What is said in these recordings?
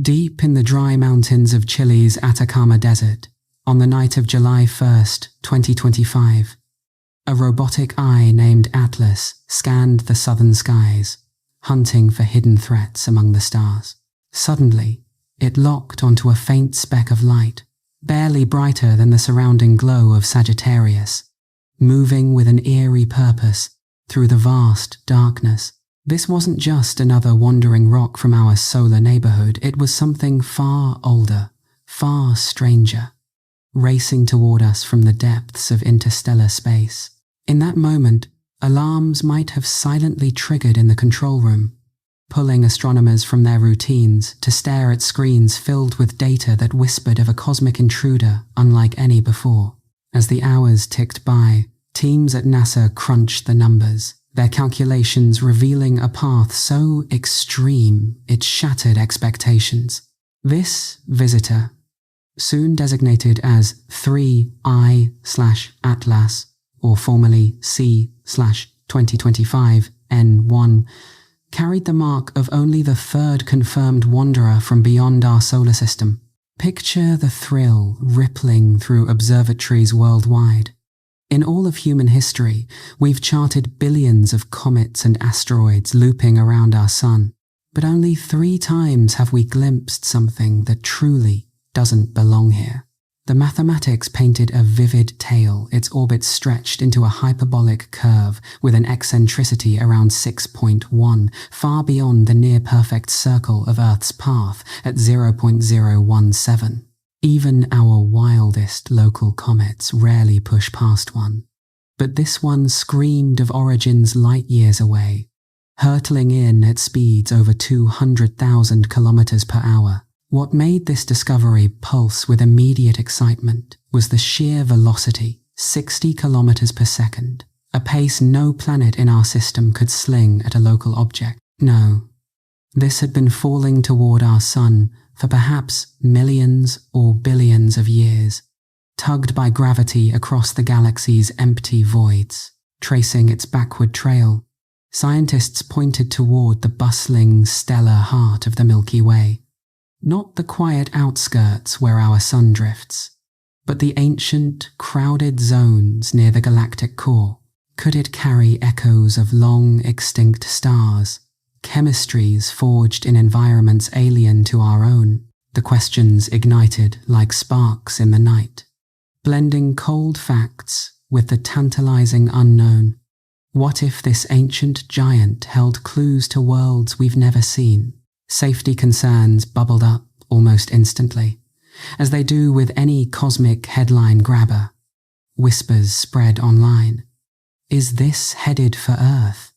Deep in the dry mountains of Chile's Atacama Desert, on the night of July 1st, 2025, a robotic eye named Atlas scanned the southern skies, hunting for hidden threats among the stars. Suddenly, it locked onto a faint speck of light, barely brighter than the surrounding glow of Sagittarius, moving with an eerie purpose through the vast darkness. This wasn't just another wandering rock from our solar neighborhood, it was something far older, far stranger, racing toward us from the depths of interstellar space. In that moment, alarms might have silently triggered in the control room, pulling astronomers from their routines to stare at screens filled with data that whispered of a cosmic intruder unlike any before. As the hours ticked by, teams at NASA crunched the numbers, their calculations revealing a path so extreme it shattered expectations. This visitor, soon designated as 3I/Atlas, or formerly C/2025 N1, carried the mark of only the third confirmed wanderer from beyond our solar system. Picture the thrill rippling through observatories worldwide. In all of human history, we've charted billions of comets and asteroids looping around our sun, but only 3 times have we glimpsed something that truly doesn't belong here. The mathematics painted a vivid tale, its orbit stretched into a hyperbolic curve with an eccentricity around 6.1, far beyond the near-perfect circle of Earth's path at 0.017. Even our wildest local comets rarely push past one. But this one screamed of origins light years away, hurtling in at speeds over 200,000 kilometers per hour. What made this discovery pulse with immediate excitement was the sheer velocity, 60 kilometers per second, a pace no planet in our system could sling at a local object. No, this had been falling toward our sun for perhaps millions or billions of years, tugged by gravity across the galaxy's empty voids. Tracing its backward trail, scientists pointed toward the bustling stellar heart of the Milky Way. Not the quiet outskirts where our sun drifts, but the ancient, crowded zones near the galactic core. Could it carry echoes of long-extinct stars, chemistries forged in environments alien to our own? The questions ignited like sparks in the night, blending cold facts with the tantalizing unknown. What if this ancient giant held clues to worlds we've never seen? Safety concerns bubbled up almost instantly, as they do with any cosmic headline grabber. Whispers spread online. Is this headed for Earth?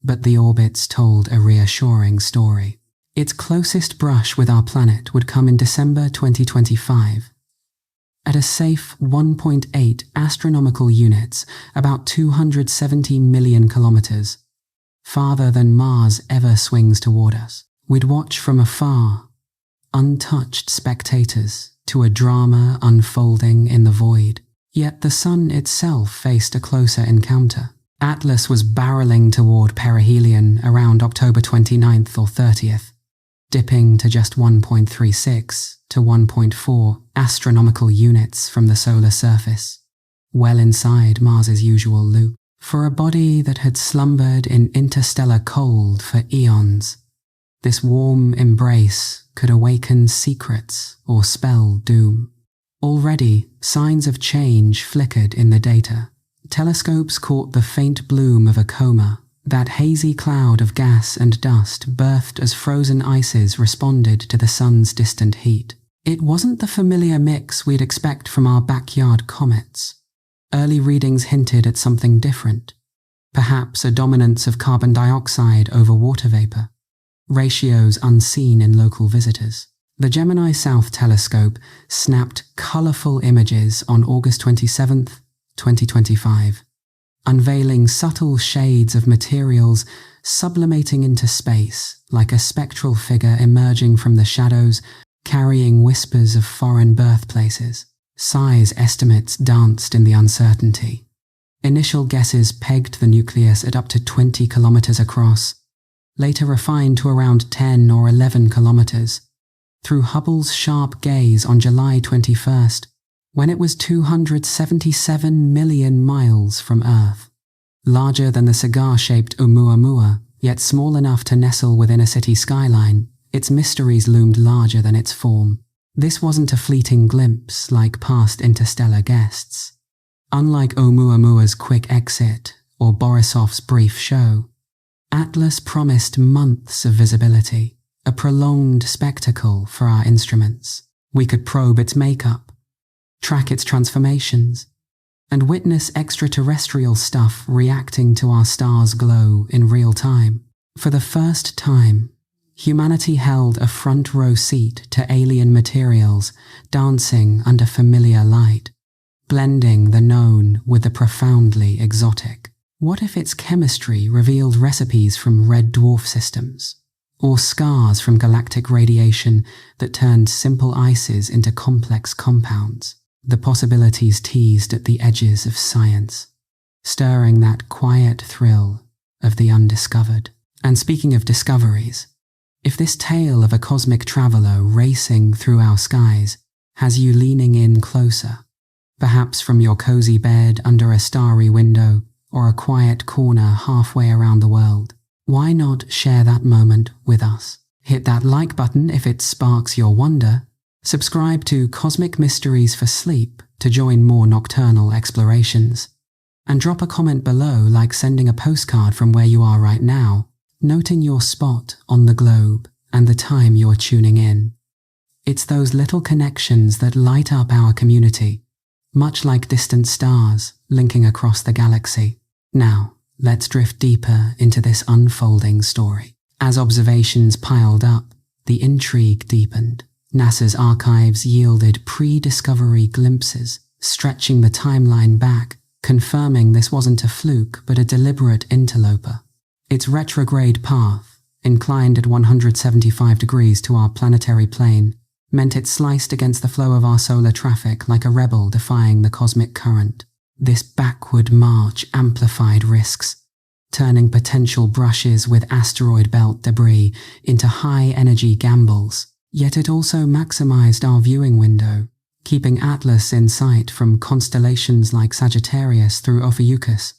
But the orbits told a reassuring story. Its closest brush with our planet would come in December 2025. At a safe 1.8 astronomical units, about 270 million kilometers, farther than Mars ever swings toward us. We'd watch from afar, untouched spectators to a drama unfolding in the void. Yet the sun itself faced a closer encounter. Atlas was barreling toward perihelion around October 29th or 30th, dipping to just 1.36 to 1.4 astronomical units from the solar surface, well inside Mars's usual loop. For a body that had slumbered in interstellar cold for eons, this warm embrace could awaken secrets or spell doom. Already, signs of change flickered in the data. Telescopes caught the faint bloom of a coma. That hazy cloud of gas and dust birthed as frozen ices responded to the sun's distant heat. It wasn't the familiar mix we'd expect from our backyard comets. Early readings hinted at something different. Perhaps a dominance of carbon dioxide over water vapor. Ratios unseen in local visitors. The Gemini South Telescope snapped colourful images on August 27th, 2025, unveiling subtle shades of materials sublimating into space like a spectral figure emerging from the shadows, carrying whispers of foreign birthplaces. Size estimates danced in the uncertainty. Initial guesses pegged the nucleus at up to 20 kilometers across, later refined to around 10 or 11 kilometers. through Hubble's sharp gaze on July 21st, when it was 277 million miles from Earth. Larger than the cigar-shaped Oumuamua, yet small enough to nestle within a city skyline, its mysteries loomed larger than its form. This wasn't a fleeting glimpse like past interstellar guests. Unlike Oumuamua's quick exit or Borisov's brief show, Atlas promised months of visibility, a prolonged spectacle for our instruments. We could probe its makeup, track its transformations, and witness extraterrestrial stuff reacting to our star's glow in real time. For the first time, humanity held a front-row seat to alien materials dancing under familiar light, blending the known with the profoundly exotic. What if its chemistry revealed recipes from red dwarf systems, or scars from galactic radiation that turned simple ices into complex compounds? The possibilities teased at the edges of science, stirring that quiet thrill of the undiscovered. And speaking of discoveries, if this tale of a cosmic traveler racing through our skies has you leaning in closer, perhaps from your cozy bed under a starry window or a quiet corner halfway around the world, why not share that moment with us? Hit that like button if it sparks your wonder. Subscribe to Cosmic Mysteries for Sleep to join more nocturnal explorations. And drop a comment below, like sending a postcard from where you are right now, noting your spot on the globe and the time you're tuning in. It's those little connections that light up our community, much like distant stars linking across the galaxy. Now, let's drift deeper into this unfolding story. As observations piled up, the intrigue deepened. NASA's archives yielded pre-discovery glimpses, stretching the timeline back, confirming this wasn't a fluke but a deliberate interloper. Its retrograde path, inclined at 175 degrees to our planetary plane, meant it sliced against the flow of our solar traffic like a rebel defying the cosmic current. This backward march amplified risks, turning potential brushes with asteroid belt debris into high-energy gambles. Yet it also maximized our viewing window, keeping Atlas in sight from constellations like Sagittarius through Ophiuchus,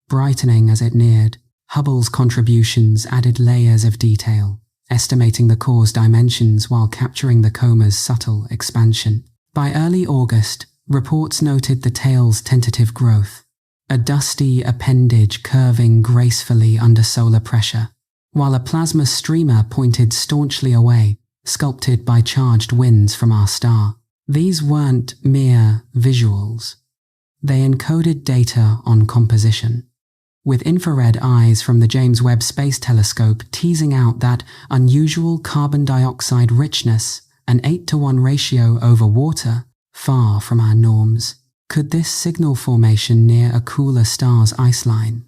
brightening as it neared. Hubble's contributions added layers of detail, estimating the core's dimensions while capturing the coma's subtle expansion. By early August, reports noted the tail's tentative growth, a dusty appendage curving gracefully under solar pressure, while a plasma streamer pointed staunchly away, sculpted by charged winds from our star. These weren't mere visuals. They encoded data on composition, with infrared eyes from the James Webb Space Telescope teasing out that unusual carbon dioxide richness, an 8-to-1 ratio over water, far from our norms. Could this signal formation near a cooler star's ice line,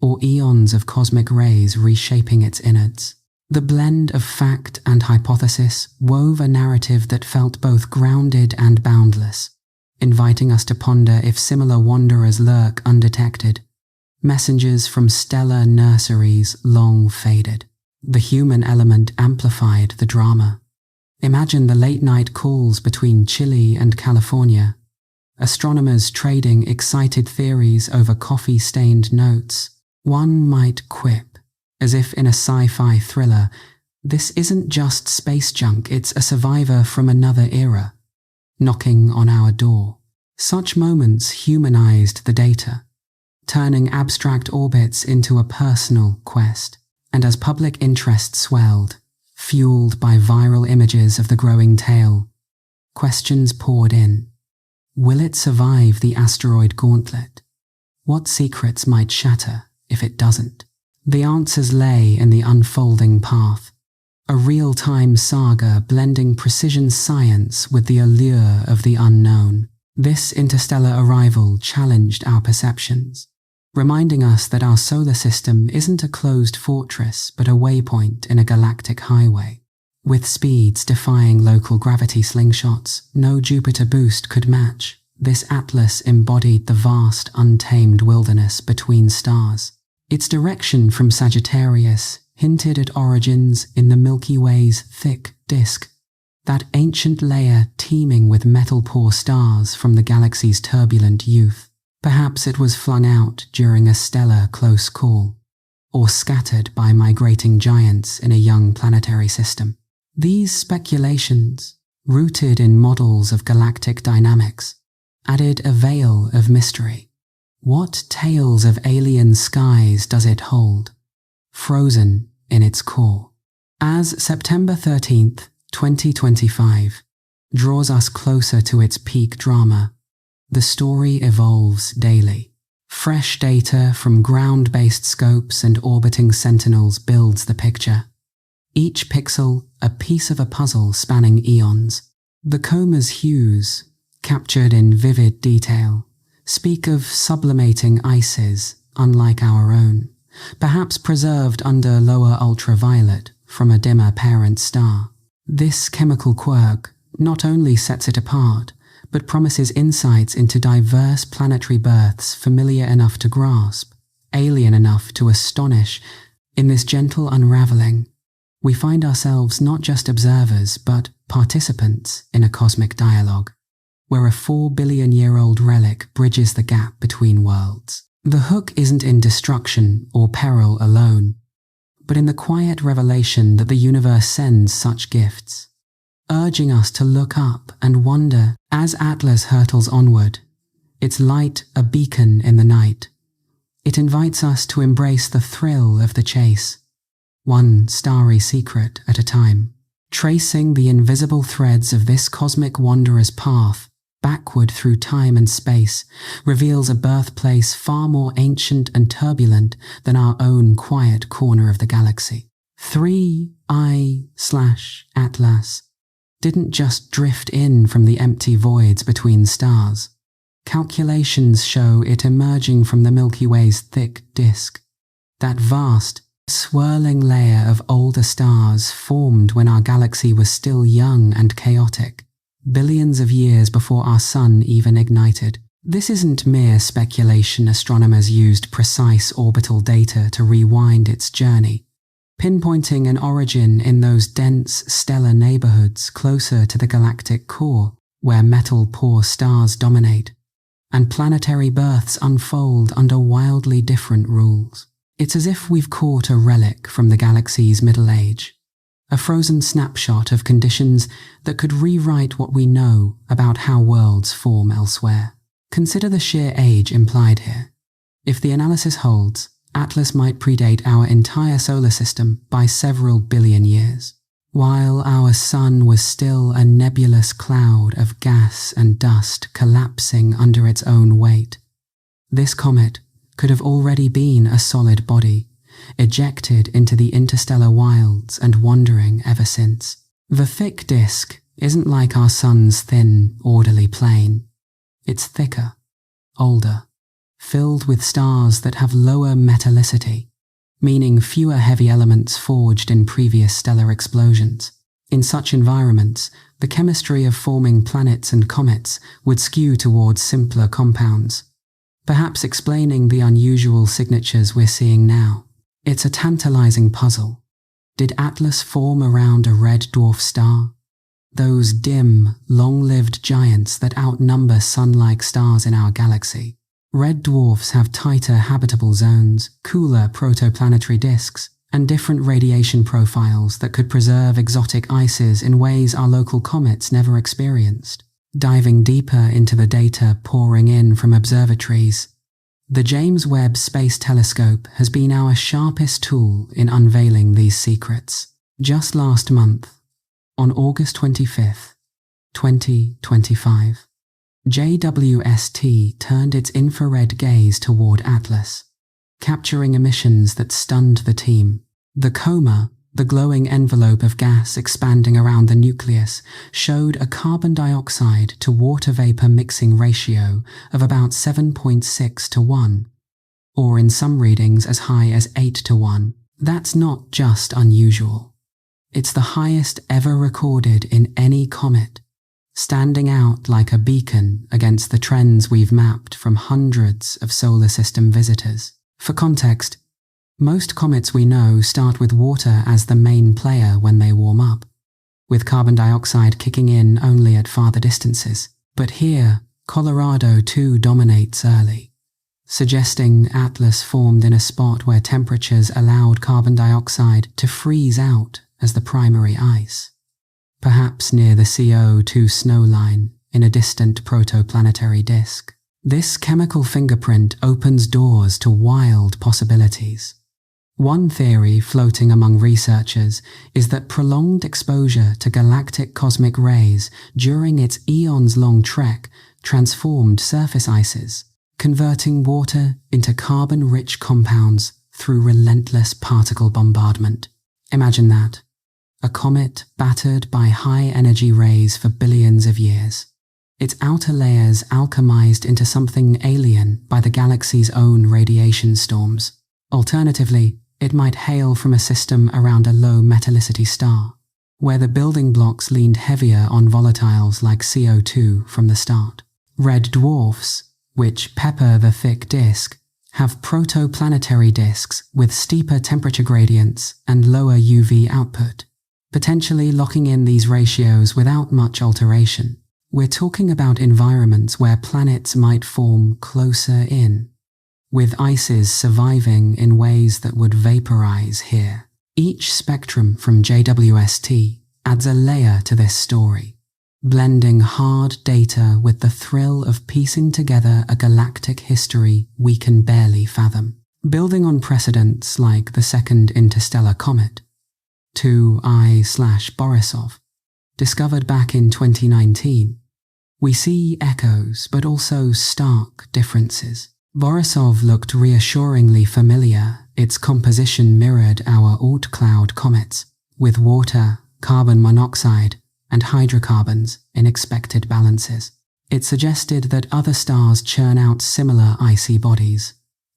or eons of cosmic rays reshaping its innards? The blend of fact and hypothesis wove a narrative that felt both grounded and boundless, inviting us to ponder if similar wanderers lurk undetected, messengers from stellar nurseries long faded. The human element amplified the drama. Imagine the late-night calls between Chile and California, astronomers trading excited theories over coffee-stained notes. One might quip, as if in a sci-fi thriller, this isn't just space junk, it's a survivor from another era, knocking on our door. Such moments humanized the data, turning abstract orbits into a personal quest. And as public interest swelled, fueled by viral images of the growing tail, questions poured in. Will it survive the asteroid gauntlet? What secrets might shatter if it doesn't? The answers lay in the unfolding path, a real-time saga blending precision science with the allure of the unknown. This interstellar arrival challenged our perceptions, reminding us that our solar system isn't a closed fortress but a waypoint in a galactic highway. With speeds defying local gravity slingshots no Jupiter boost could match, this Atlas embodied the vast, untamed wilderness between stars. Its direction from Sagittarius hinted at origins in the Milky Way's thick disk, that ancient layer teeming with metal-poor stars from the galaxy's turbulent youth. Perhaps it was flung out during a stellar close call, or scattered by migrating giants in a young planetary system. These speculations, rooted in models of galactic dynamics, added a veil of mystery. What tales of alien skies does it hold, frozen in its core? As September 13th, 2025 draws us closer to its peak drama, the story evolves daily. Fresh data from ground-based scopes and orbiting sentinels builds the picture. Each pixel a piece of a puzzle spanning eons. The coma's hues, captured in vivid detail, speak of sublimating ices unlike our own, perhaps preserved under lower ultraviolet from a dimmer parent star. This chemical quirk not only sets it apart, but promises insights into diverse planetary births familiar enough to grasp, alien enough to astonish. In this gentle unraveling, we find ourselves not just observers, but participants in a cosmic dialogue, where a 4-billion-year-old relic bridges the gap between worlds. The hook isn't in destruction or peril alone, but in the quiet revelation that the universe sends such gifts, urging us to look up and wonder as Atlas hurtles onward, its light a beacon in the night. It invites us to embrace the thrill of the chase, one starry secret at a time, tracing the invisible threads of this cosmic wanderer's path backward through time and space, reveals a birthplace far more ancient and turbulent than our own quiet corner of the galaxy. 3I/Atlas didn't just drift in from the empty voids between stars. Calculations show it emerging from the Milky Way's thick disk, that vast, swirling layer of older stars formed when our galaxy was still young and chaotic, billions of years before our sun even ignited. This isn't mere speculation. Astronomers used precise orbital data to rewind its journey, pinpointing an origin in those dense stellar neighborhoods closer to the galactic core, where metal-poor stars dominate, and planetary births unfold under wildly different rules. It's as if we've caught a relic from the galaxy's middle age, a frozen snapshot of conditions that could rewrite what we know about how worlds form elsewhere. Consider the sheer age implied here. If the analysis holds, Atlas might predate our entire solar system by several billion years, while our sun was still a nebulous cloud of gas and dust collapsing under its own weight. This comet could have already been a solid body, ejected into the interstellar wilds and wandering ever since. The thick disk isn't like our sun's thin, orderly plane. It's thicker, older, filled with stars that have lower metallicity, meaning fewer heavy elements forged in previous stellar explosions. In such environments, the chemistry of forming planets and comets would skew towards simpler compounds, perhaps explaining the unusual signatures we're seeing now. It's a tantalizing puzzle. Did Atlas form around a red dwarf star? Those dim, long-lived giants that outnumber sun-like stars in our galaxy. Red dwarfs have tighter habitable zones, cooler protoplanetary disks, and different radiation profiles that could preserve exotic ices in ways our local comets never experienced. Diving deeper into the data pouring in from observatories, the James Webb Space Telescope has been our sharpest tool in unveiling these secrets. Just last month, on August 25th, 2025, JWST turned its infrared gaze toward Atlas, capturing emissions that stunned the team. The coma, the glowing envelope of gas expanding around the nucleus, showed a carbon dioxide to water vapor mixing ratio of about 7.6 to 1, or in some readings as high as 8 to 1. That's not just unusual. It's the highest ever recorded in any comet, standing out like a beacon against the trends we've mapped from hundreds of solar system visitors. For context, most comets we know start with water as the main player when they warm up. with carbon dioxide kicking in only at farther distances. But here, Colorado too dominates early, suggesting Atlas formed in a spot where temperatures allowed carbon dioxide to freeze out as the primary ice, perhaps near the CO2 snowline in a distant protoplanetary disk. This chemical fingerprint opens doors to wild possibilities. One theory floating among researchers is that prolonged exposure to galactic cosmic rays during its eons-long trek transformed surface ices, converting water into carbon-rich compounds through relentless particle bombardment. Imagine that. A comet battered by high-energy rays for billions of years. Its outer layers alchemized into something alien by the galaxy's own radiation storms. Alternatively, it might hail from a system around a low metallicity star, where the building blocks leaned heavier on volatiles like CO2 from the start. Red dwarfs, which pepper the thick disk, have protoplanetary disks with steeper temperature gradients and lower UV output, potentially locking in these ratios without much alteration. We're talking about environments where planets might form closer in, with ices surviving in ways that would vaporize here. Each spectrum from JWST adds a layer to this story, blending hard data with the thrill of piecing together a galactic history we can barely fathom. Building on precedents like the second interstellar comet, 2I/Borisov, discovered back in 2019, we see echoes but also stark differences. Borisov looked reassuringly familiar. Its composition mirrored our Oort cloud comets, with water, carbon monoxide, and hydrocarbons in expected balances. It suggested that other stars churn out similar icy bodies,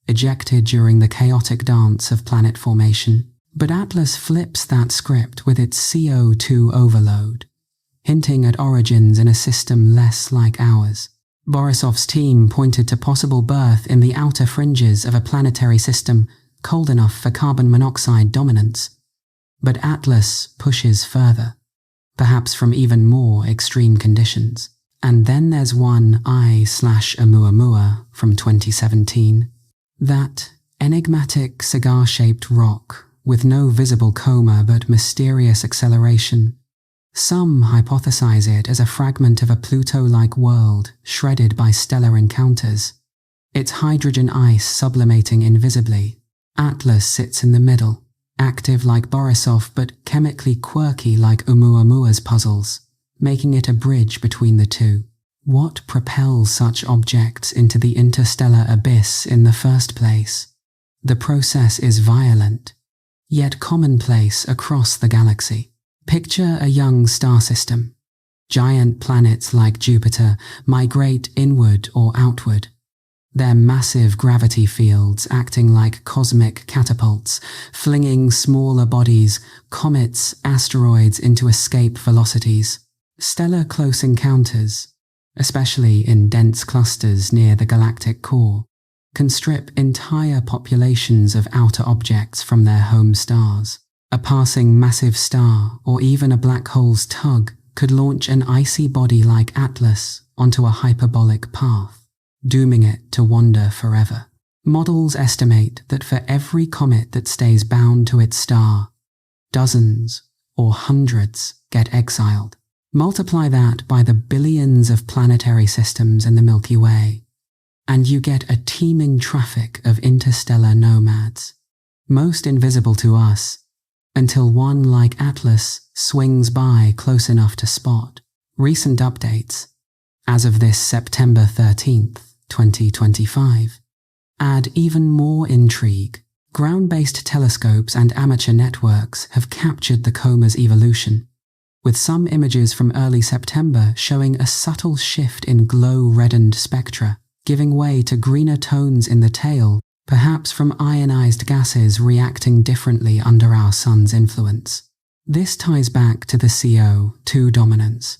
ejected during the chaotic dance of planet formation. But Atlas flips that script with its CO2 overload, hinting at origins in a system less like ours. Borisov's team pointed to possible birth in the outer fringes of a planetary system cold enough for carbon monoxide dominance. But Atlas pushes further, perhaps from even more extreme conditions. And then there's one I/Oumuamua from 2017, that enigmatic cigar-shaped rock with no visible coma but mysterious acceleration. Some hypothesize it as a fragment of a Pluto-like world shredded by stellar encounters, its hydrogen ice sublimating invisibly. Atlas sits in the middle, active like Borisov but chemically quirky like Oumuamua's puzzles, making it a bridge between the two. What propels such objects into the interstellar abyss in the first place? The process is violent, yet commonplace across the galaxy. Picture a young star system. Giant planets like Jupiter migrate inward or outward, their massive gravity fields acting like cosmic catapults, flinging smaller bodies, comets, asteroids into escape velocities. Stellar close encounters, especially in dense clusters near the galactic core, can strip entire populations of outer objects from their home stars. A passing massive star, or even a black hole's tug, could launch an icy body like Atlas onto a hyperbolic path, dooming it to wander forever. Models estimate that for every comet that stays bound to its star, dozens or hundreds get exiled. Multiply that by the billions of planetary systems in the Milky Way, and you get a teeming traffic of interstellar nomads, most invisible to us, until one like Atlas swings by close enough to spot. Recent updates, as of this September 13th, 2025, add even more intrigue. Ground-based telescopes and amateur networks have captured the coma's evolution, with some images from early September showing a subtle shift in glow-reddened spectra, giving way to greener tones in the tail, perhaps from ionized gases reacting differently under our sun's influence. This ties back to the CO2 dominance.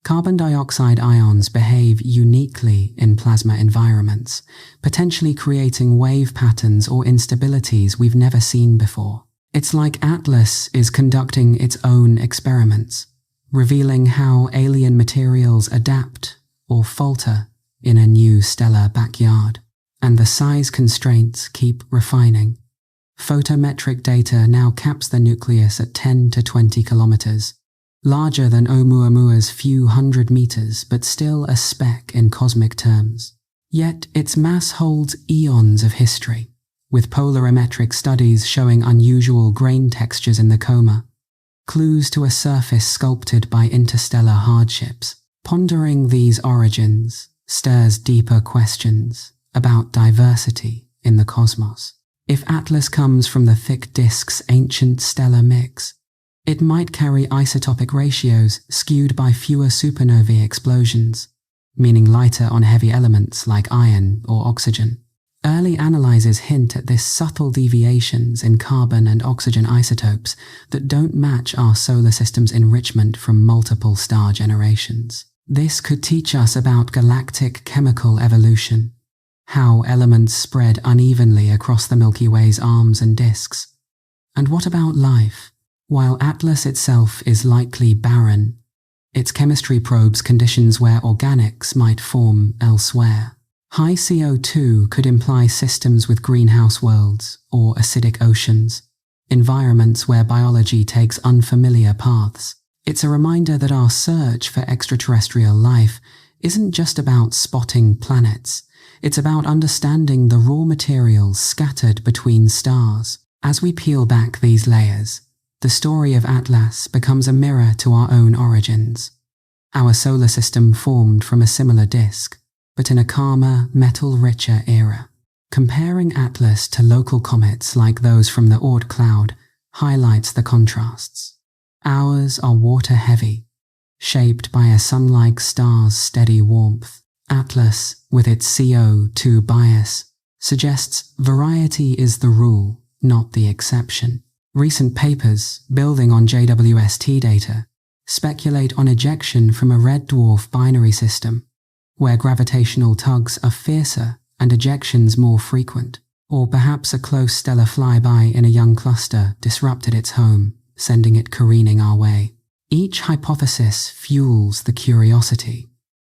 Carbon dioxide ions behave uniquely in plasma environments, potentially creating wave patterns or instabilities we've never seen before. It's like Atlas is conducting its own experiments, revealing how alien materials adapt or falter in a new stellar backyard. And the size constraints keep refining. Photometric data now caps the nucleus at 10 to 20 kilometers, larger than Oumuamua's few hundred meters, but still a speck in cosmic terms. Yet its mass holds eons of history, with polarimetric studies showing unusual grain textures in the coma, clues to a surface sculpted by interstellar hardships. Pondering these origins stirs deeper questions about diversity in the cosmos. If Atlas comes from the thick disk's ancient stellar mix, it might carry isotopic ratios skewed by fewer supernovae explosions, meaning lighter on heavy elements like iron or oxygen. Early analyses hint at this subtle deviations in carbon and oxygen isotopes that don't match our solar system's enrichment from multiple star generations. This could teach us about galactic chemical evolution, how elements spread unevenly across the Milky Way's arms and disks. And what about life? While Atlas itself is likely barren, its chemistry probes conditions where organics might form elsewhere. High CO2 could imply systems with greenhouse worlds or acidic oceans, environments where biology takes unfamiliar paths. It's a reminder that our search for extraterrestrial life isn't just about spotting planets. It's about understanding the raw materials scattered between stars. As we peel back these layers, the story of Atlas becomes a mirror to our own origins. Our solar system formed from a similar disk, but in a calmer, metal-richer era. Comparing Atlas to local comets like those from the Oort cloud highlights the contrasts. Ours are water-heavy, shaped by a sun-like star's steady warmth. Atlas, with its CO2 bias, suggests variety is the rule, not the exception. Recent papers, building on JWST data, speculate on ejection from a red dwarf binary system, where gravitational tugs are fiercer and ejections more frequent. Or perhaps a close stellar flyby in a young cluster disrupted its home, sending it careening our way. Each hypothesis fuels the curiosity,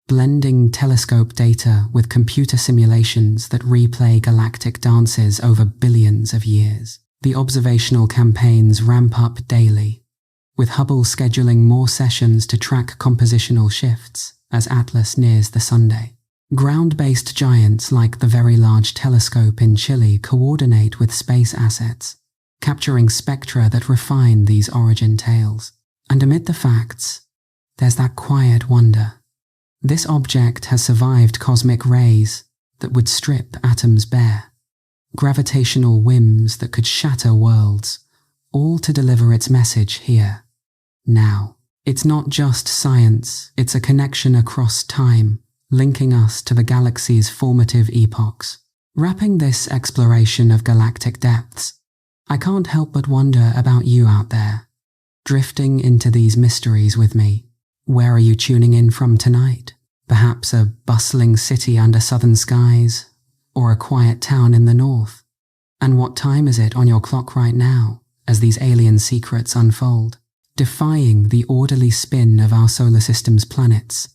blending telescope data with computer simulations that replay galactic dances over billions of years. The observational campaigns ramp up daily, with Hubble scheduling more sessions to track compositional shifts as Atlas nears the Sunday. Ground-based giants like the Very Large Telescope in Chile coordinate with space assets, capturing spectra that refine these origin tales. And amid the facts, there's that quiet wonder. This object has survived cosmic rays that would strip atoms bare, gravitational whims that could shatter worlds, all to deliver its message here, now. It's not just science, it's a connection across time, linking us to the galaxy's formative epochs. Wrapping this exploration of galactic depths, I can't help but wonder about you out there, drifting into these mysteries with me. Where are you tuning in from tonight? Perhaps a bustling city under southern skies, or a quiet town in the north? And what time is it on your clock right now, as these alien secrets unfold? Defying the orderly spin of our solar system's planets,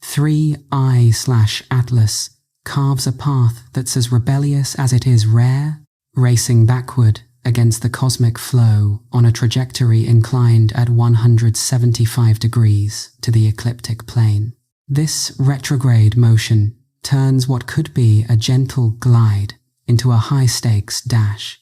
3I/Atlas carves a path that's as rebellious as it is rare, racing backward against the cosmic flow on a trajectory inclined at 175 degrees to the ecliptic plane. This retrograde motion turns what could be a gentle glide into a high-stakes dash,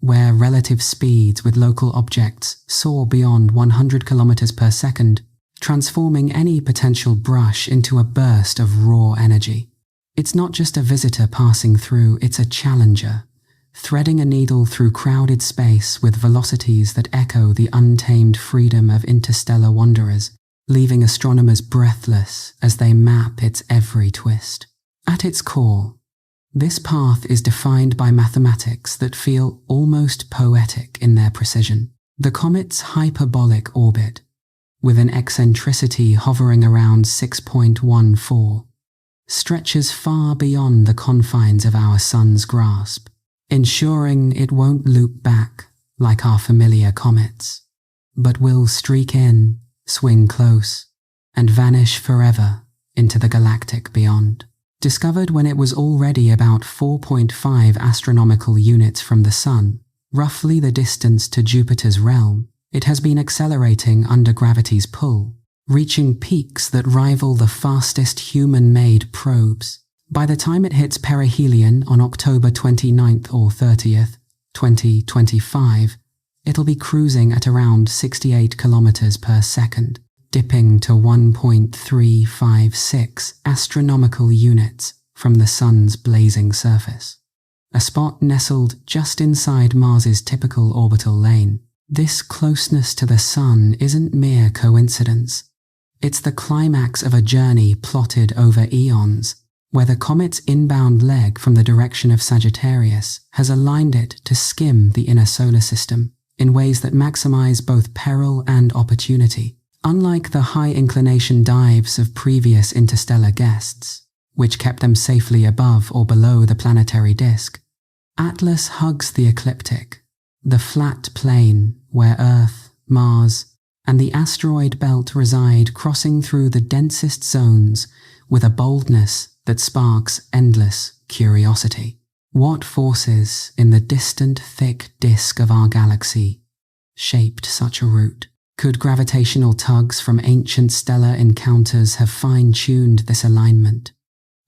where relative speeds with local objects soar beyond 100 kilometers per second, transforming any potential brush into a burst of raw energy. It's not just a visitor passing through, it's a challenger, threading a needle through crowded space with velocities that echo the untamed freedom of interstellar wanderers, leaving astronomers breathless as they map its every twist. At its core, this path is defined by mathematics that feel almost poetic in their precision. The comet's hyperbolic orbit, with an eccentricity hovering around 6.14, stretches far beyond the confines of our sun's grasp, ensuring it won't loop back like our familiar comets, but will streak in swing close, and vanish forever into the galactic beyond. Discovered when it was already about 4.5 astronomical units from the Sun, roughly the distance to Jupiter's realm, it has been accelerating under gravity's pull, reaching peaks that rival the fastest human-made probes. By the time it hits perihelion on October 29th or 30th, 2025, it'll be cruising at around 68 kilometers per second, dipping to 1.356 astronomical units from the Sun's blazing surface. A spot nestled just inside Mars's typical orbital lane. This closeness to the Sun isn't mere coincidence. It's the climax of a journey plotted over eons, where the comet's inbound leg from the direction of Sagittarius has aligned it to skim the inner solar system in ways that maximize both peril and opportunity. Unlike the high-inclination dives of previous interstellar guests, which kept them safely above or below the planetary disk, Atlas hugs the ecliptic, the flat plane where Earth, Mars, and the asteroid belt reside, crossing through the densest zones with a boldness that sparks endless curiosity. What forces in the distant, thick disk of our galaxy shaped such a route? Could gravitational tugs from ancient stellar encounters have fine-tuned this alignment?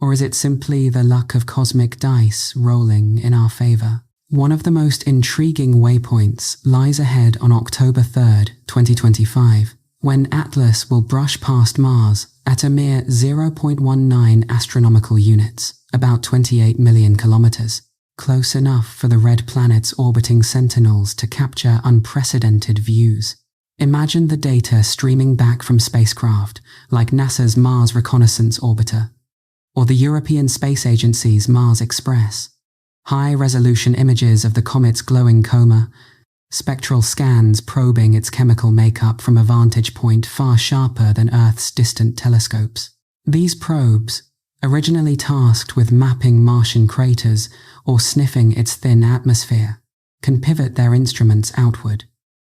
Or is it simply the luck of cosmic dice rolling in our favor? One of the most intriguing waypoints lies ahead on October 3rd, 2025, when Atlas will brush past Mars at a mere 0.19 astronomical units, about 28 million kilometers, close enough for the red planet's orbiting sentinels to capture unprecedented views. Imagine the data streaming back from spacecraft like NASA's Mars Reconnaissance Orbiter, or the European Space Agency's Mars Express. High-resolution images of the comet's glowing coma, spectral scans probing its chemical makeup from a vantage point far sharper than Earth's distant telescopes. These probes, originally tasked with mapping Martian craters or sniffing its thin atmosphere, can pivot their instruments outward,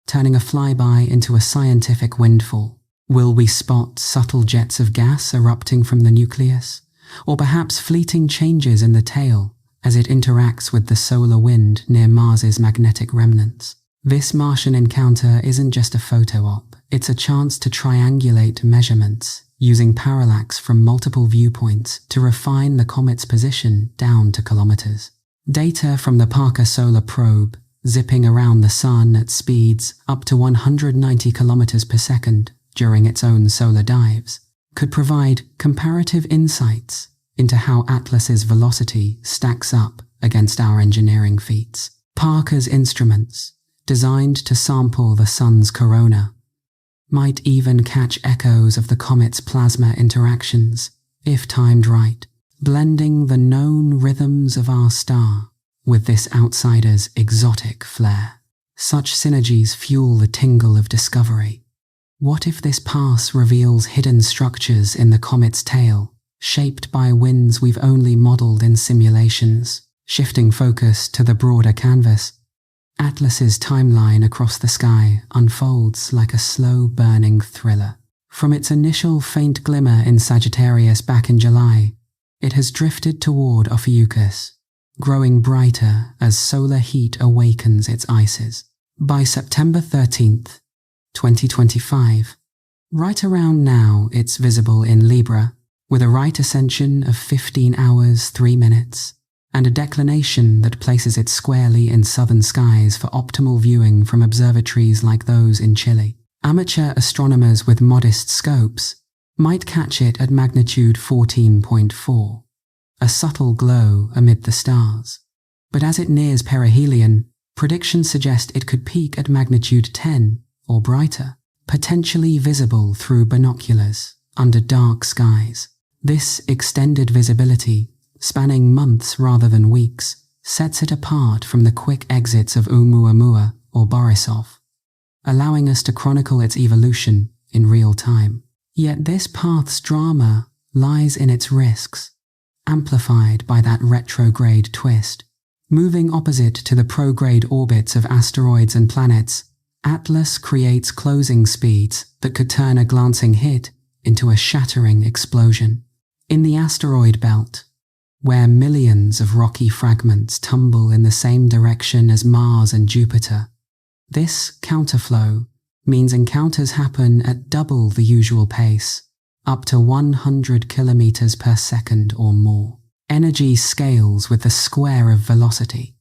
turning a flyby into a scientific windfall. Will we spot subtle jets of gas erupting from the nucleus, or perhaps fleeting changes in the tail as it interacts with the solar wind near Mars's magnetic remnants? This Martian encounter isn't just a photo op, it's a chance to triangulate measurements using parallax from multiple viewpoints to refine the comet's position down to kilometers. Data from the Parker Solar Probe, zipping around the Sun at speeds up to 190 kilometers per second during its own solar dives, could provide comparative insights into how Atlas's velocity stacks up against our engineering feats. Parker's instruments, designed to sample the Sun's corona, might even catch echoes of the comet's plasma interactions, if timed right, blending the known rhythms of our star with this outsider's exotic flair. Such synergies fuel the tingle of discovery. What if this pass reveals hidden structures in the comet's tail, shaped by winds we've only modeled in simulations? Shifting focus to the broader canvas, Atlas's timeline across the sky unfolds like a slow-burning thriller. From its initial faint glimmer in Sagittarius back in July, it has drifted toward Ophiuchus, growing brighter as solar heat awakens its ices. By September 13th, 2025, right around now it's visible in Libra, with a right ascension of 15 hours 3 minutes, and a declination that places it squarely in southern skies for optimal viewing from observatories like those in Chile. Amateur astronomers with modest scopes might catch it at magnitude 14.4, a subtle glow amid the stars. But as it nears perihelion, predictions suggest it could peak at magnitude 10 or brighter, potentially visible through binoculars under dark skies. This extended visibility, spanning months rather than weeks, sets it apart from the quick exits of Oumuamua or Borisov, allowing us to chronicle its evolution in real time. Yet this path's drama lies in its risks, amplified by that retrograde twist. Moving opposite to the prograde orbits of asteroids and planets, Atlas creates closing speeds that could turn a glancing hit into a shattering explosion. In the Asteroid Belt, where millions of rocky fragments tumble in the same direction as Mars and Jupiter, this counterflow means encounters happen at double the usual pace, up to 100 kilometers per second or more. Energy scales with the square of velocity.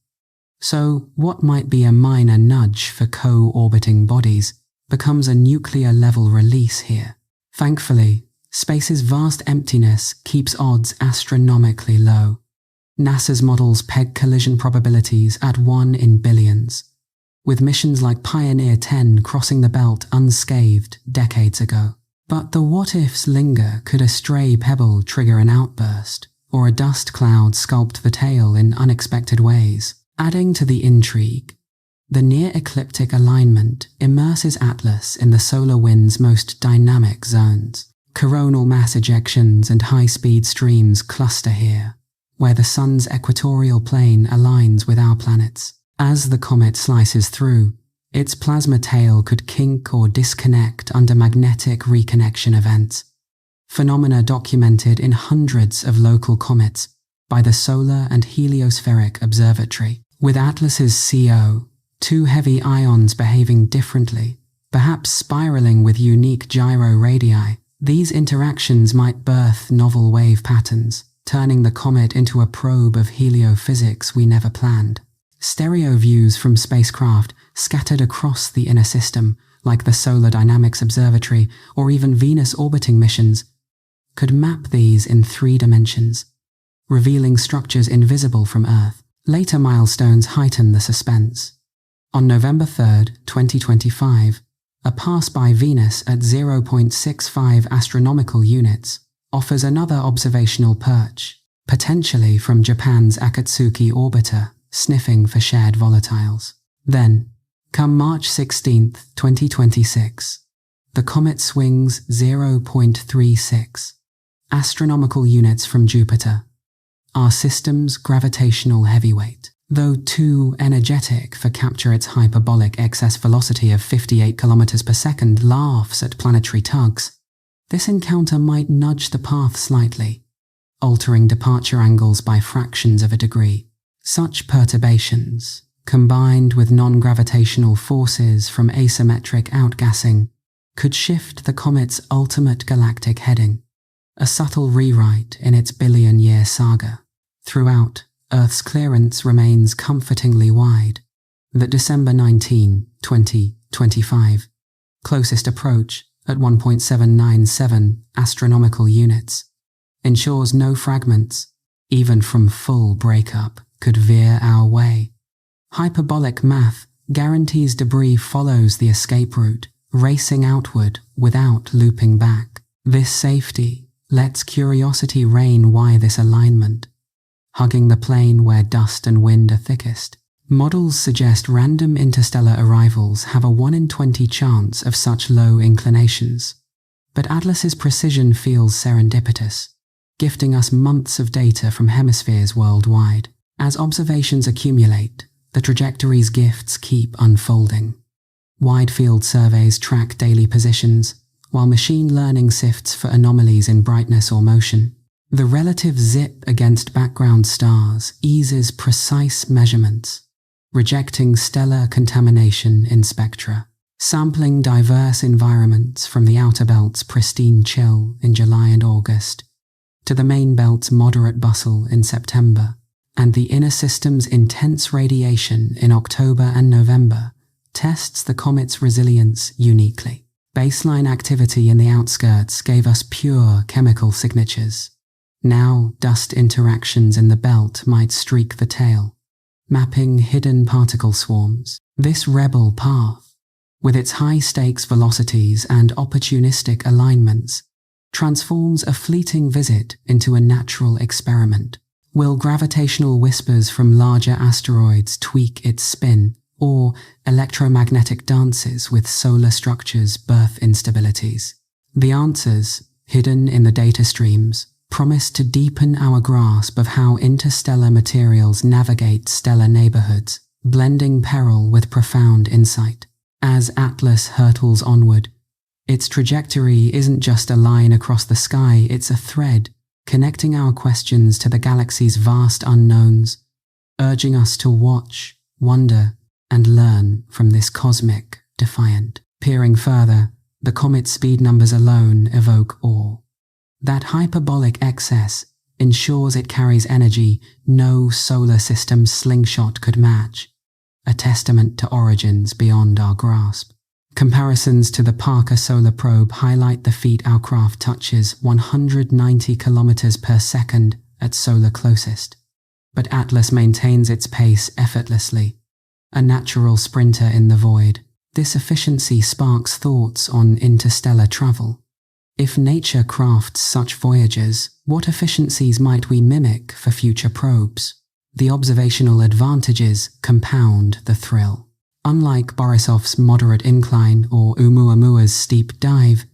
So what might be a minor nudge for co-orbiting bodies becomes a nuclear-level release here. Thankfully, space's vast emptiness keeps odds astronomically low. NASA's models peg collision probabilities at 1 in billions, with missions like Pioneer 10 crossing the belt unscathed decades ago. But the what-ifs linger. Could a stray pebble trigger an outburst, or a dust cloud sculpt the tail in unexpected ways? Adding to the intrigue, the near-ecliptic alignment immerses Atlas in the solar wind's most dynamic zones. Coronal mass ejections and high-speed streams cluster here, where the sun's equatorial plane aligns with our planet's. As the comet slices through, its plasma tail could kink or disconnect under magnetic reconnection events, phenomena documented in hundreds of local comets by the Solar and Heliospheric Observatory. With Atlas's CO, two heavy ions behaving differently, perhaps spiraling with unique gyro radii, these interactions might birth novel wave patterns, turning the comet into a probe of heliophysics we never planned. Stereo views from spacecraft scattered across the inner system, like the Solar Dynamics Observatory or even Venus orbiting missions, could map these in 3 dimensions, revealing structures invisible from Earth. Later milestones heighten the suspense. On November 3, 2025, a pass by Venus at 0.65 astronomical units offers another observational perch, potentially from Japan's Akatsuki orbiter, sniffing for shared volatiles. Then, come March 16, 2026, the comet swings 0.36 astronomical units from Jupiter, our system's gravitational heavyweight. Though too energetic for capture, its hyperbolic excess velocity of 58 km per second laughs at planetary tugs. This encounter might nudge the path slightly, altering departure angles by fractions of a degree. Such perturbations, combined with non-gravitational forces from asymmetric outgassing, could shift the comet's ultimate galactic heading, a subtle rewrite in its billion-year saga. Throughout, Earth's clearance remains comfortingly wide. The December 19, 2025, closest approach at 1.797 astronomical units ensures no fragments, even from full breakup, could veer our way. Hyperbolic math guarantees debris follows the escape route, racing outward without looping back. This safety lets curiosity reign. Why this alignment? Hugging the plane where dust and wind are thickest. Models suggest random interstellar arrivals have a 1 in 20 chance of such low inclinations. But Atlas's precision feels serendipitous, gifting us months of data from hemispheres worldwide. As observations accumulate, the trajectory's gifts keep unfolding. Wide-field surveys track daily positions, while machine learning sifts for anomalies in brightness or motion. The relative zip against background stars eases precise measurements, rejecting stellar contamination in spectra. Sampling diverse environments from the outer belt's pristine chill in July and August, to the main belt's moderate bustle in September, and the inner system's intense radiation in October and November, tests the comet's resilience uniquely. Baseline activity in the outskirts gave us pure chemical signatures. Now, dust interactions in the belt might streak the tail, mapping hidden particle swarms. This rebel path, with its high-stakes velocities and opportunistic alignments, transforms a fleeting visit into a natural experiment. Will gravitational whispers from larger asteroids tweak its spin, or electromagnetic dances with solar structures birth instabilities? The answers, hidden in the data streams, promise to deepen our grasp of how interstellar materials navigate stellar neighborhoods, blending peril with profound insight. As Atlas hurtles onward, its trajectory isn't just a line across the sky, it's a thread connecting our questions to the galaxy's vast unknowns, urging us to watch, wonder, and learn from this cosmic defiant. Peering further, the comet's speed numbers alone evoke awe. That hyperbolic excess ensures it carries energy no solar system slingshot could match, a testament to origins beyond our grasp. Comparisons to the Parker Solar Probe highlight the feat our craft touches 190 kilometers per second at solar closest. But Atlas maintains its pace effortlessly, a natural sprinter in the void. This efficiency sparks thoughts on interstellar travel. If nature crafts such voyages, what efficiencies might we mimic for future probes? The observational advantages compound the thrill. Unlike Borisov's moderate incline or Oumuamua's steep dive,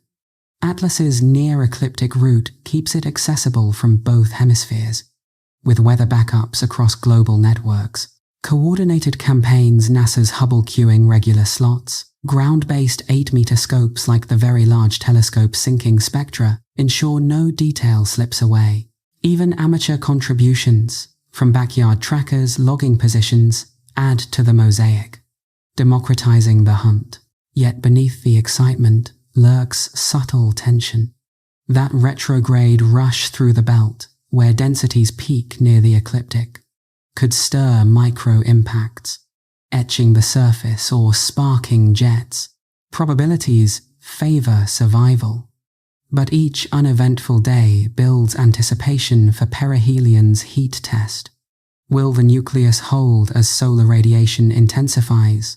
Atlas's near-ecliptic route keeps it accessible from both hemispheres. With weather backups across global networks, coordinated campaigns, NASA's Hubble queuing regular slots, ground-based 8-meter scopes like the Very Large Telescope syncing spectra ensure no detail slips away. Even amateur contributions, from backyard trackers, logging positions, add to the mosaic, democratizing the hunt. Yet beneath the excitement lurks subtle tension. That retrograde rush through the belt, where densities peak near the ecliptic, could stir micro-impacts, etching the surface or sparking jets. Probabilities favor survival. But each uneventful day builds anticipation for perihelion's heat test. Will the nucleus hold as solar radiation intensifies?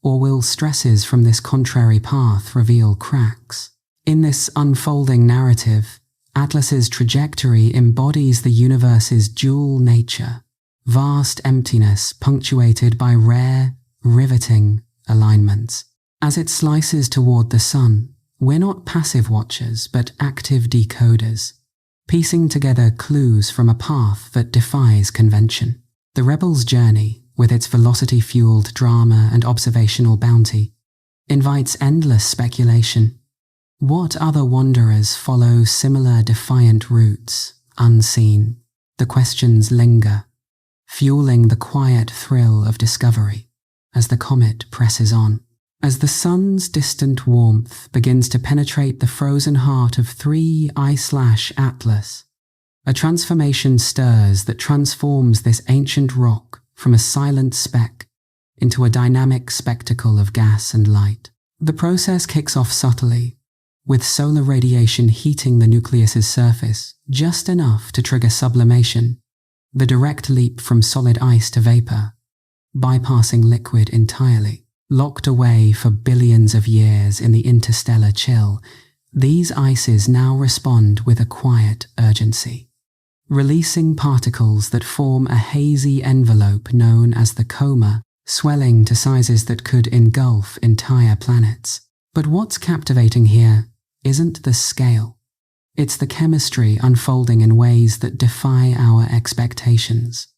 Or will stresses from this contrary path reveal cracks? In this unfolding narrative, Atlas's trajectory embodies the universe's dual nature, vast emptiness punctuated by rare, riveting alignments. As it slices toward the sun, we're not passive watchers but active decoders, piecing together clues from a path that defies convention. The Rebel's journey, with its velocity-fueled drama and observational bounty, invites endless speculation. What other wanderers follow similar defiant routes, unseen? The questions linger, fueling the quiet thrill of discovery as the comet presses on. As the sun's distant warmth begins to penetrate the frozen heart of 3I/Atlas, a transformation stirs that transforms this ancient rock from a silent speck into a dynamic spectacle of gas and light. The process kicks off subtly, with solar radiation heating the nucleus's surface just enough to trigger sublimation, the direct leap from solid ice to vapor, bypassing liquid entirely. Locked away for billions of years in the interstellar chill, these ices now respond with a quiet urgency, releasing particles that form a hazy envelope known as the coma, swelling to sizes that could engulf entire planets. But what's captivating here isn't the scale. It's the chemistry unfolding in ways that defy our expectations,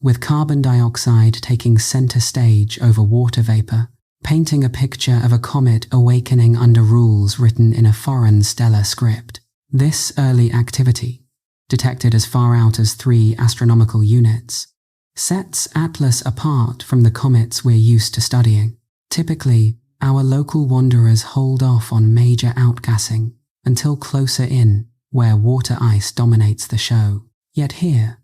with carbon dioxide taking center stage over water vapor, painting a picture of a comet awakening under rules written in a foreign stellar script. This early activity, detected as far out as 3 astronomical units, sets Atlas apart from the comets we're used to studying. Typically, our local wanderers hold off on major outgassing until closer in, where water ice dominates the show. Yet here,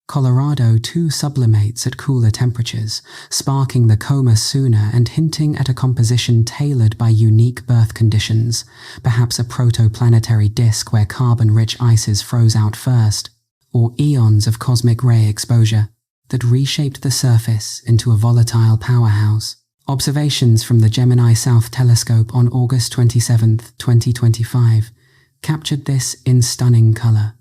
Colorado too sublimates at cooler temperatures, sparking the coma sooner and hinting at a composition tailored by unique birth conditions, perhaps a protoplanetary disk where carbon-rich ices froze out first, or eons of cosmic ray exposure that reshaped the surface into a volatile powerhouse. Observations from the Gemini South Telescope on August 27, 2025, captured this in stunning color,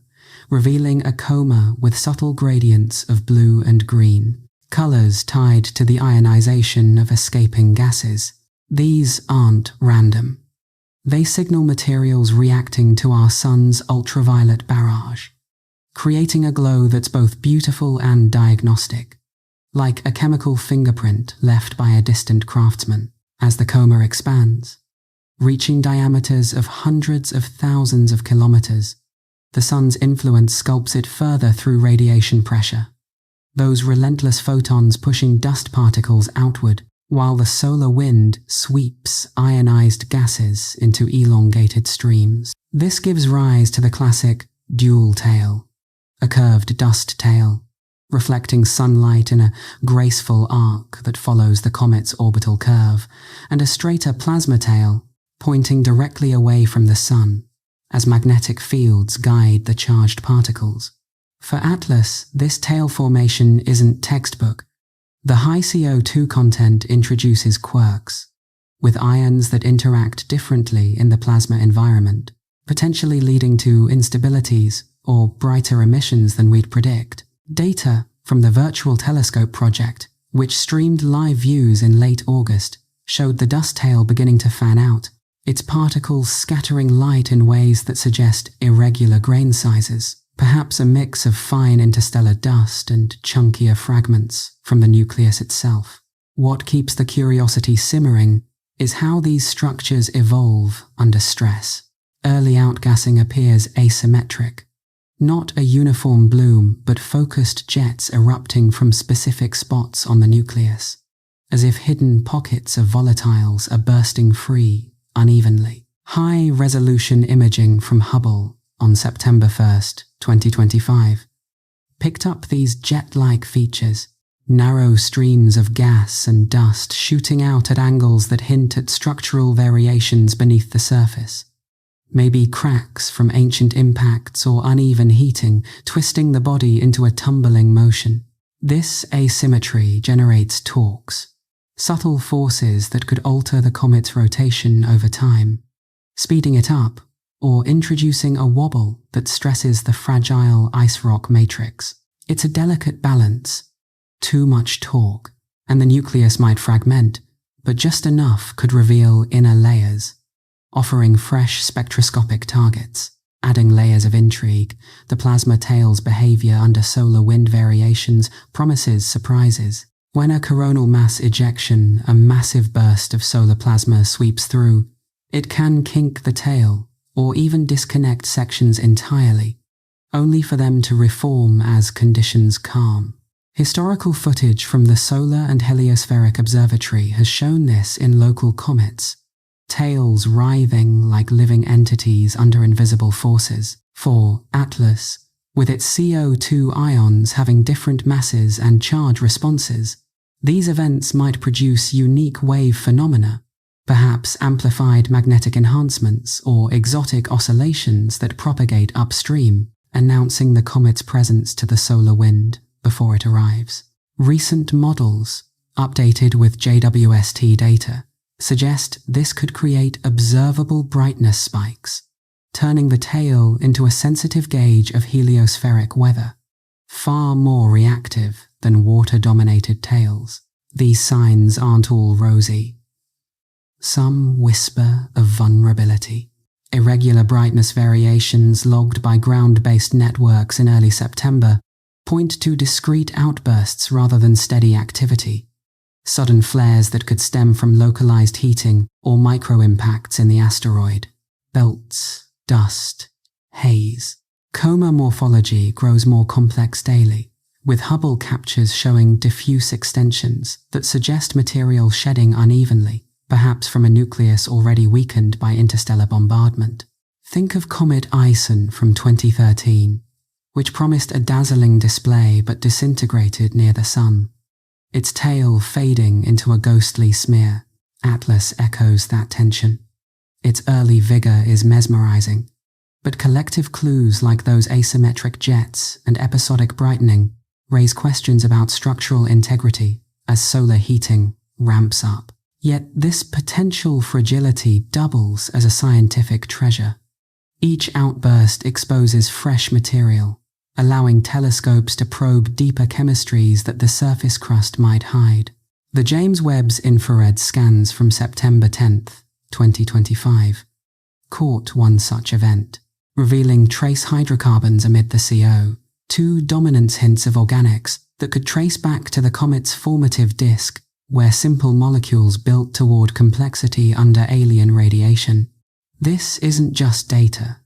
revealing a coma with subtle gradients of blue and green, colors tied to the ionization of escaping gases. These aren't random. They signal materials reacting to our sun's ultraviolet barrage, creating a glow that's both beautiful and diagnostic, like a chemical fingerprint left by a distant craftsman. as the coma expands, reaching diameters of hundreds of thousands of kilometers. The sun's influence sculpts it further through radiation pressure, those relentless photons pushing dust particles outward, while the solar wind sweeps ionized gases into elongated streams. This gives rise to the classic dual tail, a curved dust tail, reflecting sunlight in a graceful arc that follows the comet's orbital curve, and a straighter plasma tail, pointing directly away from the sun, as magnetic fields guide the charged particles. For Atlas, this tail formation isn't textbook. The high CO2 content introduces quirks, with ions that interact differently in the plasma environment, potentially leading to instabilities or brighter emissions than we'd predict. Data from the Virtual Telescope project, which streamed live views in late August, showed the dust tail beginning to fan out, its particles scattering light in ways that suggest irregular grain sizes, perhaps a mix of fine interstellar dust and chunkier fragments from the nucleus itself. What keeps the curiosity simmering is how these structures evolve under stress. Early outgassing appears asymmetric, not a uniform bloom, but focused jets erupting from specific spots on the nucleus, as if hidden pockets of volatiles are bursting free unevenly. High-resolution imaging from Hubble on September 1st, 2025, picked up these jet-like features, narrow streams of gas and dust shooting out at angles that hint at structural variations beneath the surface. Maybe cracks from ancient impacts or uneven heating twisting the body into a tumbling motion. This asymmetry generates torques, subtle forces that could alter the comet's rotation over time, speeding it up or introducing a wobble that stresses the fragile ice rock matrix. It's a delicate balance. Too much torque, and the nucleus might fragment, but just enough could reveal inner layers, offering fresh spectroscopic targets. Adding layers of intrigue, the plasma tail's behavior under solar wind variations promises surprises. When a coronal mass ejection, a massive burst of solar plasma sweeps through, it can kink the tail or even disconnect sections entirely, only for them to reform as conditions calm. Historical footage from the Solar and Heliospheric Observatory has shown this in local comets, tails writhing like living entities under invisible forces. For Atlas, with its CO2 ions having different masses and charge responses, these events might produce unique wave phenomena, perhaps amplified magnetic enhancements or exotic oscillations that propagate upstream, announcing the comet's presence to the solar wind before it arrives. Recent models, updated with JWST data, suggest this could create observable brightness spikes, turning the tail into a sensitive gauge of heliospheric weather, far more reactive than water-dominated tails. These signs aren't all rosy. Some whisper of vulnerability. Irregular brightness variations logged by ground-based networks in early September point to discrete outbursts rather than steady activity, sudden flares that could stem from localized heating or micro-impacts in the asteroid belts, dust, haze. Coma morphology grows more complex daily, with Hubble captures showing diffuse extensions that suggest material shedding unevenly, perhaps from a nucleus already weakened by interstellar bombardment. Think of Comet Ison from 2013, which promised a dazzling display but disintegrated near the sun, its tail fading into a ghostly smear. Atlas echoes that tension. Its early vigor is mesmerizing, but collective clues like those asymmetric jets and episodic brightening raise questions about structural integrity as solar heating ramps up. Yet this potential fragility doubles as a scientific treasure. Each outburst exposes fresh material, allowing telescopes to probe deeper chemistries that the surface crust might hide. The James Webb's infrared scans from September 10th, 2025, caught one such event, revealing trace hydrocarbons amid the CO, two dominant hints of organics that could trace back to the comet's formative disk. where simple molecules built toward complexity under alien radiation. This isn't just data.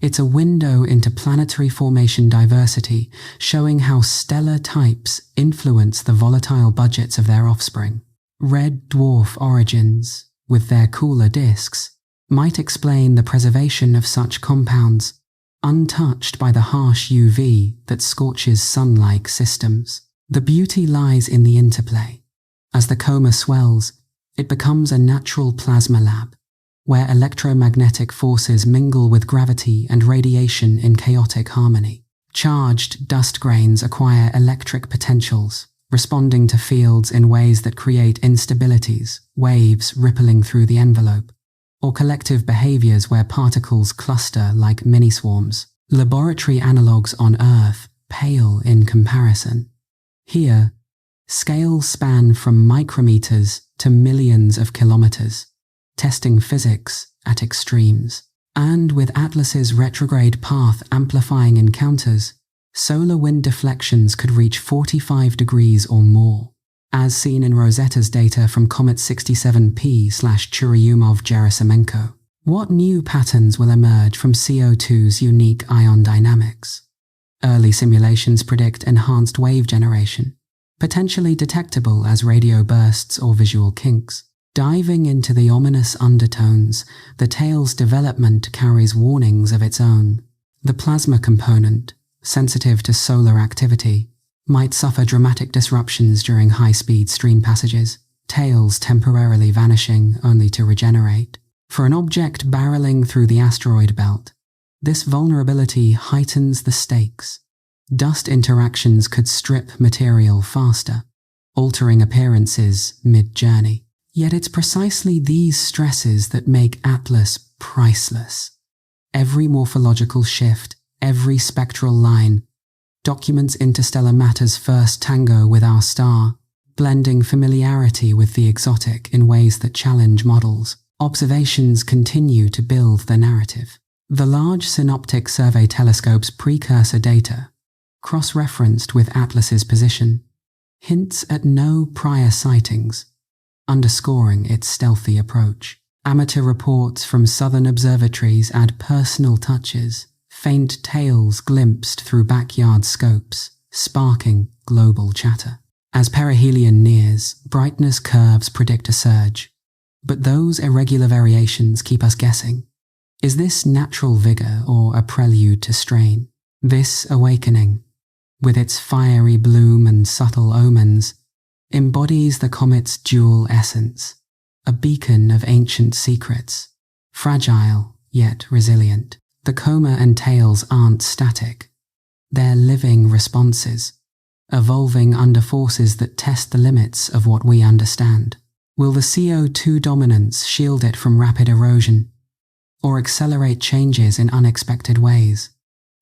It's a window into planetary formation diversity, showing how stellar types influence the volatile budgets of their offspring. Red dwarf origins, with their cooler disks, might explain the preservation of such compounds, untouched by the harsh UV that scorches sun-like systems. The beauty lies in the interplay. As the coma swells, it becomes a natural plasma lab, where electromagnetic forces mingle with gravity and radiation in chaotic harmony. Charged dust grains acquire electric potentials, responding to fields in ways that create instabilities, waves rippling through the envelope, or collective behaviors where particles cluster like mini-swarms. Laboratory analogues on Earth pale in comparison. Here, scales span from micrometers to millions of kilometers, testing physics at extremes. And with Atlas's retrograde path amplifying encounters, solar wind deflections could reach 45 degrees or more, as seen in Rosetta's data from Comet 67P/Churyumov-Gerasimenko. What new patterns will emerge from CO2's unique ion dynamics? Early simulations predict enhanced wave generation, potentially detectable as radio bursts or visual kinks. Diving into the ominous undertones, the tale's development carries warnings of its own. The plasma component, sensitive to solar activity, might suffer dramatic disruptions during high-speed stream passages, tails temporarily vanishing only to regenerate. For an object barreling through the asteroid belt, this vulnerability heightens the stakes. Dust interactions could strip material faster, altering appearances mid-journey. Yet it's precisely these stresses that make Atlas priceless. Every morphological shift, every spectral line, documents interstellar matter's first tango with our star, blending familiarity with the exotic in ways that challenge models. Observations continue to build the narrative. The Large Synoptic Survey Telescope's precursor data, cross-referenced with Atlas's position, hints at no prior sightings, underscoring its stealthy approach. Amateur reports from southern observatories add personal touches, faint tails glimpsed through backyard scopes, sparking global chatter. As perihelion nears, brightness curves predict a surge, but those irregular variations keep us guessing. Is this natural vigor or a prelude to strain? This awakening, with its fiery bloom and subtle omens, embodies the comet's dual essence, a beacon of ancient secrets, fragile yet resilient. The coma and tails aren't static. They're living responses, evolving under forces that test the limits of what we understand. Will the CO2 dominance shield it from rapid erosion, or accelerate changes in unexpected ways?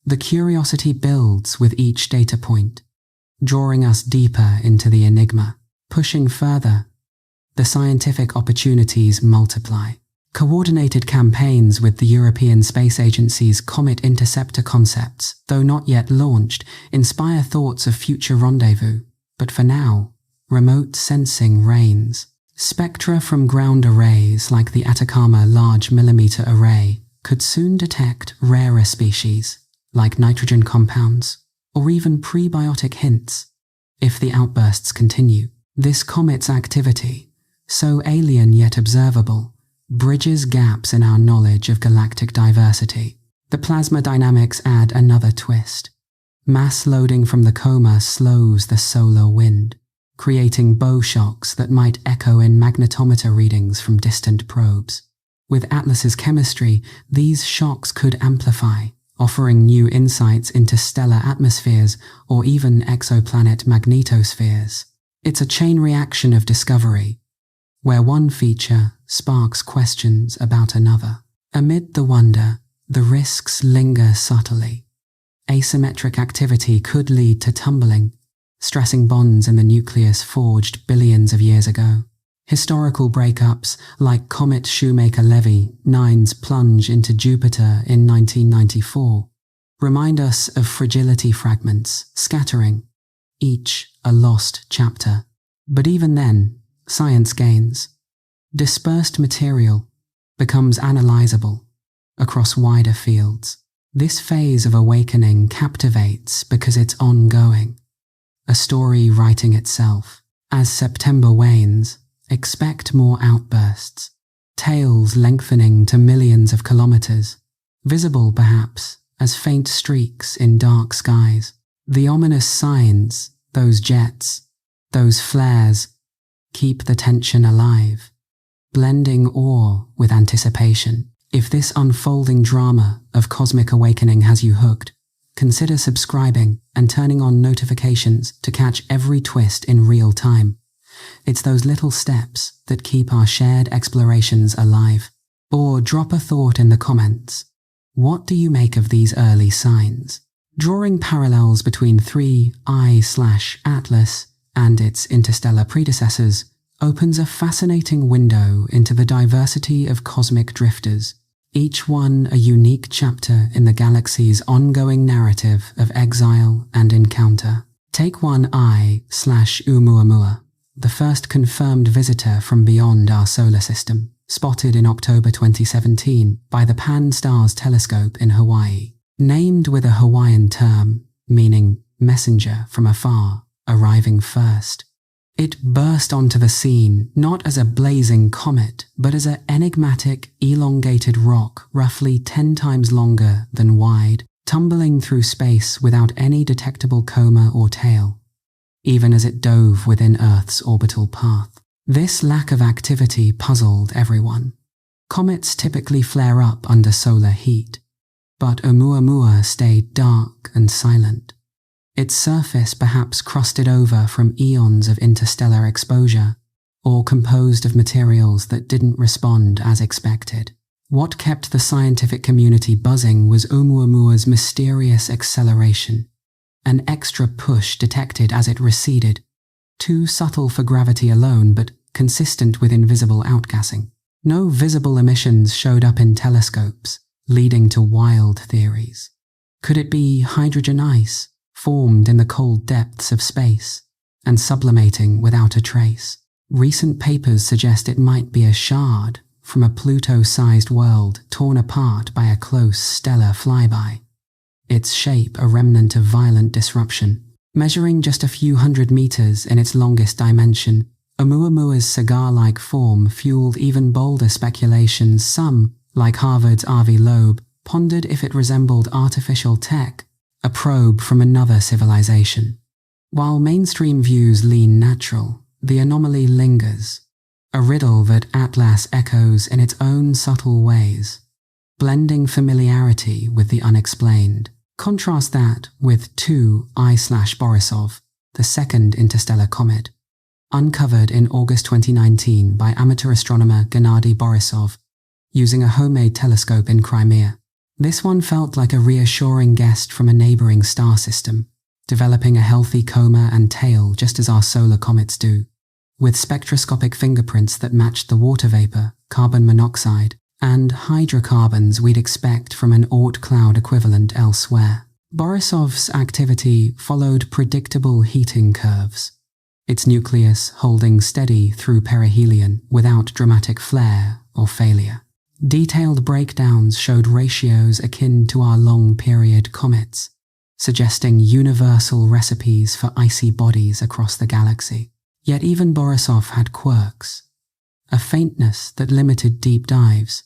The curiosity builds with each data point, drawing us deeper into the enigma. Pushing further, the scientific opportunities multiply. Coordinated campaigns with the European Space Agency's Comet Interceptor concepts, though not yet launched, inspire thoughts of future rendezvous. But for now, remote sensing reigns. Spectra from ground arrays like the Atacama Large Millimeter Array could soon detect rarer species, like nitrogen compounds, or even prebiotic hints, if the outbursts continue. This comet's activity, so alien yet observable, bridges gaps in our knowledge of galactic diversity. The plasma dynamics add another twist. Mass loading from the coma slows the solar wind, creating bow shocks that might echo in magnetometer readings from distant probes. With Atlas's chemistry, these shocks could amplify, offering new insights into stellar atmospheres or even exoplanet magnetospheres. It's a chain reaction of discovery, where one feature sparks questions about another. Amid the wonder, the risks linger subtly. Asymmetric activity could lead to tumbling, stressing bonds in the nucleus forged billions of years ago. Historical breakups, like Comet Shoemaker-Levy 9's plunge into Jupiter in 1994, remind us of fragility fragments, scattering, each a lost chapter. But even then, science gains. Dispersed material becomes analyzable across wider fields. This phase of awakening captivates because it's ongoing, a story writing itself. As September wanes, expect more outbursts, tails lengthening to millions of kilometers, visible perhaps as faint streaks in dark skies. The ominous signs, those jets, those flares, keep the tension alive, blending awe with anticipation. If this unfolding drama of cosmic awakening has you hooked, consider subscribing and turning on notifications to catch every twist in real time. It's those little steps that keep our shared explorations alive. Or drop a thought in the comments. What do you make of these early signs? Drawing parallels between 3I/Atlas and its interstellar predecessors opens a fascinating window into the diversity of cosmic drifters, each one a unique chapter in the galaxy's ongoing narrative of exile and encounter. Take 1I/Oumuamua, the first confirmed visitor from beyond our solar system, spotted in October 2017 by the Pan-STARRS telescope in Hawaii. Named with a Hawaiian term, meaning messenger from afar, arriving first. It burst onto the scene not as a blazing comet, but as an enigmatic, elongated rock roughly 10 times longer than wide, tumbling through space without any detectable coma or tail, even as it dove within Earth's orbital path. This lack of activity puzzled everyone. Comets typically flare up under solar heat, but Oumuamua stayed dark and silent. Its surface perhaps crusted over from eons of interstellar exposure, or composed of materials that didn't respond as expected. What kept the scientific community buzzing was Oumuamua's mysterious acceleration, an extra push detected as it receded, too subtle for gravity alone but consistent with invisible outgassing. No visible emissions showed up in telescopes, leading to wild theories. Could it be hydrogen ice, formed in the cold depths of space and sublimating without a trace? Recent papers suggest it might be a shard from a Pluto-sized world torn apart by a close stellar flyby. Its shape a remnant of violent disruption. Measuring just a few hundred meters in its longest dimension, Oumuamua's cigar-like form fueled even bolder speculations. Some, like Harvard's Avi Loeb, pondered if it resembled artificial tech, a probe from another civilization. While mainstream views lean natural, the anomaly lingers, a riddle that Atlas echoes in its own subtle ways, blending familiarity with the unexplained. Contrast that with 2I/Borisov, the second interstellar comet, uncovered in August 2019 by amateur astronomer Gennady Borisov, using a homemade telescope in Crimea. This one felt like a reassuring guest from a neighboring star system, developing a healthy coma and tail just as our solar comets do, with spectroscopic fingerprints that matched the water vapor, carbon monoxide, and hydrocarbons we'd expect from an Oort cloud equivalent elsewhere. Borisov's activity followed predictable heating curves, its nucleus holding steady through perihelion without dramatic flare or failure. Detailed breakdowns showed ratios akin to our long-period comets, suggesting universal recipes for icy bodies across the galaxy. Yet even Borisov had quirks, a faintness that limited deep dives,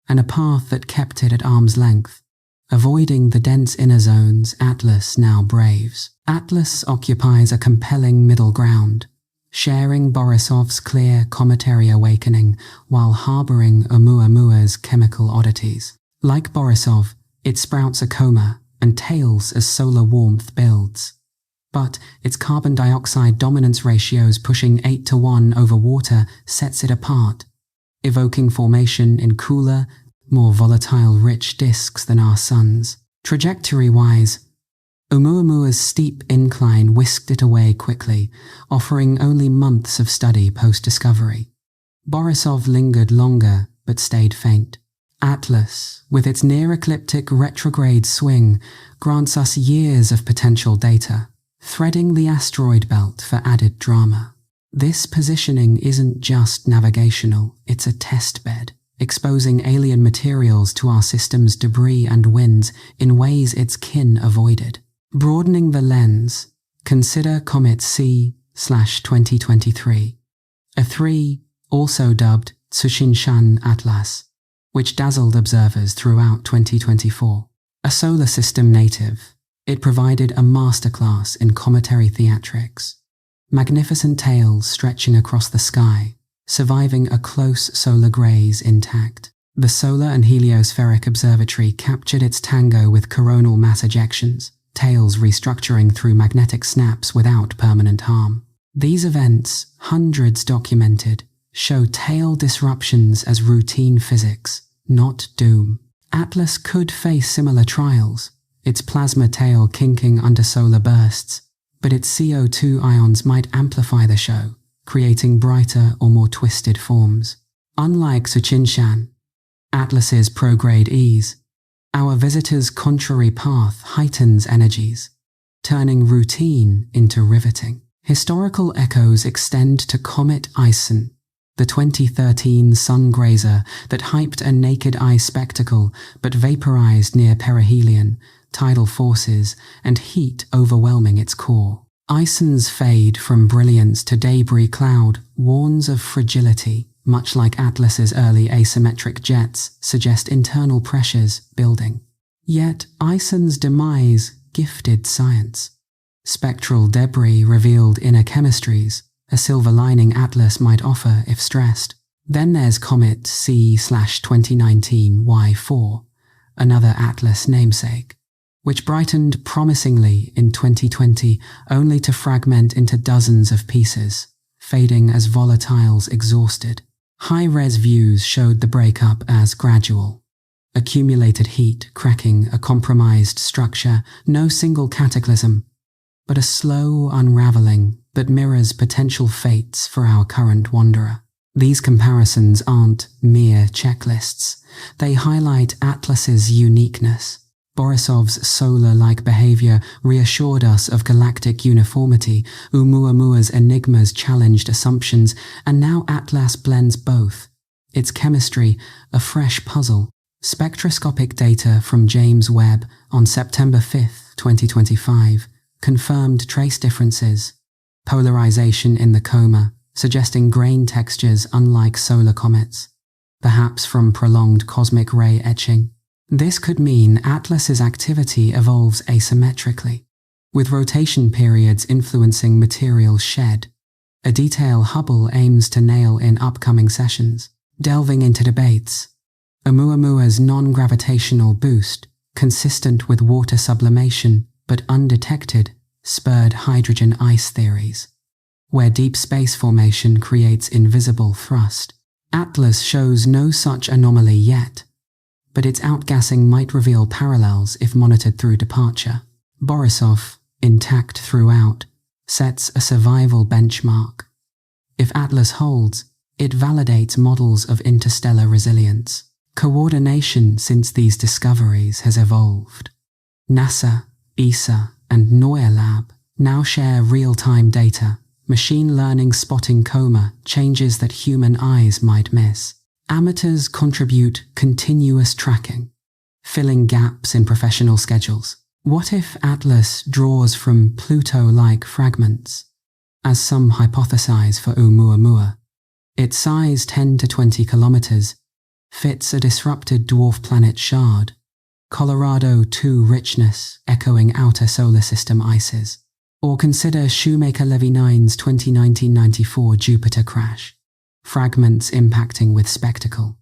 and a path that kept it at arm's length, avoiding the dense inner zones Atlas now braves. Atlas occupies a compelling middle ground, sharing Borisov's clear cometary awakening while harboring Oumuamua's chemical oddities. Like Borisov, it sprouts a coma and tails as solar warmth builds. But its carbon dioxide dominance ratios pushing 8:1 over water sets it apart, evoking formation in cooler, more volatile rich disks than our suns. Trajectory-wise, Oumuamua's steep incline whisked it away quickly, offering only months of study post-discovery. Borisov lingered longer, but stayed faint. Atlas, with its near-ecliptic retrograde swing, grants us years of potential data, threading the asteroid belt for added drama. This positioning isn't just navigational, it's a test bed, exposing alien materials to our system's debris and winds in ways its kin avoided. Broadening the lens, consider Comet C/2023, a 3, also dubbed Tsushinshan Atlas, which dazzled observers throughout 2024. A solar system native, it provided a masterclass in cometary theatrics. Magnificent tails stretching across the sky, surviving a close solar graze intact. The Solar and Heliospheric Observatory captured its tango with coronal mass ejections, tails restructuring through magnetic snaps without permanent harm. These events, hundreds documented, show tail disruptions as routine physics, not doom. Atlas could face similar trials, its plasma tail kinking under solar bursts, but its CO2 ions might amplify the show, creating brighter or more twisted forms. Unlike Tsushinshan, Atlas's prograde ease, our visitor's contrary path heightens energies, turning routine into riveting. Historical echoes extend to Comet Ison, the 2013 sun grazer that hyped a naked eye spectacle but vaporized near perihelion, tidal forces, and heat overwhelming its core. Ison's fade from brilliance to debris cloud warns of fragility, much like Atlas's early asymmetric jets suggest internal pressures building. Yet Ison's demise gifted science. Spectral debris revealed inner chemistries, a silver lining Atlas might offer if stressed. Then there's Comet C/2019 Y4, another Atlas namesake, which brightened promisingly in 2020 only to fragment into dozens of pieces, fading as volatiles exhausted. High-res views showed the breakup as gradual. Accumulated heat cracking a compromised structure, no single cataclysm, but a slow unraveling that mirrors potential fates for our current wanderer. These comparisons aren't mere checklists. They highlight Atlas's uniqueness. Borisov's solar-like behavior reassured us of galactic uniformity, Oumuamua's enigmas challenged assumptions, and now Atlas blends both. Its chemistry, a fresh puzzle. Spectroscopic data from James Webb on September 5, 2025, confirmed trace differences. Polarization in the coma, suggesting grain textures unlike solar comets, perhaps from prolonged cosmic ray etching. This could mean Atlas's activity evolves asymmetrically, with rotation periods influencing material shed, a detail Hubble aims to nail in upcoming sessions. Delving into debates, Oumuamua's non-gravitational boost, consistent with water sublimation but undetected, spurred hydrogen ice theories, where deep space formation creates invisible thrust. Atlas shows no such anomaly yet, but its outgassing might reveal parallels if monitored through departure. Borisov, intact throughout, sets a survival benchmark. If Atlas holds, it validates models of interstellar resilience. Coordination since these discoveries has evolved. NASA, ESA, and Neue Lab now share real-time data, machine learning spotting coma changes that human eyes might miss. Amateurs contribute continuous tracking, filling gaps in professional schedules. What if Atlas draws from Pluto-like fragments? As some hypothesize for Oumuamua, its size 10 to 20 kilometers fits a disrupted dwarf planet shard, Colorado II richness echoing outer solar system ices. Or consider Shoemaker-Levy-9's 2019-94 Jupiter crash, fragments impacting with spectacle.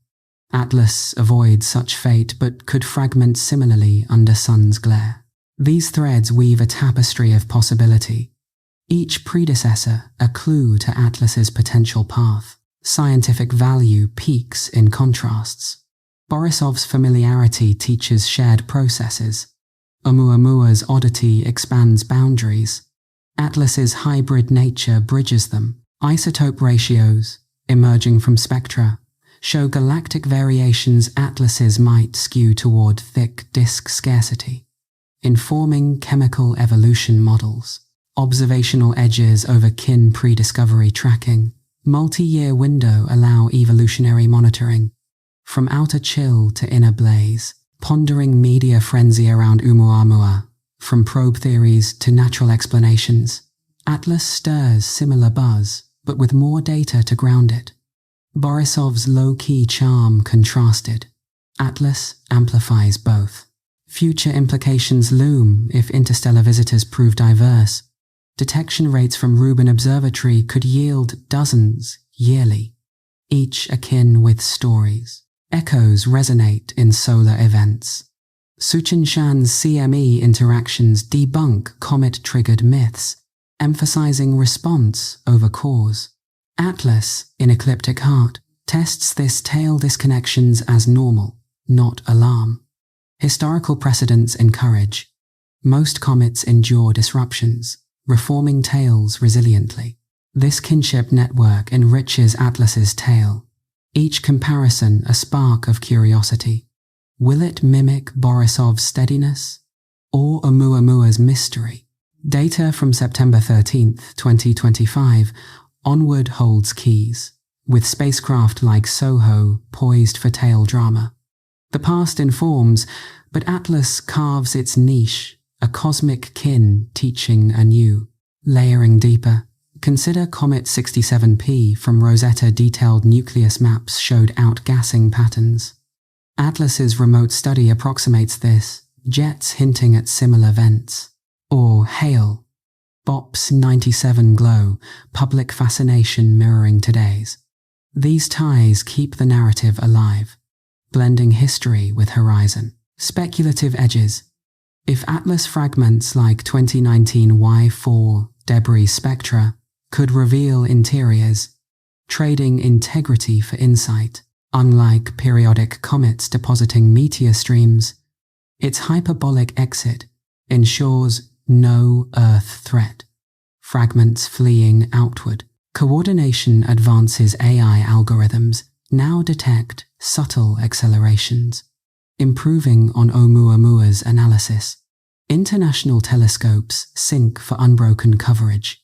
Atlas avoids such fate but could fragment similarly under sun's glare. These threads weave a tapestry of possibility, each predecessor a clue to Atlas's potential path. Scientific value peaks in contrasts. Borisov's familiarity teaches shared processes. Oumuamua's oddity expands boundaries. Atlas's hybrid nature bridges them. Isotope ratios, emerging from spectra, show galactic variations Atlas's might skew toward thick disk scarcity, informing chemical evolution models. Observational edges over kin pre-discovery tracking. Multi-year window allow evolutionary monitoring. From outer chill to inner blaze. Pondering media frenzy around Oumuamua. From probe theories to natural explanations. Atlas stirs similar buzz, but with more data to ground it. Borisov's low-key charm contrasted. Atlas amplifies both. Future implications loom if interstellar visitors prove diverse. Detection rates from Rubin Observatory could yield dozens yearly, each akin with stories. Echoes resonate in solar events. Suchinshan's CME interactions debunk comet-triggered myths, emphasizing response over cause. Atlas, in Ecliptic Heart, tests this tail disconnections as normal, not alarm. Historical precedents encourage. Most comets endure disruptions, reforming tails resiliently. This kinship network enriches Atlas's tail. Each comparison a spark of curiosity. Will it mimic Borisov's steadiness? Or Oumuamua's mystery? Data from September 13, 2025, onward holds keys, with spacecraft like SOHO poised for tail drama. The past informs, but Atlas carves its niche, a cosmic kin teaching anew. Layering deeper, consider Comet 67P from Rosetta. Detailed nucleus maps showed outgassing patterns. Atlas's remote study approximates this, jets hinting at similar vents. Or Hale, BOP's 97 glow, public fascination mirroring today's. These ties keep the narrative alive, blending history with horizon. Speculative edges. If Atlas fragments like 2019 Y4 debris spectra could reveal interiors, trading integrity for insight, unlike periodic comets depositing meteor streams, its hyperbolic exit ensures no Earth threat. Fragments fleeing outward. Coordination advances. AI algorithms now detect subtle accelerations, improving on Oumuamua's analysis. International telescopes sync for unbroken coverage,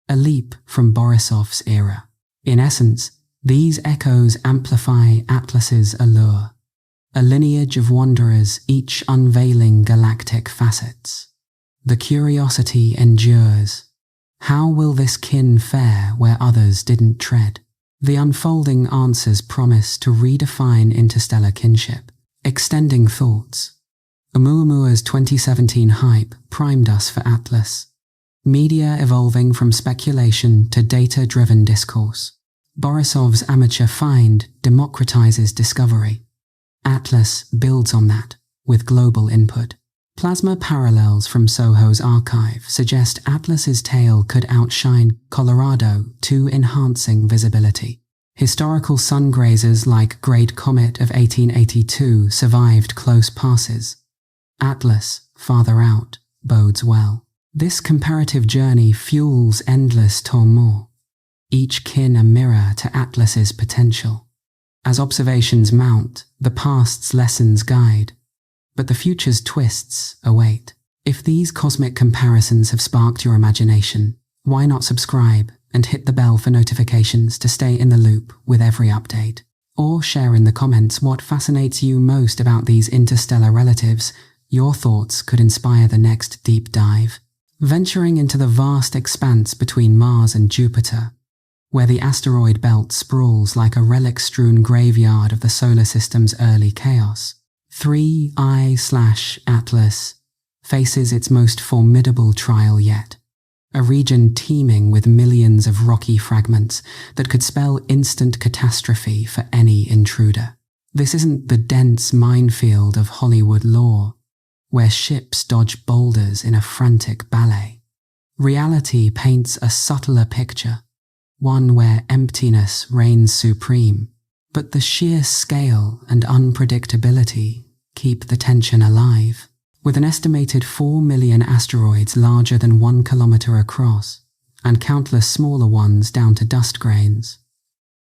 a leap from Borisov's era. In essence, these echoes amplify Atlas's allure, a lineage of wanderers each unveiling galactic facets. The curiosity endures. How will this kin fare where others didn't tread? The unfolding answers promise to redefine interstellar kinship, extending thoughts. Oumuamua's 2017 hype primed us for Atlas. Media evolving from speculation to data-driven discourse. Borisov's amateur find democratizes discovery. Atlas builds on that, with global input. Plasma parallels from SOHO's archive suggest Atlas's tail could outshine Colorado to enhancing visibility. Historical sun grazers like Great Comet of 1882 survived close passes. Atlas, farther out, bodes well. This comparative journey fuels endless tourmont, each kin a mirror to Atlas's potential. As observations mount, the past's lessons guide, but the future's twists await. If these cosmic comparisons have sparked your imagination, why not subscribe and hit the bell for notifications to stay in the loop with every update? Or share in the comments what fascinates you most about these interstellar relatives. Your thoughts could inspire the next deep dive. Venturing into the vast expanse between Mars and Jupiter, where the asteroid belt sprawls like a relic-strewn graveyard of the solar system's early chaos. 3I/Atlas faces its most formidable trial yet, a region teeming with millions of rocky fragments that could spell instant catastrophe for any intruder. This isn't the dense minefield of Hollywood lore, where ships dodge boulders in a frantic ballet. Reality paints a subtler picture, one where emptiness reigns supreme, but the sheer scale and unpredictability keep the tension alive. With an estimated 4 million asteroids larger than 1 kilometer across, and countless smaller ones down to dust grains,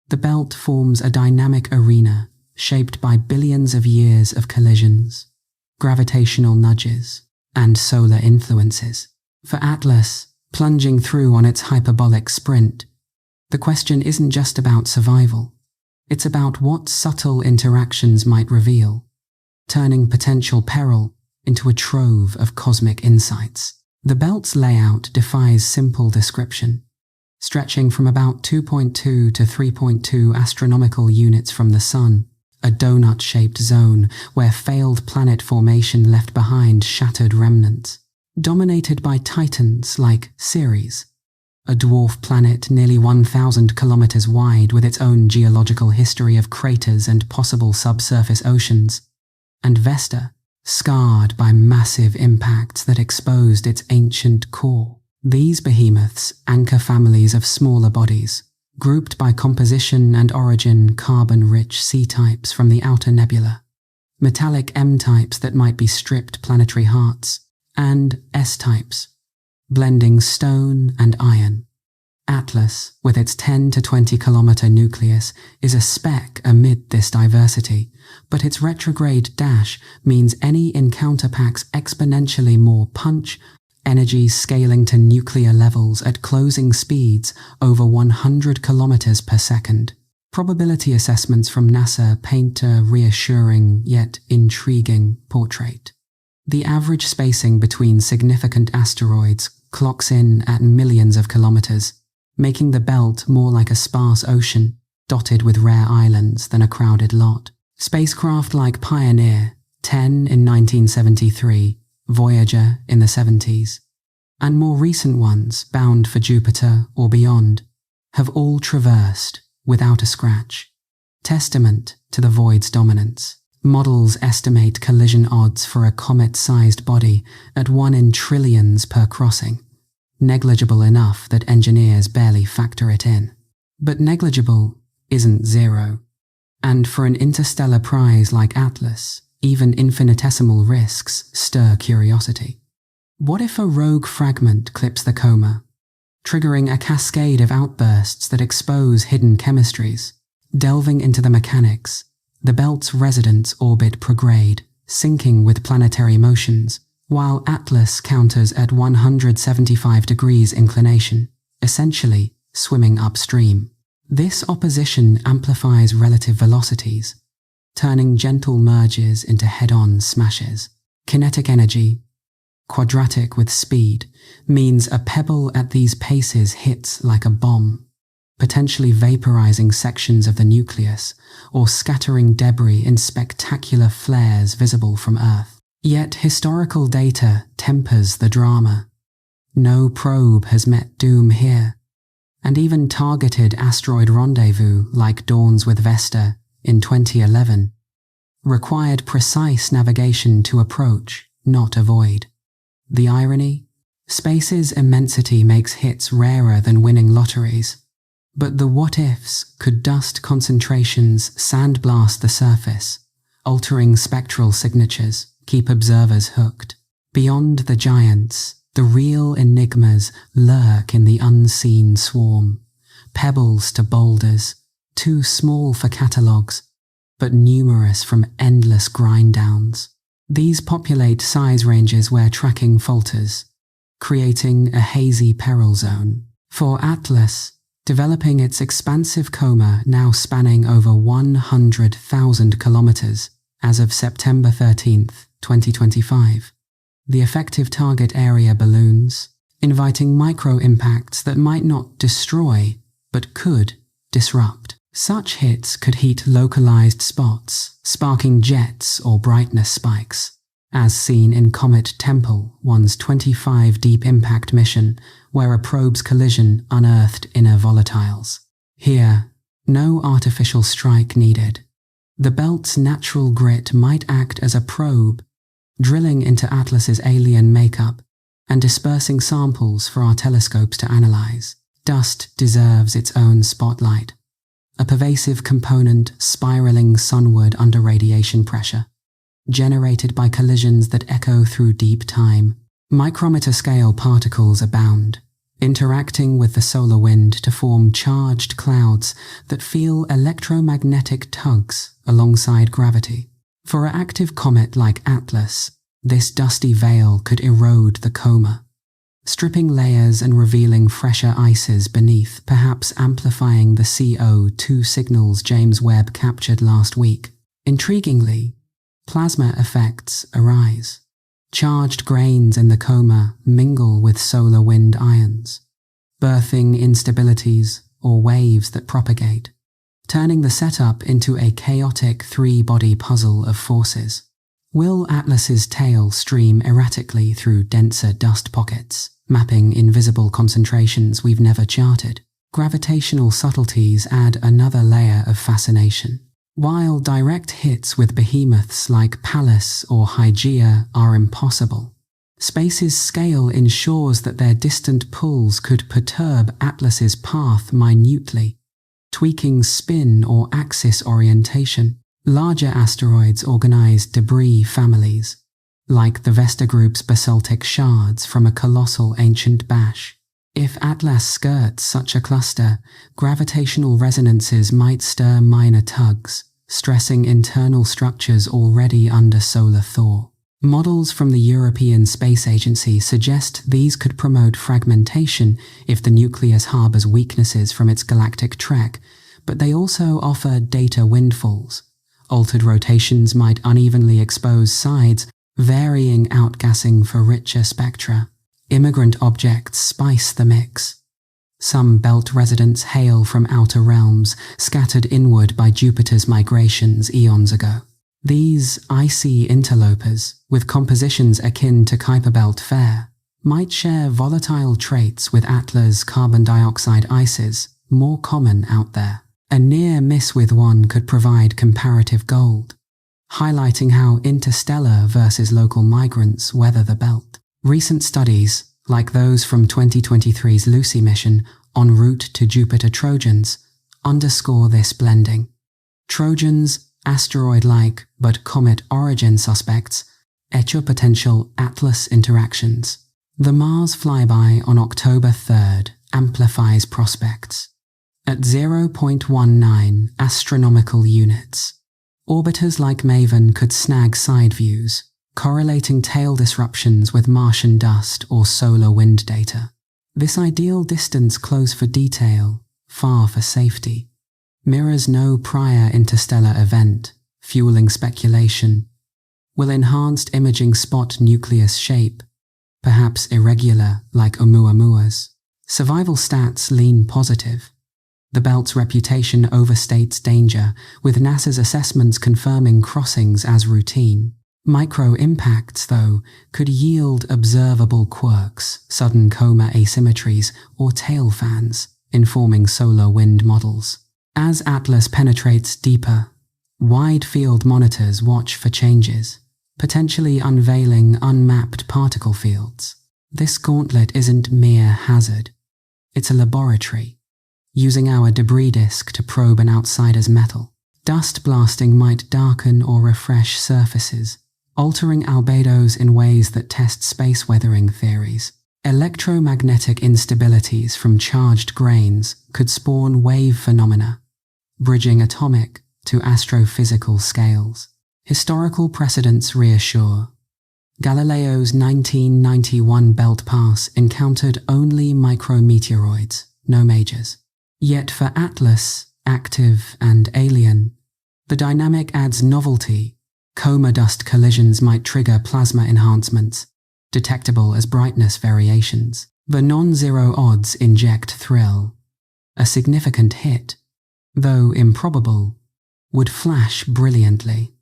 the belt forms a dynamic arena shaped by billions of years of collisions, gravitational nudges, and solar influences. For Atlas, plunging through on its hyperbolic sprint. The question isn't just about survival. It's about what subtle interactions might reveal, turning potential peril into a trove of cosmic insights. The belt's layout defies simple description, stretching from about 2.2 to 3.2 astronomical units from the Sun, a donut-shaped zone where failed planet formation left behind shattered remnants, dominated by titans like Ceres, a dwarf planet nearly 1,000 kilometers wide with its own geological history of craters and possible subsurface oceans, and Vesta, scarred by massive impacts that exposed its ancient core. These behemoths anchor families of smaller bodies, grouped by composition and origin carbon-rich C-types from the outer nebula, metallic M-types that might be stripped planetary hearts, and S-types, blending stone and iron. Atlas, with its 10 to 20 kilometer nucleus, is a speck amid this diversity, but its retrograde dash means any encounter packs exponentially more punch, energy scaling to nuclear levels at closing speeds over 100 kilometers per second. Probability assessments from NASA paint a reassuring yet intriguing portrait. The average spacing between significant asteroids clocks in at millions of kilometers, making the belt more like a sparse ocean, dotted with rare islands than a crowded lot. Spacecraft like Pioneer, 10 in 1973, Voyager in the 70s, and more recent ones bound for Jupiter or beyond, have all traversed without a scratch. Testament to the void's dominance. Models estimate collision odds for a comet-sized body at 1 in trillions per crossing, negligible enough that engineers barely factor it in. But negligible isn't zero, and for an interstellar prize like Atlas, even infinitesimal risks stir curiosity. What if a rogue fragment clips the coma, triggering a cascade of outbursts that expose hidden chemistries? Delving into the mechanics, the belt's residents orbit prograde, syncing with planetary motions, while Atlas counters at 175 degrees inclination, essentially swimming upstream. This opposition amplifies relative velocities, turning gentle merges into head-on smashes. Kinetic energy, quadratic with speed, means a pebble at these paces hits like a bomb, potentially vaporizing sections of the nucleus or scattering debris in spectacular flares visible from Earth. Yet historical data tempers the drama. No probe has met doom here, and even targeted asteroid rendezvous like Dawn's with Vesta in 2011 required precise navigation to approach, not avoid. The irony? Space's immensity makes hits rarer than winning lotteries, but the what-ifs could dust concentrations sandblast the surface, altering spectral signatures, keep observers hooked. Beyond the giants, the real enigmas lurk in the unseen swarm, pebbles to boulders, too small for catalogues, but numerous from endless grind-downs. These populate size ranges where tracking falters, creating a hazy peril zone. For Atlas, developing its expansive coma now spanning over 100,000 kilometers as of September 13th, 2025. The effective target area balloons, inviting micro-impacts that might not destroy, but could disrupt. Such hits could heat localized spots, sparking jets or brightness spikes, as seen in Comet Temple, one's 25 deep impact mission, where a probe's collision unearthed inner volatiles. Here, no artificial strike needed. The belt's natural grit might act as a probe, drilling into Atlas's alien makeup and dispersing samples for our telescopes to analyze. Dust deserves its own spotlight, a pervasive component spiraling sunward under radiation pressure, generated by collisions that echo through deep time. Micrometer-scale particles abound, interacting with the solar wind to form charged clouds that feel electromagnetic tugs alongside gravity. For an active comet like Atlas, this dusty veil could erode the coma, stripping layers and revealing fresher ices beneath, perhaps amplifying the CO2 signals James Webb captured last week. Intriguingly, plasma effects arise. Charged grains in the coma mingle with solar wind ions, birthing instabilities or waves that propagate, turning the setup into a chaotic three-body puzzle of forces. Will Atlas's tail stream erratically through denser dust pockets, mapping invisible concentrations we've never charted? Gravitational subtleties add another layer of fascination. While direct hits with behemoths like Pallas or Hygeia are impossible, space's scale ensures that their distant pulls could perturb Atlas's path minutely, tweaking spin or axis orientation. Larger asteroids organize debris families, like the Vesta Group's basaltic shards from a colossal ancient bash. If Atlas skirts such a cluster, gravitational resonances might stir minor tugs, stressing internal structures already under solar thaw. Models from the European Space Agency suggest these could promote fragmentation if the nucleus harbors weaknesses from its galactic trek, but they also offer data windfalls. Altered rotations might unevenly expose sides, varying outgassing for richer spectra. Immigrant objects spice the mix. Some belt residents hail from outer realms, scattered inward by Jupiter's migrations eons ago. These icy interlopers, with compositions akin to Kuiper Belt fare, might share volatile traits with Atlas carbon dioxide ices, more common out there. A near miss with one could provide comparative gold, highlighting how interstellar versus local migrants weather the belt. Recent studies, like those from 2023's Lucy mission en route to Jupiter Trojans, underscore this blending. Trojans, asteroid-like but comet origin suspects, etch potential Atlas interactions. The Mars flyby on October 3rd amplifies prospects. At 0.19 astronomical units, orbiters like Maven could snag side views, correlating tail disruptions with Martian dust or solar wind data. This ideal distance close for detail, far for safety, mirrors no prior interstellar event, fueling speculation. Will enhanced imaging spot nucleus shape, perhaps irregular like Oumuamua's? Survival stats lean positive. The belt's reputation overstates danger, with NASA's assessments confirming crossings as routine. Micro-impacts, though, could yield observable quirks, sudden coma asymmetries, or tail fans, informing solar wind models. As Atlas penetrates deeper, wide-field monitors watch for changes, potentially unveiling unmapped particle fields. This gauntlet isn't mere hazard. It's a laboratory, using our debris disk to probe an outsider's metal. Dust blasting might darken or refresh surfaces, altering albedos in ways that test space weathering theories. Electromagnetic instabilities from charged grains could spawn wave phenomena, bridging atomic to astrophysical scales. Historical precedents reassure. Galileo's 1991 belt pass encountered only micrometeoroids, no majors. Yet for Atlas, active and alien, the dynamic adds novelty. Coma dust collisions might trigger plasma enhancements, detectable as brightness variations. The non-zero odds inject thrill. A significant hit, though improbable, would flash brilliantly,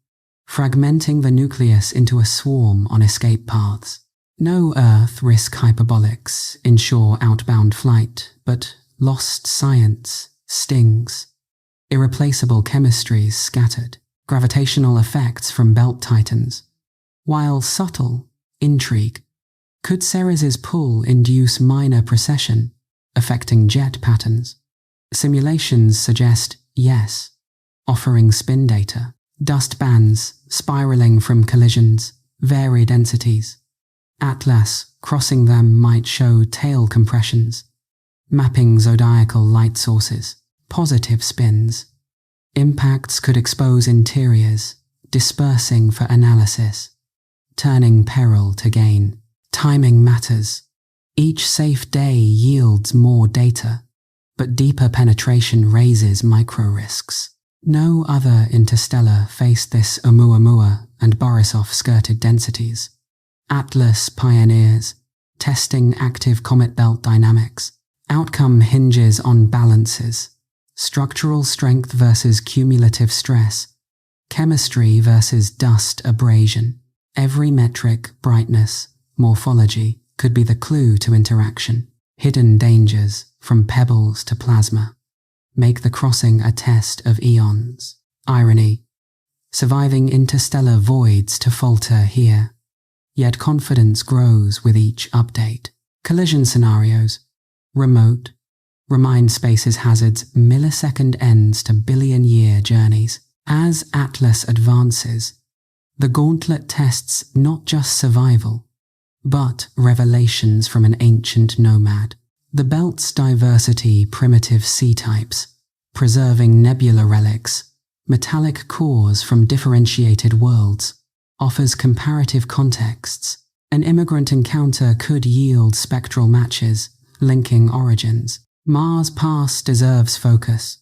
fragmenting the nucleus into a swarm on escape paths. No Earth risk hyperbolics ensure outbound flight, but lost science stings. Irreplaceable chemistries scattered. Gravitational effects from belt titans. While subtle, intrigue. Could Ceres's pull induce minor precession, affecting jet patterns? Simulations suggest yes, offering spin data. Dust bands, spiraling from collisions, vary densities. Atlas, crossing them might show tail compressions, mapping zodiacal light sources. Positive spins. Impacts could expose interiors, dispersing for analysis, turning peril to gain. Timing matters. Each safe day yields more data, but deeper penetration raises micro-risks. No other interstellar faced this Oumuamua and Borisov-skirted densities. Atlas pioneers, testing active comet belt dynamics. Outcome hinges on balances: structural strength versus cumulative stress, chemistry versus dust abrasion. Every metric, brightness, morphology could be the clue to interaction. Hidden dangers, from pebbles to plasma, make the crossing a test of eons. Irony: surviving interstellar voids to falter here, yet confidence grows with each update. Collision scenarios: remote, remind space's hazards millisecond ends to billion-year journeys. As Atlas advances, the gauntlet tests not just survival, but revelations from an ancient nomad. The belt's diversity, primitive sea types, preserving nebula relics, metallic cores from differentiated worlds, offers comparative contexts. An immigrant encounter could yield spectral matches, linking origins. Mars' past deserves focus.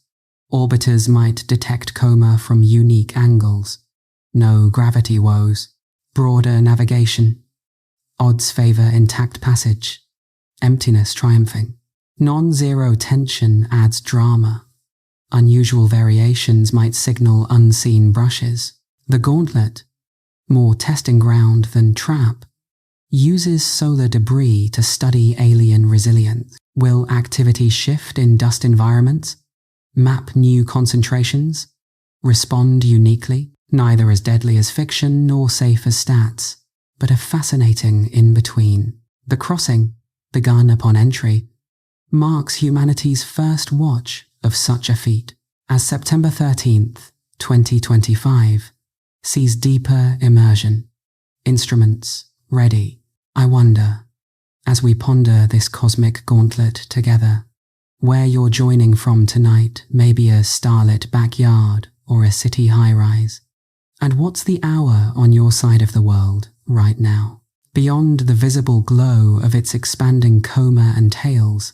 Orbiters might detect coma from unique angles. No gravity woes. Broader navigation. Odds favor intact passage. Emptiness triumphing. Non-zero tension adds drama. Unusual variations might signal unseen brushes. The gauntlet, more testing ground than trap, uses solar debris to study alien resilience. Will activity shift in dust environments? Map new concentrations? Respond uniquely? Neither as deadly as fiction nor safe as stats, but a fascinating in-between. The crossing, begun upon entry, marks humanity's first watch of such a feat, as September 13th, 2025, sees deeper immersion. Instruments ready. I wonder, as we ponder this cosmic gauntlet together, where you're joining from tonight may be a starlit backyard or a city high-rise. And what's the hour on your side of the world right now? Beyond the visible glow of its expanding coma and tails,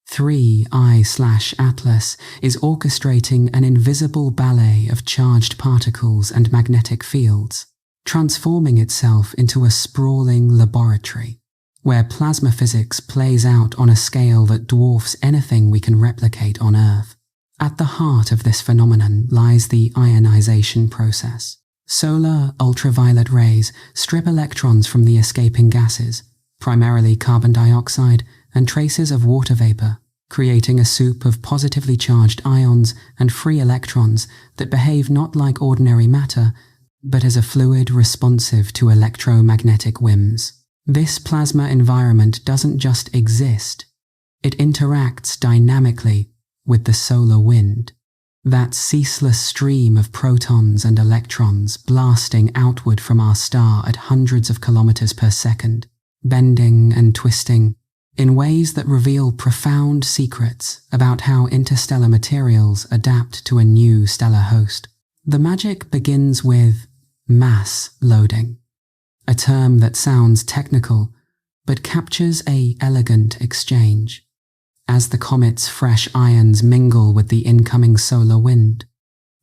3I/Atlas is orchestrating an invisible ballet of charged particles and magnetic fields, transforming itself into a sprawling laboratory, where plasma physics plays out on a scale that dwarfs anything we can replicate on Earth. At the heart of this phenomenon lies the ionization process. Solar ultraviolet rays strip electrons from the escaping gases, primarily carbon dioxide and traces of water vapor, creating a soup of positively charged ions and free electrons that behave not like ordinary matter, but as a fluid responsive to electromagnetic whims. This plasma environment doesn't just exist, it interacts dynamically with the solar wind. That ceaseless stream of protons and electrons blasting outward from our star at hundreds of kilometers per second, bending and twisting in ways that reveal profound secrets about how interstellar materials adapt to a new stellar host. The magic begins with mass loading, a term that sounds technical but captures an elegant exchange. As the comet's fresh ions mingle with the incoming solar wind,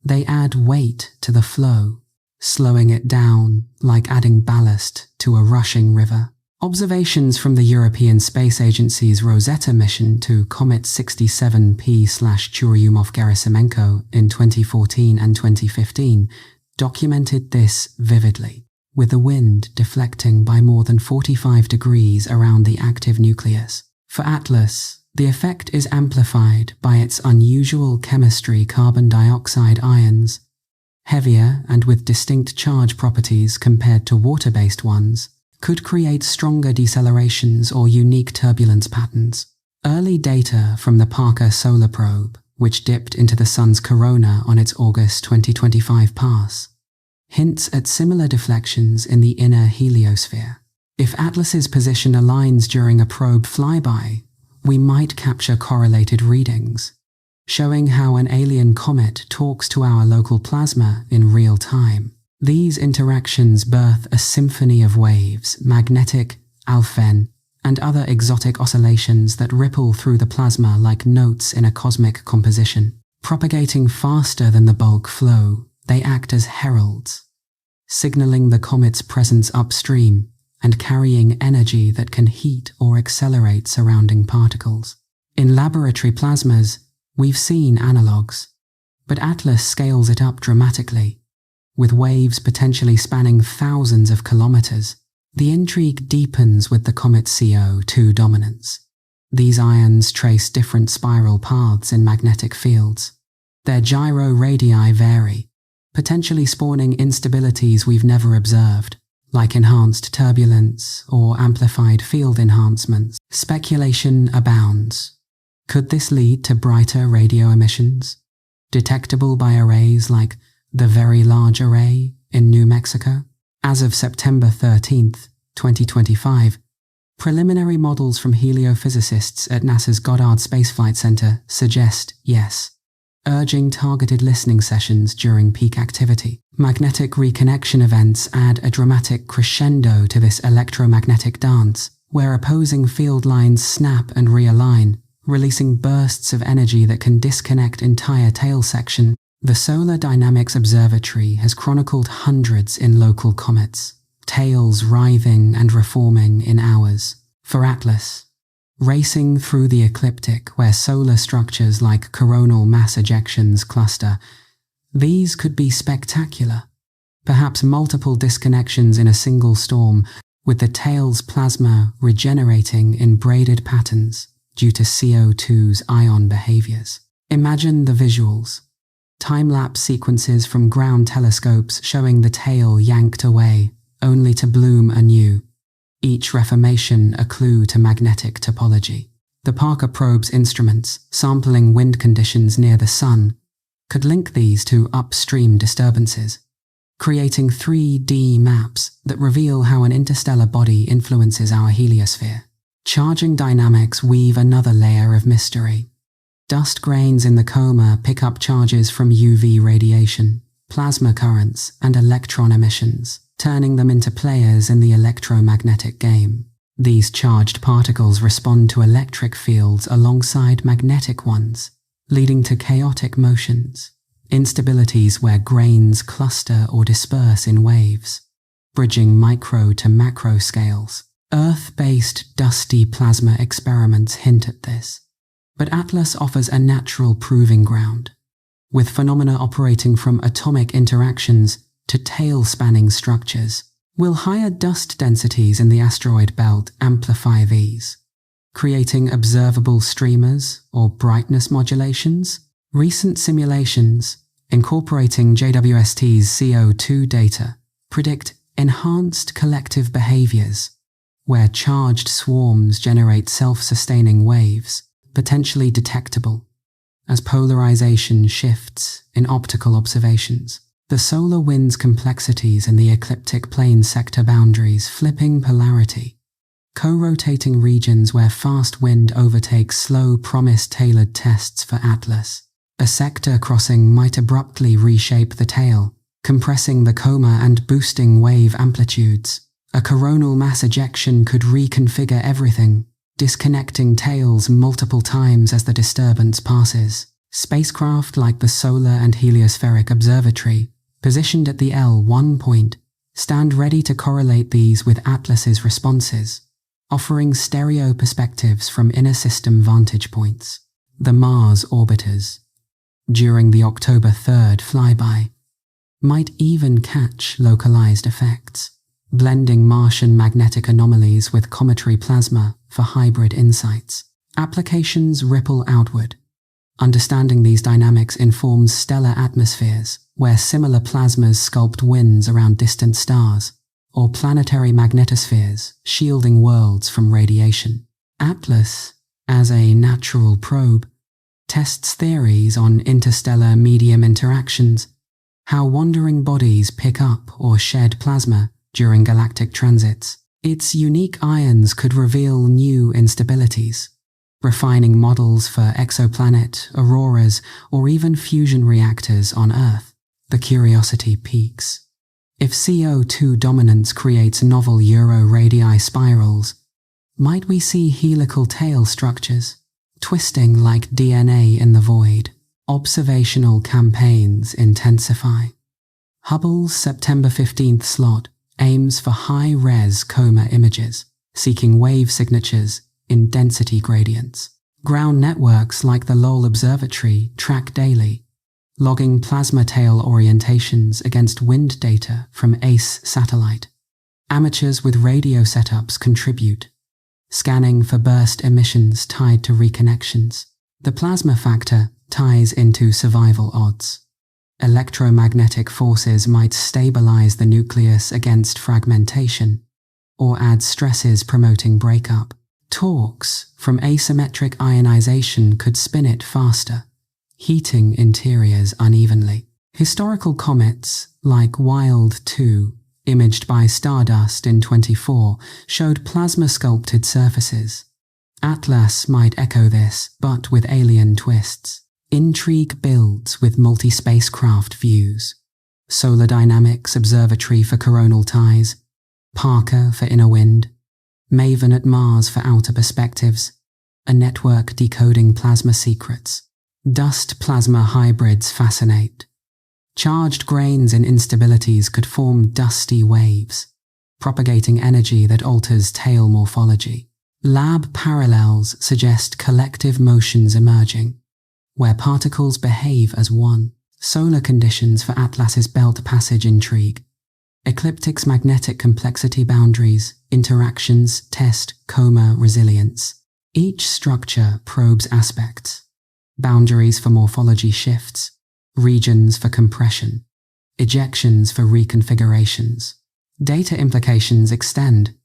they add weight to the flow, slowing it down like adding ballast to a rushing river. Observations from the European Space Agency's Rosetta mission to Comet 67P/Churyumov-Gerasimenko in 2014 and 2015 documented this vividly, with the wind deflecting by more than 45 degrees around the active nucleus. For Atlas, the effect is amplified by its unusual chemistry: carbon dioxide ions, heavier and with distinct charge properties compared to water-based ones, could create stronger decelerations or unique turbulence patterns. Early data from the Parker Solar Probe, which dipped into the Sun's corona on its August 2025 pass, hints at similar deflections in the inner heliosphere. If Atlas's position aligns during a probe flyby, we might capture correlated readings, showing how an alien comet talks to our local plasma in real time. These interactions birth a symphony of waves: magnetic, alphen, and other exotic oscillations that ripple through the plasma like notes in a cosmic composition. Propagating faster than the bulk flow, they act as heralds, signaling the comet's presence upstream and carrying energy that can heat or accelerate surrounding particles. In laboratory plasmas, we've seen analogues, but Atlas scales it up dramatically, with waves potentially spanning thousands of kilometers. The intrigue deepens with the comet's CO2 dominance. These ions trace different spiral paths in magnetic fields. Their gyro radii vary, potentially spawning instabilities we've never observed, like enhanced turbulence or amplified field enhancements. Speculation abounds. Could this lead to brighter radio emissions, detectable by arrays like the Very Large Array in New Mexico? As of September 13th, 2025, preliminary models from heliophysicists at NASA's Goddard Space Flight Center suggest yes, urging targeted listening sessions during peak activity. Magnetic reconnection events add a dramatic crescendo to this electromagnetic dance, where opposing field lines snap and realign, releasing bursts of energy that can disconnect entire tail section. The Solar Dynamics Observatory has chronicled hundreds in local comets, tails writhing and reforming in hours. For Atlas, racing through the ecliptic where solar structures like coronal mass ejections cluster, these could be spectacular. Perhaps multiple disconnections in a single storm, with the tail's plasma regenerating in braided patterns due to CO2's ion behaviors. Imagine the visuals. Time-lapse sequences from ground telescopes showing the tail yanked away, only to bloom anew. Each reformation a clue to magnetic topology. The Parker probe's instruments, sampling wind conditions near the Sun, could link these to upstream disturbances, creating 3D maps that reveal how an interstellar body influences our heliosphere. Charging dynamics weave another layer of mystery. Dust grains in the coma pick up charges from UV radiation, plasma currents, and electron emissions, turning them into players in the electromagnetic game. These charged particles respond to electric fields alongside magnetic ones, leading to chaotic motions, instabilities where grains cluster or disperse in waves, bridging micro to macro scales. Earth-based dusty plasma experiments hint at this, but Atlas offers a natural proving ground, with phenomena operating from atomic interactions to tail-spanning structures. Will higher dust densities in the asteroid belt amplify these, creating observable streamers or brightness modulations? Recent simulations, incorporating JWST's CO2 data, predict enhanced collective behaviors, where charged swarms generate self-sustaining waves, potentially detectable, as polarization shifts in optical observations. The solar wind's complexities in the ecliptic plane sector boundaries flipping polarity, co-rotating regions where fast wind overtakes slow promise-tailored tests for Atlas. A sector crossing might abruptly reshape the tail, compressing the coma and boosting wave amplitudes. A coronal mass ejection could reconfigure everything, disconnecting tails multiple times as the disturbance passes. Spacecraft like the Solar and Heliospheric Observatory, positioned at the L1 point, stand ready to correlate these with Atlas's responses, offering stereo perspectives from inner system vantage points. The Mars orbiters, during the October 3rd flyby, might even catch localized effects, blending Martian magnetic anomalies with cometary plasma for hybrid insights. Applications ripple outward. Understanding these dynamics informs stellar atmospheres, where similar plasmas sculpt winds around distant stars, or planetary magnetospheres, shielding worlds from radiation. Atlas, as a natural probe, tests theories on interstellar medium interactions, how wandering bodies pick up or shed plasma during galactic transits. Its unique ions could reveal new instabilities, refining models for exoplanet, auroras, or even fusion reactors on Earth. The curiosity peaks. If CO2 dominance creates novel Euro radii spirals, Might we see helical tail structures, twisting like DNA in the void? Observational campaigns intensify. Hubble's September 15th slot aims for high-res coma images, seeking wave signatures in density gradients. Ground networks like the Lowell Observatory track daily, logging plasma tail orientations against wind data from ACE satellite. Amateurs with radio setups contribute, scanning for burst emissions tied to reconnections. The plasma factor ties into survival odds. Electromagnetic forces might stabilize the nucleus against fragmentation, or add stresses promoting breakup. Torques from asymmetric ionization could spin it faster, heating interiors unevenly. Historical comets, like Wild 2, imaged by Stardust in 24, showed plasma-sculpted surfaces. Atlas might echo this, but with alien twists. Intrigue builds with multi-spacecraft views. Solar Dynamics Observatory for coronal ties, Parker for inner wind, Maven at Mars for outer perspectives, a network decoding plasma secrets. Dust-plasma hybrids fascinate. Charged grains in instabilities could form dusty waves, propagating energy that alters tail morphology. Lab parallels suggest collective motions emerging, where particles behave as one. Solar conditions for Atlas's belt passage intrigue. Ecliptic's magnetic complexity boundaries, interactions test coma resilience. Each structure probes aspects. Boundaries for morphology shifts, regions for compression, ejections for reconfigurations. Data implications extend.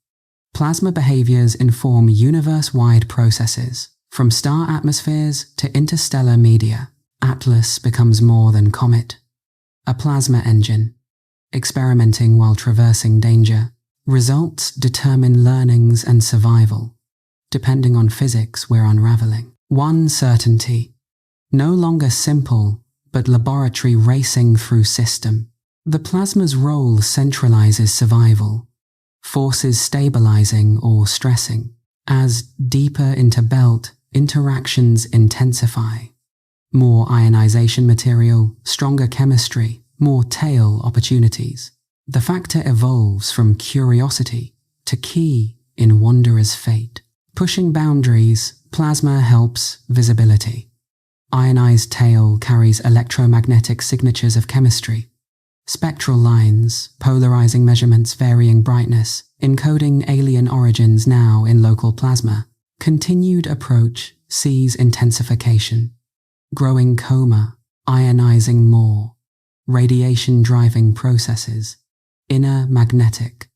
Plasma behaviors inform universe-wide processes. From star atmospheres to interstellar media, Atlas becomes more than comet. A plasma engine, experimenting while traversing danger. Results determine learnings and survival. Depending on physics we're unraveling. One certainty. No longer simple, but laboratory racing through system. The plasma's role centralizes survival, forces stabilizing or stressing. As deeper into belt, interactions intensify. More ionization material, stronger chemistry, more tail opportunities. The factor evolves from curiosity to key in Wanderer's fate. Pushing boundaries, plasma helps visibility. Ionized tail carries electromagnetic signatures of chemistry. Spectral lines, polarizing measurements varying brightness, encoding alien origins now in local plasma. Continued approach sees intensification. Growing coma, ionizing more. Radiation driving processes. Inner magnetic,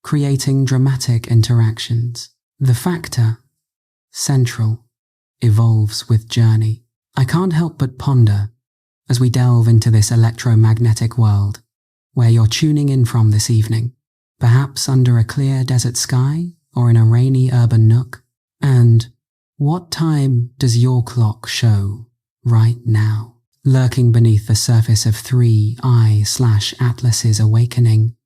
creating dramatic interactions. The factor, central, evolves with journey. I can't help but ponder, as we delve into this electromagnetic world, where you're tuning in from this evening, perhaps under a clear desert sky or in a rainy urban nook, and what time does your clock show right now? Lurking beneath the surface of 3I/Atlas's awakening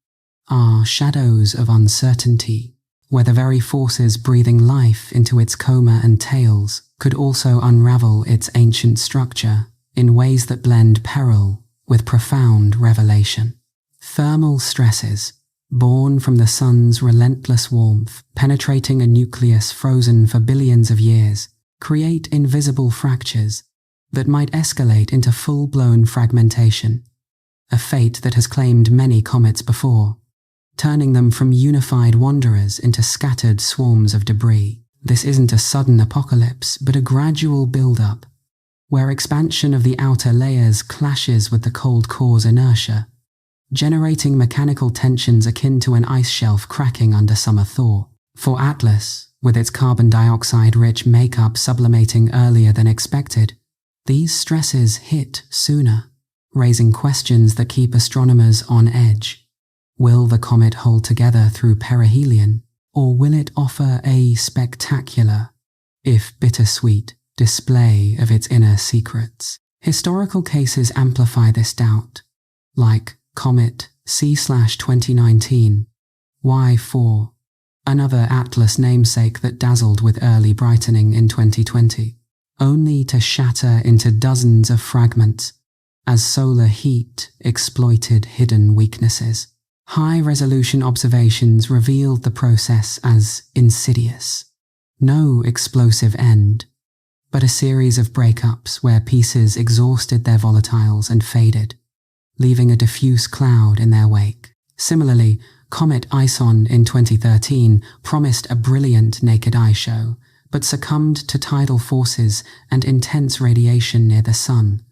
are shadows of uncertainty, where the very forces breathing life into its coma and tails could also unravel its ancient structure in ways that blend peril with profound revelation. Thermal stresses, born from the sun's relentless warmth, penetrating a nucleus frozen for billions of years, create invisible fractures that might escalate into full-blown fragmentation, a fate that has claimed many comets before, turning them from unified wanderers into scattered swarms of debris. This isn't a sudden apocalypse, but a gradual build-up, where expansion of the outer layers clashes with the cold core's inertia, generating mechanical tensions akin to an ice shelf cracking under summer thaw. For Atlas, with its carbon dioxide-rich makeup sublimating earlier than expected, these stresses hit sooner, raising questions that keep astronomers on edge. Will the comet hold together through perihelion, or will it offer a spectacular, if bittersweet, display of its inner secrets? Historical cases amplify this doubt, like Comet C/2019, Y4, another Atlas namesake that dazzled with early brightening in 2020, only to shatter into dozens of fragments as solar heat exploited hidden weaknesses. High-resolution observations revealed the process as insidious. No explosive end, but a series of breakups where pieces exhausted their volatiles and faded, leaving a diffuse cloud in their wake. Similarly, Comet Ison in 2013 promised a brilliant naked eye show, but succumbed to tidal forces and intense radiation near the Sun,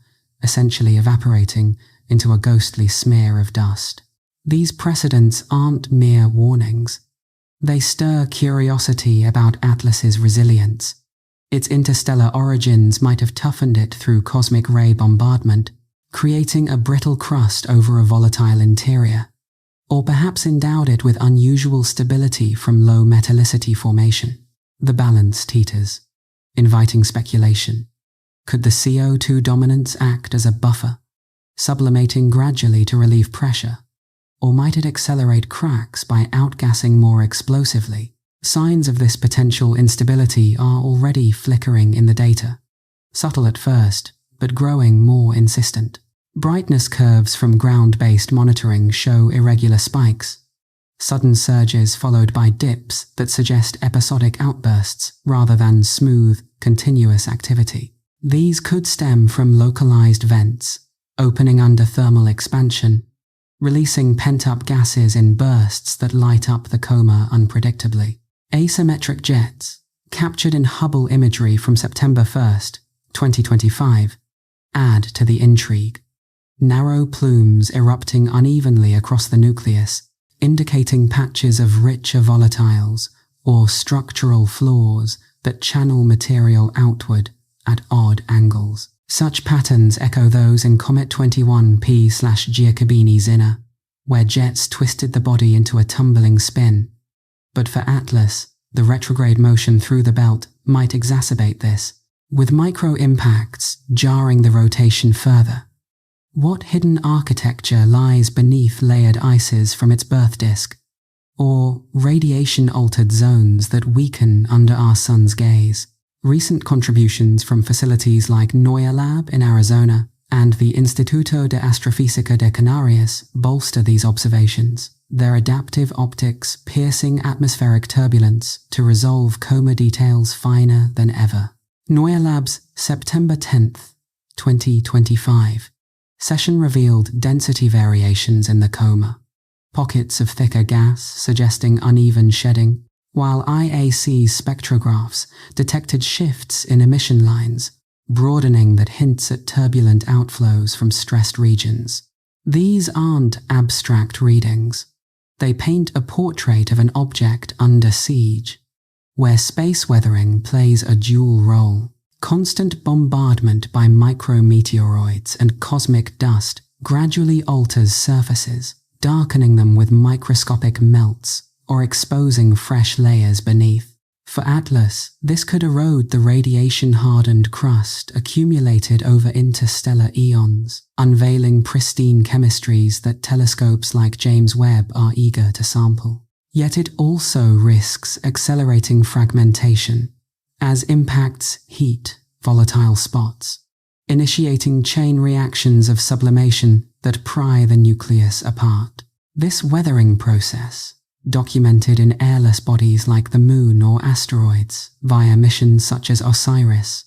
essentially evaporating into a ghostly smear of dust. These precedents aren't mere warnings. They stir curiosity about Atlas's resilience. Its interstellar origins might have toughened it through cosmic ray bombardment, creating a brittle crust over a volatile interior, or perhaps endowed it with unusual stability from low metallicity formation. The balance teeters, inviting speculation. Could the CO2 dominance act as a buffer, sublimating gradually to relieve pressure? Or might it accelerate cracks by outgassing more explosively? Signs of this potential instability are already flickering in the data, subtle at first, but growing more insistent. Brightness curves from ground-based monitoring show irregular spikes, sudden surges followed by dips that suggest episodic outbursts rather than smooth, continuous activity. These could stem from localized vents, opening under thermal expansion, releasing pent-up gases in bursts that light up the coma unpredictably. Asymmetric jets, captured in Hubble imagery from September 1st, 2025, add to the intrigue. Narrow plumes erupting unevenly across the nucleus, indicating patches of richer volatiles or structural flaws that channel material outward at odd angles. Such patterns echo those in Comet 21P/Giacobini-Zinner, where jets twisted the body into a tumbling spin. But for Atlas, the retrograde motion through the belt might exacerbate this, with micro-impacts jarring the rotation further. What hidden architecture lies beneath layered ices from its birth disk, or radiation-altered zones that weaken under our sun's gaze? Recent contributions from facilities like Neue Lab in Arizona and the Instituto de Astrofísica de Canarias bolster these observations, their adaptive optics piercing atmospheric turbulence to resolve coma details finer than ever. Neue Lab's September 10th, 2025 session revealed density variations in the coma, pockets of thicker gas suggesting uneven shedding, while IAC's spectrographs detected shifts in emission lines, broadening that hints at turbulent outflows from stressed regions. These aren't abstract readings. They paint a portrait of an object under siege, where space weathering plays a dual role. Constant bombardment by micrometeoroids and cosmic dust gradually alters surfaces, darkening them with microscopic melts or exposing fresh layers beneath. For Atlas, this could erode the radiation-hardened crust accumulated over interstellar eons, unveiling pristine chemistries that telescopes like James Webb are eager to sample. Yet it also risks accelerating fragmentation, as impacts heat volatile spots, initiating chain reactions of sublimation that pry the nucleus apart. This weathering process, documented in airless bodies like the Moon or asteroids via missions such as OSIRIS,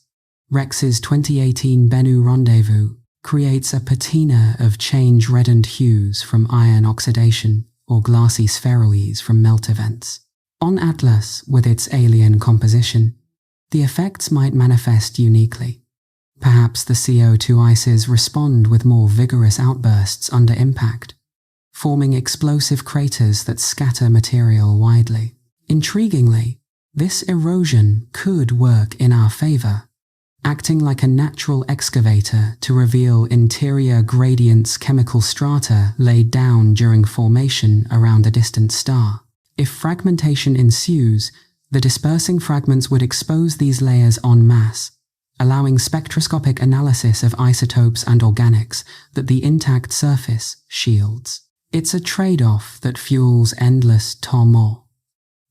Rex's 2018 Bennu rendezvous creates a patina of change-reddened hues from iron oxidation or glassy spheroids from melt events. On Atlas, with its alien composition, the effects might manifest uniquely. Perhaps the CO2 ices respond with more vigorous outbursts under impact, forming explosive craters that scatter material widely. Intriguingly, this erosion could work in our favor, acting like a natural excavator to reveal interior gradients chemical strata laid down during formation around a distant star. If fragmentation ensues, the dispersing fragments would expose these layers en masse, allowing spectroscopic analysis of isotopes and organics that the intact surface shields. It's a trade-off that fuels endless tourment.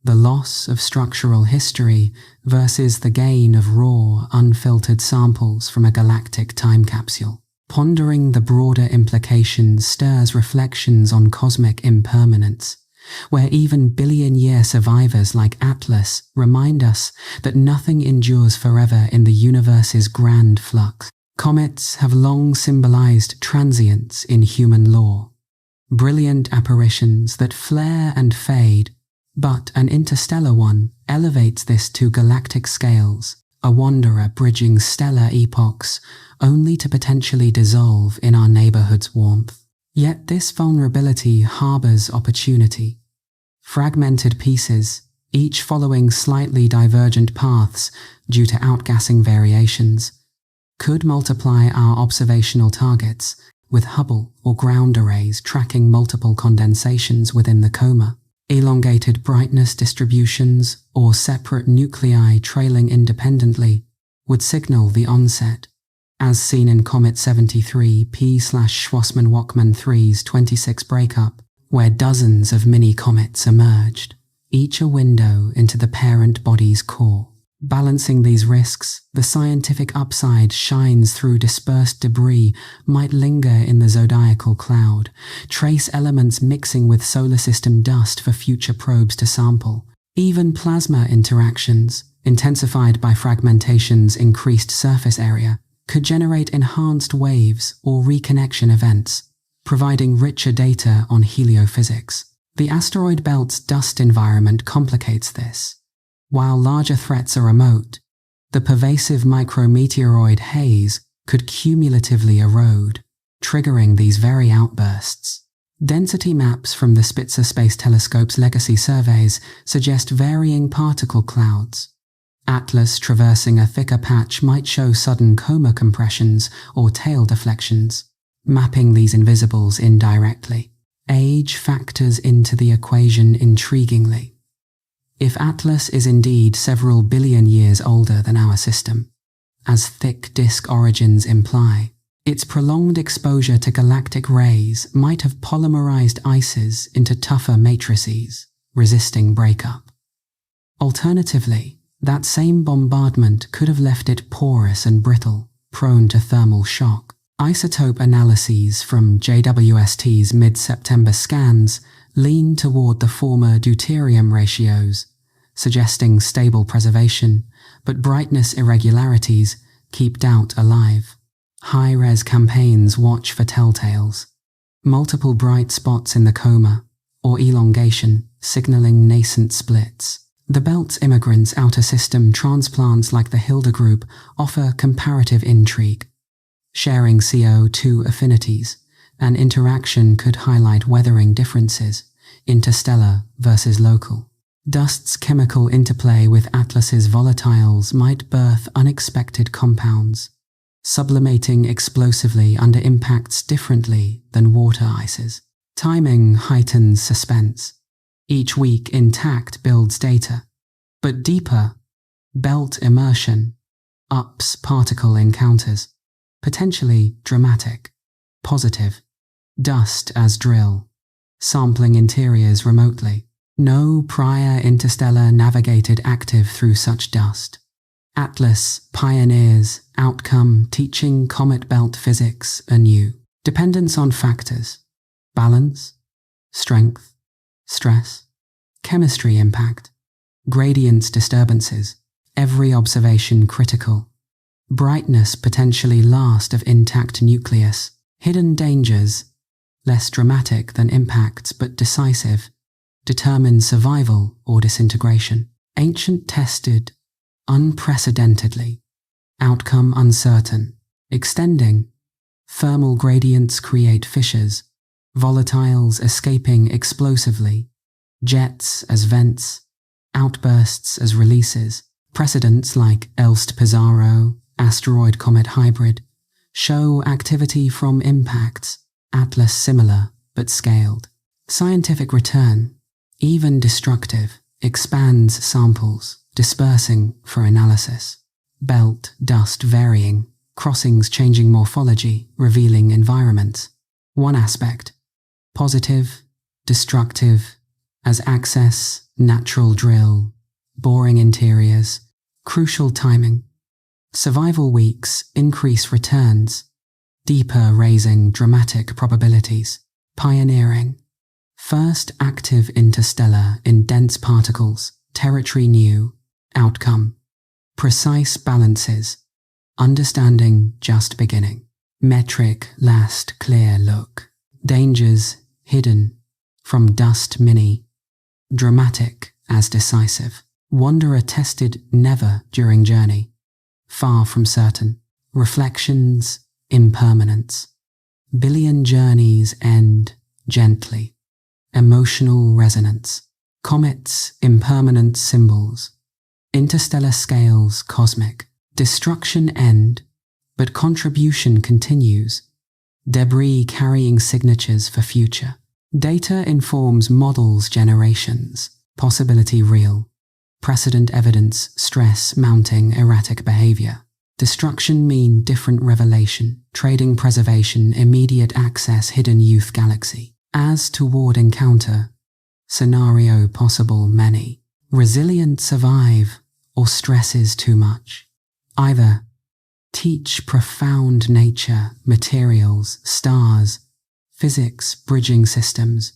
the loss of structural history versus the gain of raw, unfiltered samples from a galactic time capsule. Pondering the broader implications stirs reflections on cosmic impermanence, where even billion-year survivors like Atlas remind us that nothing endures forever in the universe's grand flux. Comets have long symbolized transience in human lore, brilliant apparitions that flare and fade, but an interstellar one elevates this to galactic scales, a wanderer bridging stellar epochs only to potentially dissolve in our neighborhood's warmth. Yet this vulnerability harbors opportunity. Fragmented pieces, each following slightly divergent paths due to outgassing variations, could multiply our observational targets, with Hubble or ground arrays tracking multiple condensations within the coma. Elongated brightness distributions or separate nuclei trailing independently would signal the onset, as seen in Comet 73 P/Schwarzmann-Wachmann 3's 26 breakup, where dozens of mini-comets emerged, each a window into the parent body's core. Balancing these risks, the scientific upside shines through dispersed debris might linger in the zodiacal cloud, trace elements mixing with solar system dust for future probes to sample. Even plasma interactions, intensified by fragmentation's increased surface area, could generate enhanced waves or reconnection events, providing richer data on heliophysics. The asteroid belt's dust environment complicates this. While larger threats are remote, the pervasive micrometeoroid haze could cumulatively erode, triggering these very outbursts. Density maps from the Spitzer Space Telescope's legacy surveys suggest varying particle clouds. Atlas traversing a thicker patch might show sudden coma compressions or tail deflections, mapping these invisibles indirectly. Age factors into the equation intriguingly. If Atlas is indeed several billion years older than our system, as thick disk origins imply, its prolonged exposure to galactic rays might have polymerized ices into tougher matrices, resisting breakup. Alternatively, that same bombardment could have left it porous and brittle, prone to thermal shock. Isotope analyses from JWST's mid-September scans lean toward the former deuterium ratios, suggesting stable preservation, but brightness irregularities keep doubt alive. High-res campaigns watch for telltales. Multiple bright spots in the coma, or elongation, signaling nascent splits. The belt's immigrants' outer system transplants like the Hilda group offer comparative intrigue. Sharing CO2 affinities, an interaction could highlight weathering differences, interstellar versus local. Dust's chemical interplay with Atlas's volatiles might birth unexpected compounds, sublimating explosively under impacts differently than water ices. Timing heightens suspense. Each week intact builds data, but deeper, belt immersion ups particle encounters, potentially dramatic, positive, dust as drill, sampling interiors remotely. No prior interstellar navigated active through such dust. Atlas pioneers outcome teaching comet belt physics anew. Dependence on factors: balance, strength, stress, chemistry impact, gradients disturbances, every observation critical. Brightness potentially last of intact nucleus, hidden dangers, less dramatic than impacts but decisive, determine survival or disintegration. Ancient tested, unprecedentedly, outcome uncertain, extending, thermal gradients create fissures, volatiles escaping explosively, jets as vents, outbursts as releases. Precedents like Elst-Pizarro, asteroid-comet hybrid, show activity from impacts, Atlas similar but scaled. Scientific return, even destructive, expands samples, dispersing for analysis. Belt, dust varying, crossings changing morphology, revealing environments. One aspect, positive, destructive, as access, natural drill, boring interiors, crucial timing. Survival weeks increase returns, deeper raising dramatic probabilities. Pioneering. First active interstellar in dense particles, territory new, outcome. Precise balances, understanding just beginning. Metric last clear look. Dangers hidden, from dust mini. Dramatic as decisive. Wanderer tested never during journey. Far from certain. Reflections, impermanence. Billion journeys end gently. Emotional resonance. Comets, impermanent symbols. Interstellar scales, cosmic. Destruction end, but contribution continues. Debris carrying signatures for future. Data informs models generations. Possibility real. Precedent evidence, stress mounting erratic behavior. Destruction mean different revelation. Trading preservation, immediate access, hidden youth galaxy. As toward encounter. Scenario possible many. Resilient survive, or stresses too much. Either teach profound nature, materials, stars, physics, bridging systems.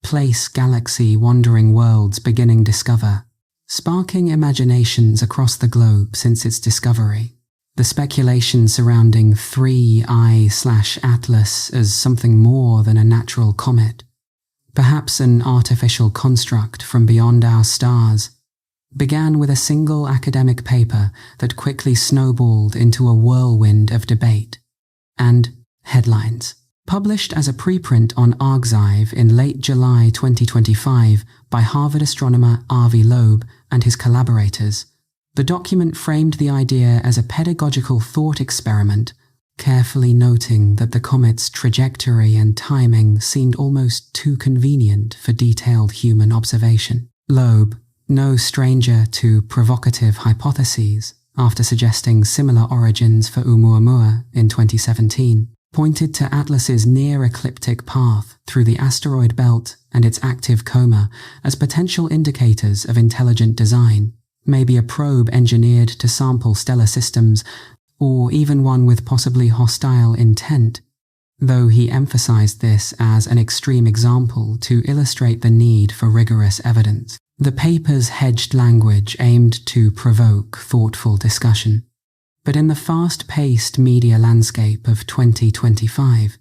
Place galaxy, wandering worlds beginning discover. Sparking imaginations across the globe since its discovery. The speculation surrounding 3I/Atlas as something more than a natural comet, perhaps an artificial construct from beyond our stars, began with a single academic paper that quickly snowballed into a whirlwind of debate and headlines. Published as a preprint on Archive in late July 2025 by Harvard astronomer Avi Loeb and his collaborators, the document framed the idea as a pedagogical thought experiment, carefully noting that the comet's trajectory and timing seemed almost too convenient for detailed human observation. Loeb, no stranger to provocative hypotheses, after suggesting similar origins for Oumuamua in 2017, pointed to Atlas's near-ecliptic path through the asteroid belt and its active coma as potential indicators of intelligent design. Maybe a probe engineered to sample stellar systems, or even one with possibly hostile intent, though he emphasized this as an extreme example to illustrate the need for rigorous evidence. The paper's hedged language aimed to provoke thoughtful discussion. But in the fast-paced media landscape of 2025,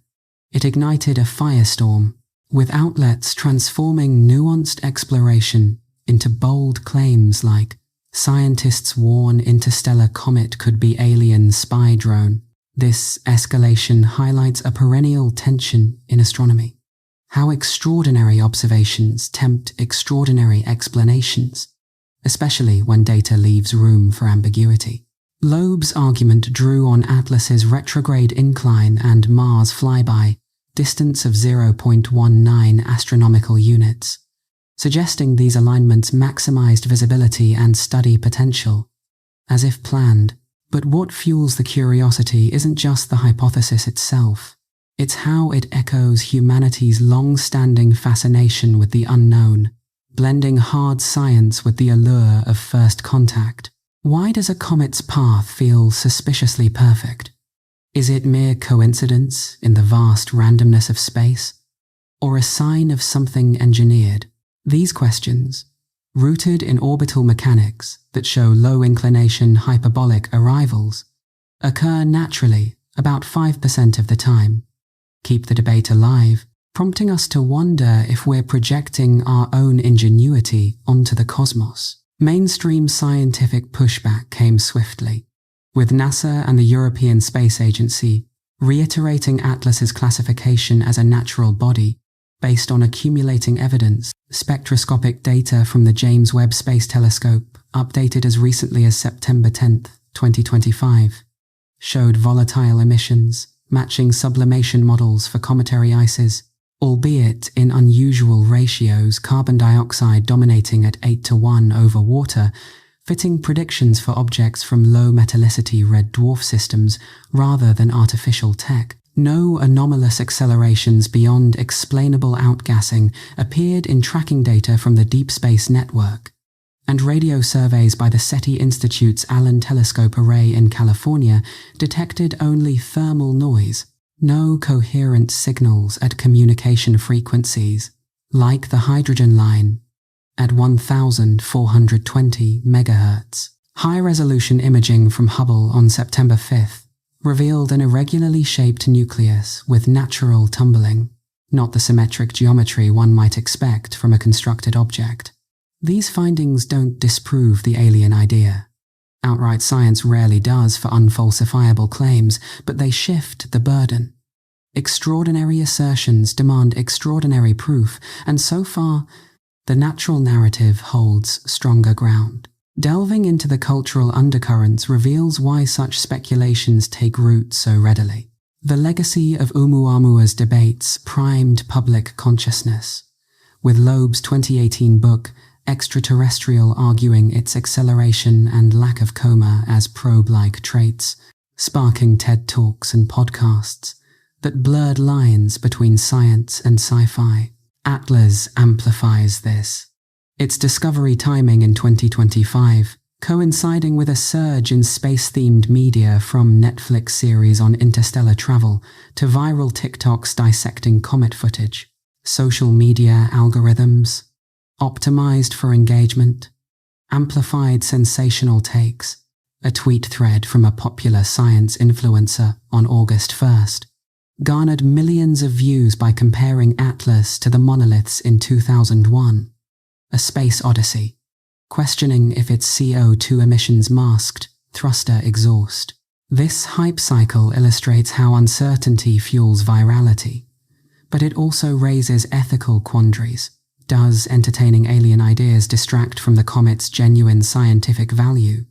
it ignited a firestorm, with outlets transforming nuanced exploration into bold claims like scientists warn interstellar comet could be alien spy drone. This escalation highlights a perennial tension in astronomy. How extraordinary observations tempt extraordinary explanations, especially when data leaves room for ambiguity. Loeb's argument drew on Atlas's retrograde incline and Mars flyby, distance of 0.19 astronomical units, suggesting these alignments maximized visibility and study potential, as if planned. But what fuels the curiosity isn't just the hypothesis itself, it's how it echoes humanity's long-standing fascination with the unknown, blending hard science with the allure of first contact. Why does a comet's path feel suspiciously perfect? Is it mere coincidence in the vast randomness of space, or a sign of something engineered? These questions, rooted in orbital mechanics that show low-inclination hyperbolic arrivals, occur naturally about 5% of the time, keep the debate alive, prompting us to wonder if we're projecting our own ingenuity onto the cosmos. Mainstream scientific pushback came swiftly, with NASA and the European Space Agency reiterating Atlas's classification as a natural body based on accumulating evidence. Spectroscopic data from the James Webb Space Telescope, updated as recently as September 10, 2025, showed volatile emissions, matching sublimation models for cometary ices, albeit in unusual ratios, carbon dioxide dominating at 8:1 over water, fitting predictions for objects from low metallicity red dwarf systems rather than artificial tech. No anomalous accelerations beyond explainable outgassing appeared in tracking data from the Deep Space Network, and radio surveys by the SETI Institute's Allen Telescope Array in California detected only thermal noise, no coherent signals at communication frequencies, like the hydrogen line, at 1,420 MHz. High-resolution imaging from Hubble on September 5th revealed an irregularly shaped nucleus with natural tumbling, not the symmetric geometry one might expect from a constructed object. These findings don't disprove the alien idea. Outright science rarely does for unfalsifiable claims, but they shift the burden. Extraordinary assertions demand extraordinary proof, and so far, the natural narrative holds stronger ground. Delving into the cultural undercurrents reveals why such speculations take root so readily. The legacy of Oumuamua's debates primed public consciousness, with Loeb's 2018 book Extraterrestrial arguing its acceleration and lack of coma as probe-like traits, sparking TED Talks and podcasts that blurred lines between science and sci-fi. Atlas amplifies this. Its discovery timing in 2025, coinciding with a surge in space-themed media from Netflix series on interstellar travel to viral TikToks dissecting comet footage, social media algorithms, optimized for engagement, amplified sensational takes, a tweet thread from a popular science influencer on August 1st, garnered millions of views by comparing Atlas to the monoliths in 2001. A space odyssey, questioning if its CO2 emissions masked thruster exhaust. This hype cycle illustrates how uncertainty fuels virality, but it also raises ethical quandaries. Does entertaining alien ideas distract from the comet's genuine scientific value,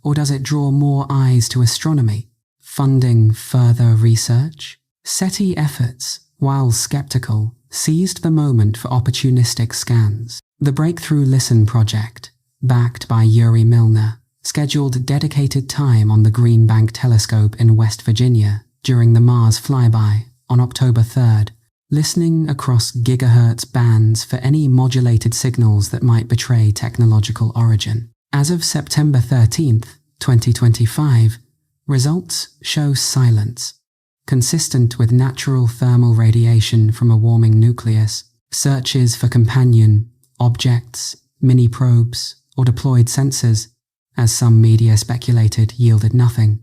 or does it draw more eyes to astronomy, funding further research? SETI efforts, while skeptical, seized the moment for opportunistic scans. The Breakthrough Listen project, backed by Yuri Milner, scheduled dedicated time on the Green Bank Telescope in West Virginia during the Mars flyby on October 3rd, listening across gigahertz bands for any modulated signals that might betray technological origin. As of September 13th, 2025, results show silence, consistent with natural thermal radiation from a warming nucleus. Searches for companion objects, mini-probes, or deployed sensors, as some media speculated, yielded nothing.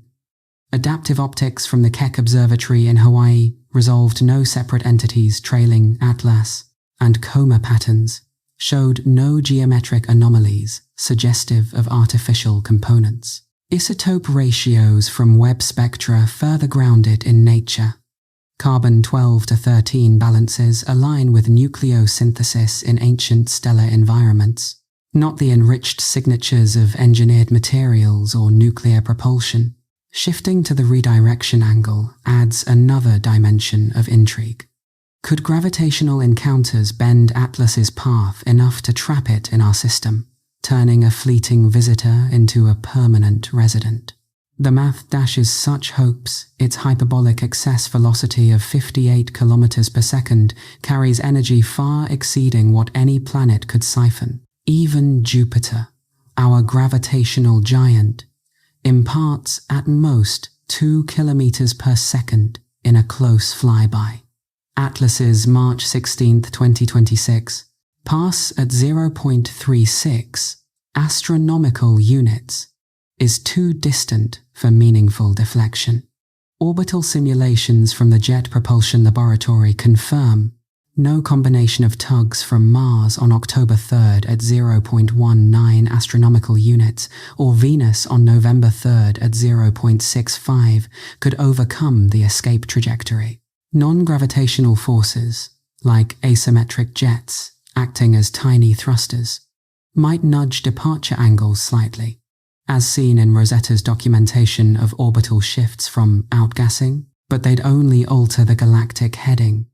Adaptive optics from the Keck Observatory in Hawaii resolved no separate entities trailing Atlas, and coma patterns showed no geometric anomalies suggestive of artificial components. Isotope ratios from Webb spectra further grounded in nature. Carbon 12-13 balances align with nucleosynthesis in ancient stellar environments, not the enriched signatures of engineered materials or nuclear propulsion. Shifting to the redirection angle adds another dimension of intrigue. Could gravitational encounters bend Atlas's path enough to trap it in our system, turning a fleeting visitor into a permanent resident? The math dashes such hopes. Its hyperbolic excess velocity of 58 kilometers per second carries energy far exceeding what any planet could siphon. Even Jupiter, our gravitational giant, imparts at most 2 kilometers per second in a close flyby. Atlas's March 16, 2026, pass at 0.36 astronomical units is too distant for meaningful deflection. Orbital simulations from the Jet Propulsion Laboratory confirm no combination of tugs from Mars on October 3rd at 0.19 astronomical units or Venus on November 3rd at 0.65 could overcome the escape trajectory. Non-gravitational forces, like asymmetric jets acting as tiny thrusters, might nudge departure angles slightly, as seen in Rosetta's documentation of orbital shifts from outgassing, but they'd only alter the galactic heading,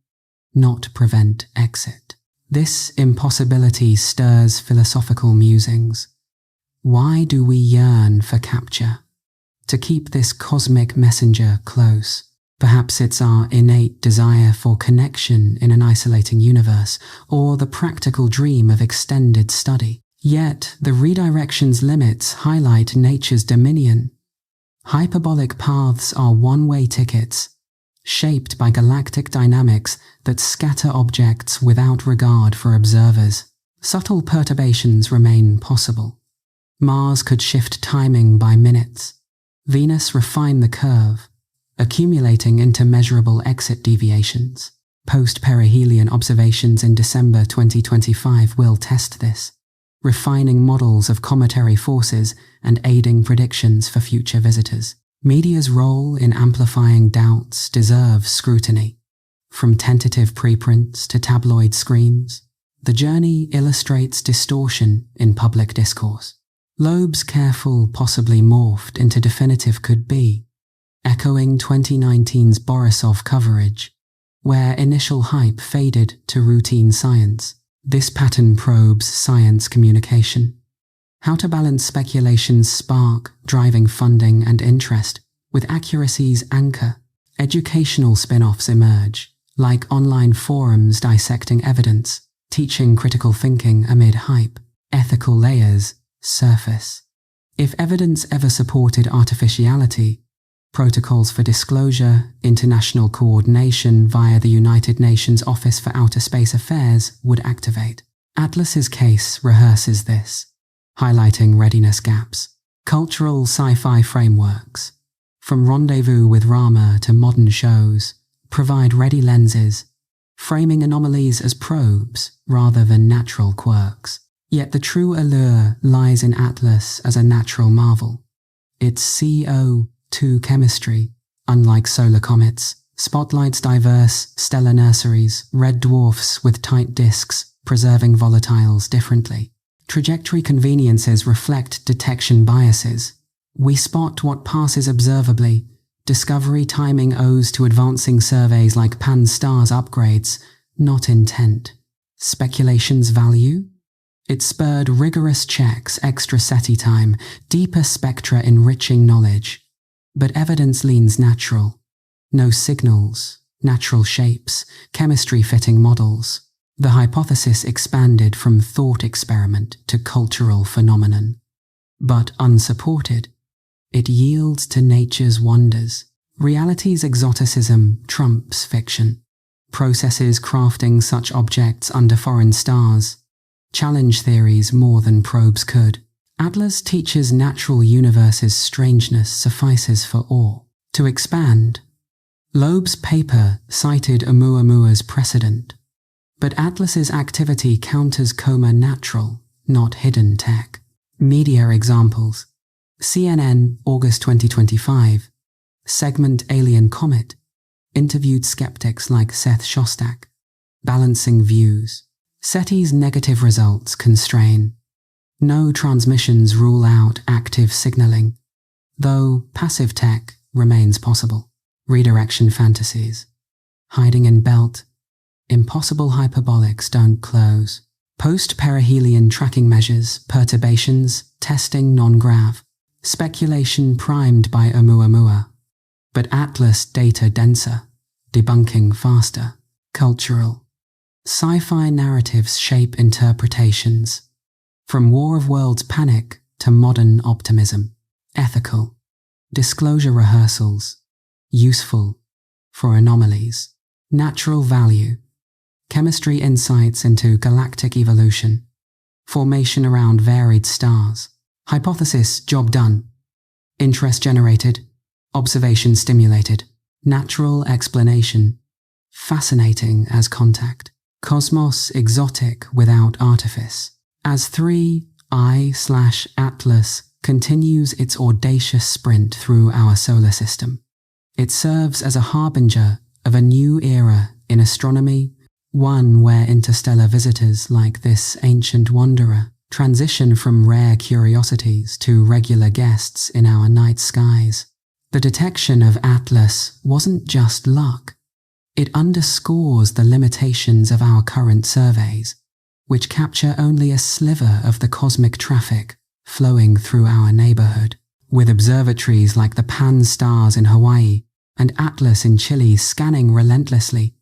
not prevent exit. This impossibility stirs philosophical musings. Why do we yearn for capture? To keep this cosmic messenger close, Perhaps it's our innate desire for connection in an isolating universe, or the practical dream of extended study. Yet, the redirection's limits highlight nature's dominion. Hyperbolic paths are one-way tickets, shaped by galactic dynamics that scatter objects without regard for observers. Subtle perturbations remain possible. Mars could shift timing by minutes. Venus refine the curve, accumulating into measurable exit deviations. Post-perihelion observations in December 2025 will test this, refining models of cometary forces and aiding predictions for future visitors. Media's role in amplifying doubts deserves scrutiny. From tentative preprints to tabloid screams, the journey illustrates distortion in public discourse. Loeb's careful, possibly morphed into definitive could be, echoing 2019's Borisov coverage, where initial hype faded to routine science. This pattern probes science communication. How to balance speculation's spark, driving funding and interest, with accuracy's anchor. Educational spin-offs emerge, like online forums dissecting evidence, teaching critical thinking amid hype. Ethical layers surface. If evidence ever supported artificiality, protocols for disclosure, international coordination via the United Nations Office for Outer Space Affairs would activate. Atlas's case rehearses this, highlighting readiness gaps. Cultural sci-fi frameworks, from Rendezvous with Rama to modern shows, provide ready lenses, framing anomalies as probes rather than natural quirks. Yet the true allure lies in Atlas as a natural marvel. Its CO2 chemistry, unlike solar comets, spotlights diverse stellar nurseries, red dwarfs with tight disks, preserving volatiles differently. Trajectory conveniences reflect detection biases. We spot what passes observably. Discovery timing owes to advancing surveys like Pan-STARRS upgrades, not intent. Speculation's value? It spurred rigorous checks, extra SETI time, deeper spectra enriching knowledge. But evidence leans natural. No signals, natural shapes, chemistry fitting models. The hypothesis expanded from thought experiment to cultural phenomenon. But unsupported, it yields to nature's wonders. Reality's exoticism trumps fiction. Processes crafting such objects under foreign stars challenge theories more than probes could. Atlas teaches natural universe's strangeness suffices for awe. To expand, Loeb's paper cited Oumuamoua's precedent, but Atlas's activity counters coma natural, not hidden tech. Media examples. CNN, August 2025. Segment Alien Comet interviewed skeptics like Seth Shostak. Balancing views. SETI's negative results constrain. No transmissions rule out active signaling, though passive tech remains possible. Redirection fantasies. Hiding in belt. Impossible hyperbolics don't close. Post-perihelion tracking measures, perturbations, testing non-grav. Speculation primed by Oumuamua. But Atlas data denser, debunking faster. Cultural. Sci-fi narratives shape interpretations. From War of Worlds panic to modern optimism. Ethical. Disclosure rehearsals. Useful for anomalies. Natural value. Chemistry insights into galactic evolution. Formation around varied stars. Hypothesis, job done. Interest generated. Observation stimulated. Natural explanation. Fascinating as contact. Cosmos exotic without artifice. As 3I/Atlas continues its audacious sprint through our solar system, it serves as a harbinger of a new era in astronomy, one where interstellar visitors like this ancient wanderer transition from rare curiosities to regular guests in our night skies. The detection of Atlas wasn't just luck. It underscores the limitations of our current surveys, which capture only a sliver of the cosmic traffic flowing through our neighborhood. With observatories like the Pan-STARRS in Hawaii and Atlas in Chile scanning relentlessly.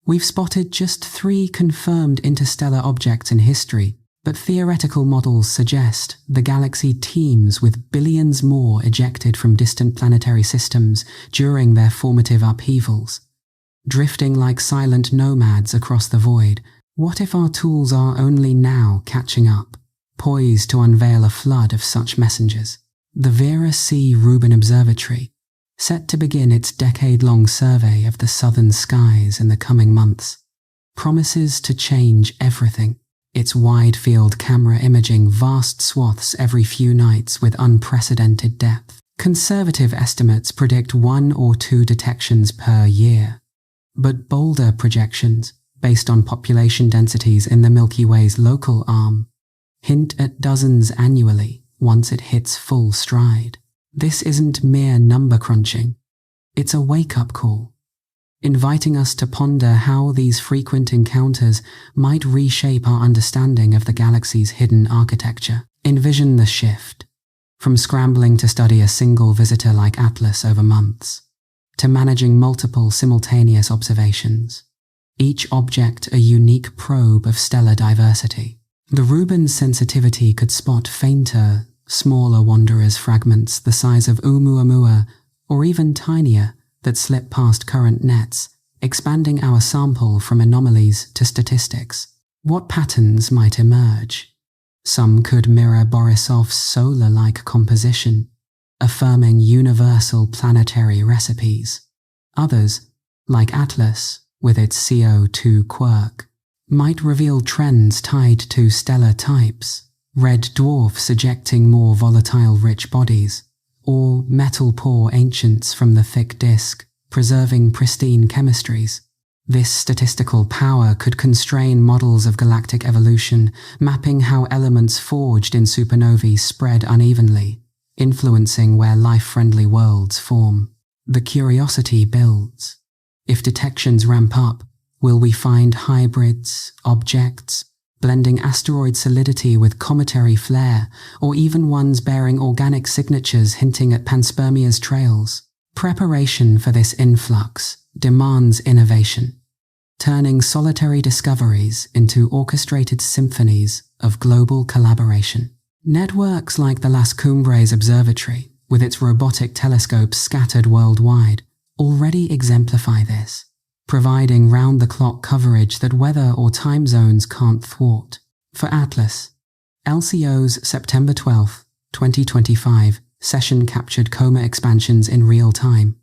We've spotted just 3 confirmed interstellar objects in history, but theoretical models suggest the galaxy teems with billions more ejected from distant planetary systems during their formative upheavals. Drifting like silent nomads across the void, what if our tools are only now catching up, poised to unveil a flood of such messengers? The Vera C. Rubin Observatory, set to begin its decade-long survey of the southern skies in the coming months, promises to change everything. Its wide-field camera imaging vast swaths every few nights with unprecedented depth. Conservative estimates predict 1 or 2 detections per year, but bolder projections, based on population densities in the Milky Way's local arm, hint at dozens annually once it hits full stride. This isn't mere number crunching, it's a wake-up call, inviting us to ponder how these frequent encounters might reshape our understanding of the galaxy's hidden architecture. Envision the shift, from scrambling to study a single visitor like Atlas over months, to managing multiple simultaneous observations, each object a unique probe of stellar diversity. The Rubin sensitivity could spot fainter, smaller wanderers, fragments the size of Oumuamua, or even tinier, that slip past current nets, expanding our sample from anomalies to statistics. What patterns might emerge? Some could mirror Borisov's solar-like composition, affirming universal planetary recipes. Others, like Atlas, with its CO2 quirk, might reveal trends tied to stellar types, red dwarfs ejecting more volatile rich bodies, or metal-poor ancients from the thick disk, preserving pristine chemistries. This statistical power could constrain models of galactic evolution, mapping how elements forged in supernovae spread unevenly, influencing where life-friendly worlds form. The curiosity builds. If detections ramp up, will we find hybrids, objects, blending asteroid solidity with cometary flare, or even ones bearing organic signatures hinting at panspermia's trails? Preparation for this influx demands innovation, turning solitary discoveries into orchestrated symphonies of global collaboration. Networks like the Las Cumbres Observatory, with its robotic telescopes scattered worldwide, already exemplify this, providing round-the-clock coverage that weather or time zones can't thwart. For Atlas, LCO's September 12, 2025 session captured comet expansions in real time,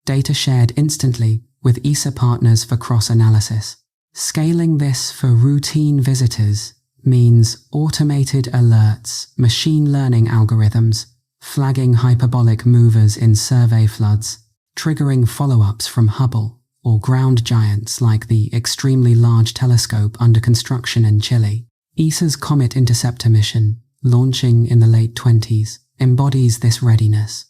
data shared instantly with ESA partners for cross-analysis. Scaling this for routine visitors means automated alerts, machine learning algorithms, flagging hyperbolic movers in survey floods, triggering follow-ups from Hubble, or ground giants like the extremely large telescope under construction in Chile. ESA's Comet Interceptor mission, launching in the late 20s, embodies this readiness.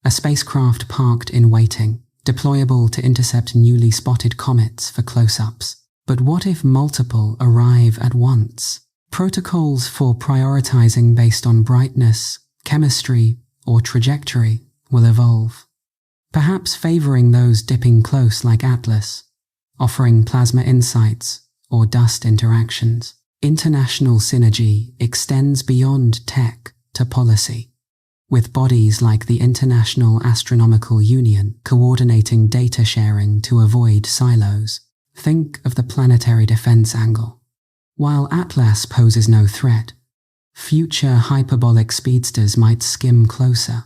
A spacecraft parked in waiting, deployable to intercept newly spotted comets for close-ups. But what if multiple arrive at once? Protocols for prioritizing based on brightness, chemistry, or trajectory will evolve, perhaps favoring those dipping close like Atlas, offering plasma insights or dust interactions. International synergy extends beyond tech to policy, with bodies like the International Astronomical Union coordinating data sharing to avoid silos. Think of the planetary defense angle. While Atlas poses no threat, future hyperbolic speedsters might skim closer,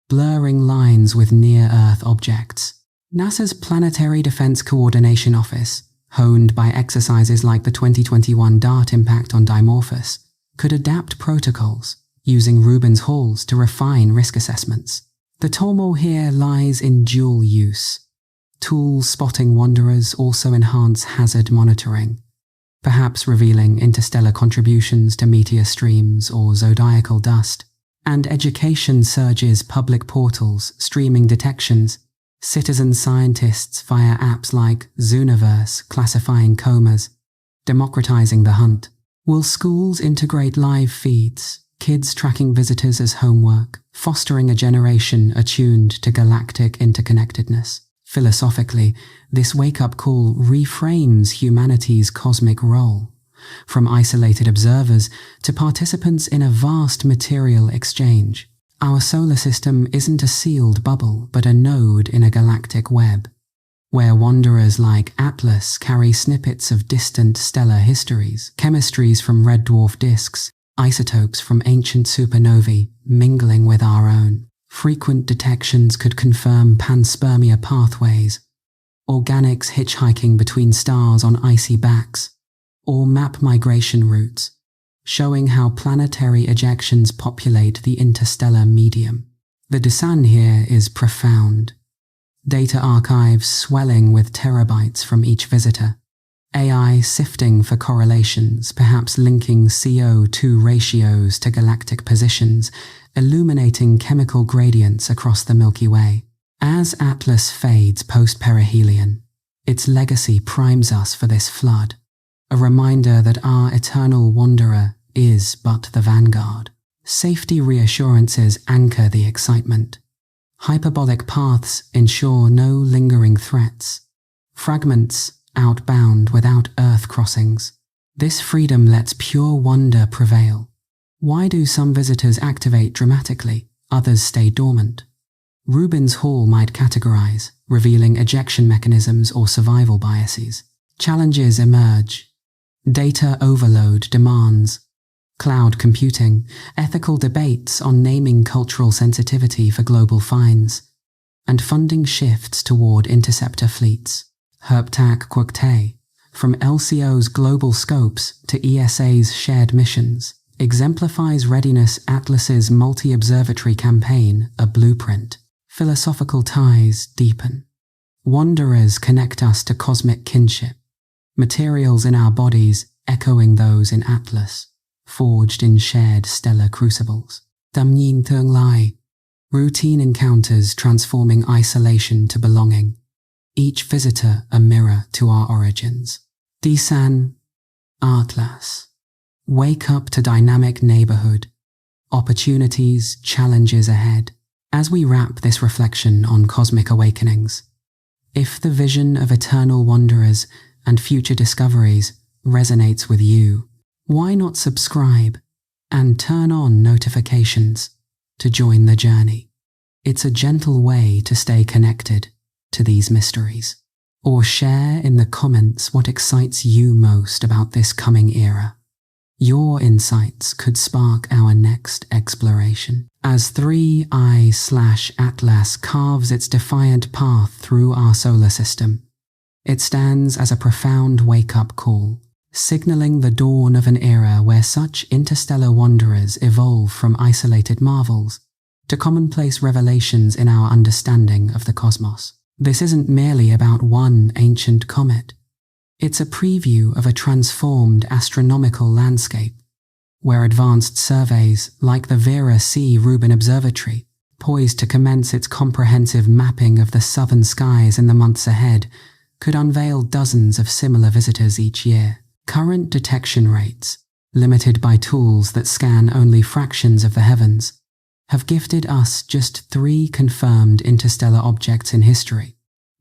blurring lines with near-Earth objects. NASA's Planetary Defense Coordination Office, honed by exercises like the 2021 DART impact on Dimorphos, could adapt protocols, using Rubin's halls to refine risk assessments. The turmoil here lies in dual use. Tools spotting wanderers also enhance hazard monitoring, perhaps revealing interstellar contributions to meteor streams or zodiacal dust. And education surges public portals, streaming detections, citizen scientists via apps like Zooniverse classifying comas, democratizing the hunt. Will schools integrate live feeds, kids tracking visitors as homework, fostering a generation attuned to galactic interconnectedness? Philosophically, this wake-up call reframes humanity's cosmic role, from isolated observers to participants in a vast material exchange. Our solar system isn't a sealed bubble, but a node in a galactic web, where wanderers like Atlas carry snippets of distant stellar histories, chemistries from red dwarf disks, isotopes from ancient supernovae mingling with our own. Frequent detections could confirm panspermia pathways, organics hitchhiking between stars on icy backs, or map migration routes, showing how planetary ejections populate the interstellar medium. The descent here is profound. Data archives swelling with terabytes from each visitor. AI sifting for correlations, perhaps linking CO2 ratios to galactic positions, illuminating chemical gradients across the Milky Way. As Atlas fades post-perihelion, its legacy primes us for this flood, a reminder that our eternal wanderer is but the vanguard. Safety reassurances anchor the excitement. Hyperbolic paths ensure no lingering threats. Fragments outbound without Earth crossings. This freedom lets pure wonder prevail. Why do some visitors activate dramatically, others stay dormant? Rubin's Hall might categorize, revealing ejection mechanisms or survival biases. Challenges emerge. Data overload demands. Cloud computing, ethical debates on naming cultural sensitivity for global finds, and funding shifts toward interceptor fleets. Herptak Kwukte, from LCO's global scopes to ESA's shared missions, exemplifies Readiness Atlas's multi-observatory campaign, a blueprint. Philosophical ties deepen. Wanderers connect us to cosmic kinship, materials in our bodies echoing those in Atlas, forged in shared stellar crucibles. Damyin Tương Lai, routine encounters transforming isolation to belonging, each visitor a mirror to our origins. Disan Atlas, wake up to dynamic neighborhood, opportunities, challenges ahead. As we wrap this reflection on cosmic awakenings, if the vision of eternal wanderers and future discoveries resonates with you, why not subscribe and turn on notifications to join the journey? It's a gentle way to stay connected to these mysteries. Or share in the comments what excites you most about this coming era. Your insights could spark our next exploration. As 3I/Atlas carves its defiant path through our solar system, it stands as a profound wake-up call, signaling the dawn of an era where such interstellar wanderers evolve from isolated marvels to commonplace revelations in our understanding of the cosmos. This isn't merely about one ancient comet. It's a preview of a transformed astronomical landscape, where advanced surveys like the Vera C. Rubin Observatory, poised to commence its comprehensive mapping of the southern skies in the months ahead, could unveil dozens of similar visitors each year. Current detection rates, limited by tools that scan only fractions of the heavens, have gifted us just 3 confirmed interstellar objects in history.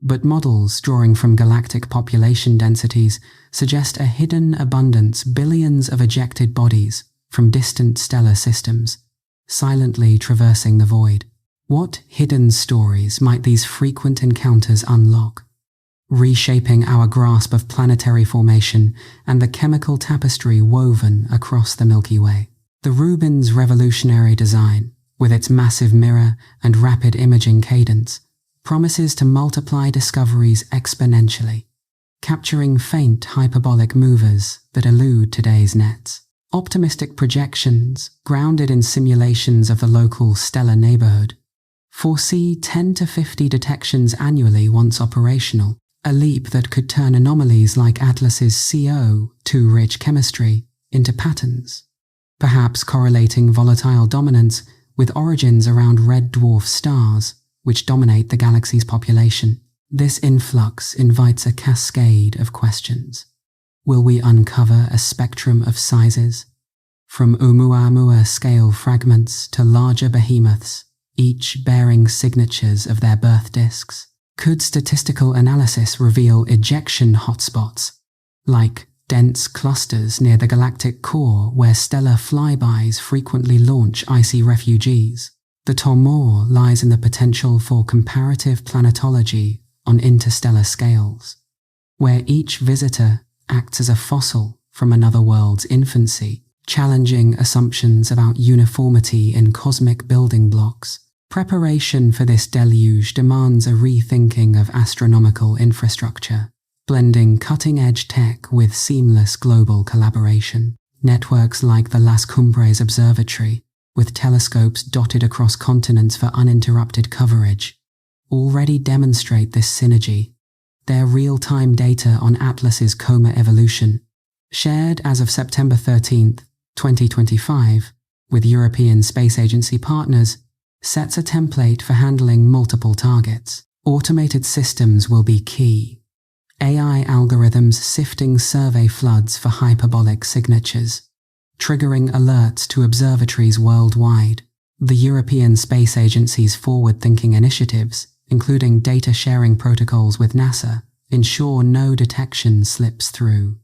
But models drawing from galactic population densities suggest a hidden abundance, billions of ejected bodies from distant stellar systems, silently traversing the void. What hidden stories might these frequent encounters unlock, reshaping our grasp of planetary formation and the chemical tapestry woven across the Milky Way? The Rubin's revolutionary design, with its massive mirror and rapid imaging cadence, promises to multiply discoveries exponentially, capturing faint hyperbolic movers that elude today's nets. Optimistic projections, grounded in simulations of the local stellar neighborhood, foresee 10 to 50 detections annually once operational, a leap that could turn anomalies like Atlas's CO2-rich chemistry into patterns, perhaps correlating volatile dominance with origins around red dwarf stars, which dominate the galaxy's population. This influx invites a cascade of questions. Will we uncover a spectrum of sizes, from Oumuamua scale fragments to larger behemoths, each bearing signatures of their birth disks? Could statistical analysis reveal ejection hotspots, like dense clusters near the galactic core where stellar flybys frequently launch icy refugees? The tomorrow lies in the potential for comparative planetology on interstellar scales, where each visitor acts as a fossil from another world's infancy, challenging assumptions about uniformity in cosmic building blocks. Preparation for this deluge demands a rethinking of astronomical infrastructure, blending cutting-edge tech with seamless global collaboration. Networks like the Las Cumbres Observatory, with telescopes dotted across continents for uninterrupted coverage, already demonstrate this synergy. Their real-time data on Atlas's comet evolution, shared as of September 13, 2025, with European Space Agency partners, sets a template for handling multiple targets. Automated systems will be key. AI algorithms sifting survey floods for hyperbolic signatures, triggering alerts to observatories worldwide. The European Space Agency's forward-thinking initiatives, including data-sharing protocols with NASA, ensure no detection slips through.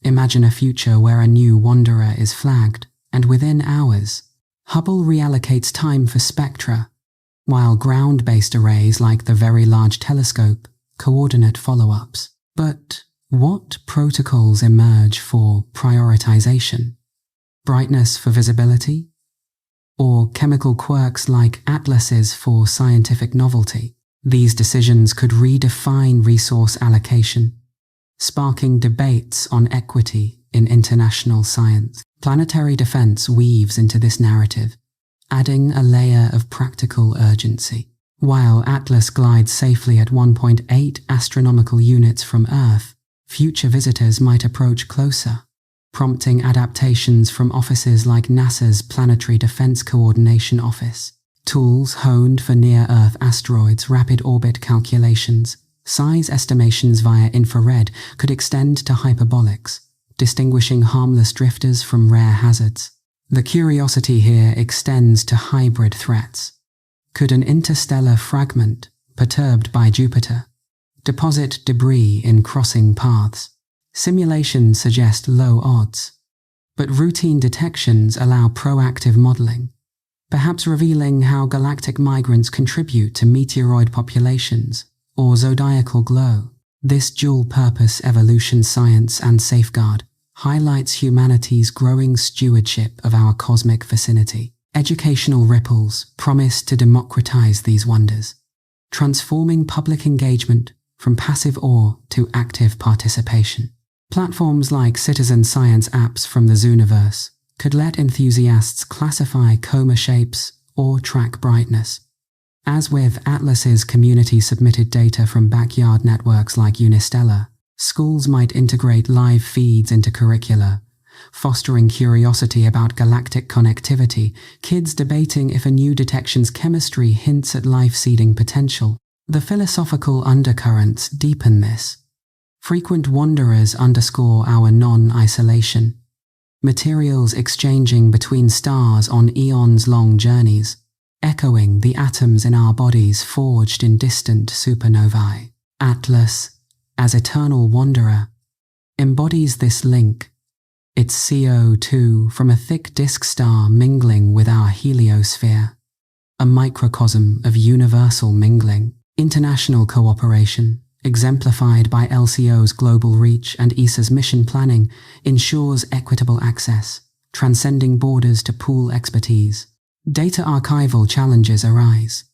Imagine a future where a new wanderer is flagged, and within hours, Hubble reallocates time for spectra, while ground-based arrays like the Very Large Telescope coordinate follow-ups. But what protocols emerge for prioritization? Brightness for visibility? Or chemical quirks like atlases for scientific novelty? These decisions could redefine resource allocation, sparking debates on equity in international science. Planetary defense weaves into this narrative, adding a layer of practical urgency. While Atlas glides safely at 1.8 astronomical units from Earth, future visitors might approach closer, prompting adaptations from offices like NASA's Planetary Defense Coordination Office. Tools honed for near-Earth asteroids' rapid orbit calculations, size estimations via infrared could extend to hyperbolics, distinguishing harmless drifters from rare hazards. The curiosity here extends to hybrid threats. Could an interstellar fragment, perturbed by Jupiter, deposit debris in crossing paths? Simulations suggest low odds, but routine detections allow proactive modeling, perhaps revealing how galactic migrants contribute to meteoroid populations or zodiacal glow. This dual-purpose evolution science and safeguard highlights humanity's growing stewardship of our cosmic vicinity. Educational ripples promise to democratize these wonders, transforming public engagement from passive awe to active participation. Platforms like citizen science apps from the Zooniverse could let enthusiasts classify coma shapes or track brightness. As with Atlas's community-submitted data from backyard networks like Interstellar, schools might integrate live feeds into curricula, fostering curiosity about galactic connectivity, kids debating if a new detection's chemistry hints at life-seeding potential. The philosophical undercurrents deepen this. Frequent wanderers underscore our non-isolation, materials exchanging between stars on eons-long journeys, echoing the atoms in our bodies forged in distant supernovae. Atlas, as eternal wanderer, embodies this link, its CO2 from a thick disk star mingling with our heliosphere, a microcosm of universal mingling. International cooperation, exemplified by LCO's global reach and ESA's mission planning, ensures equitable access, transcending borders to pool expertise. Data archival challenges arise.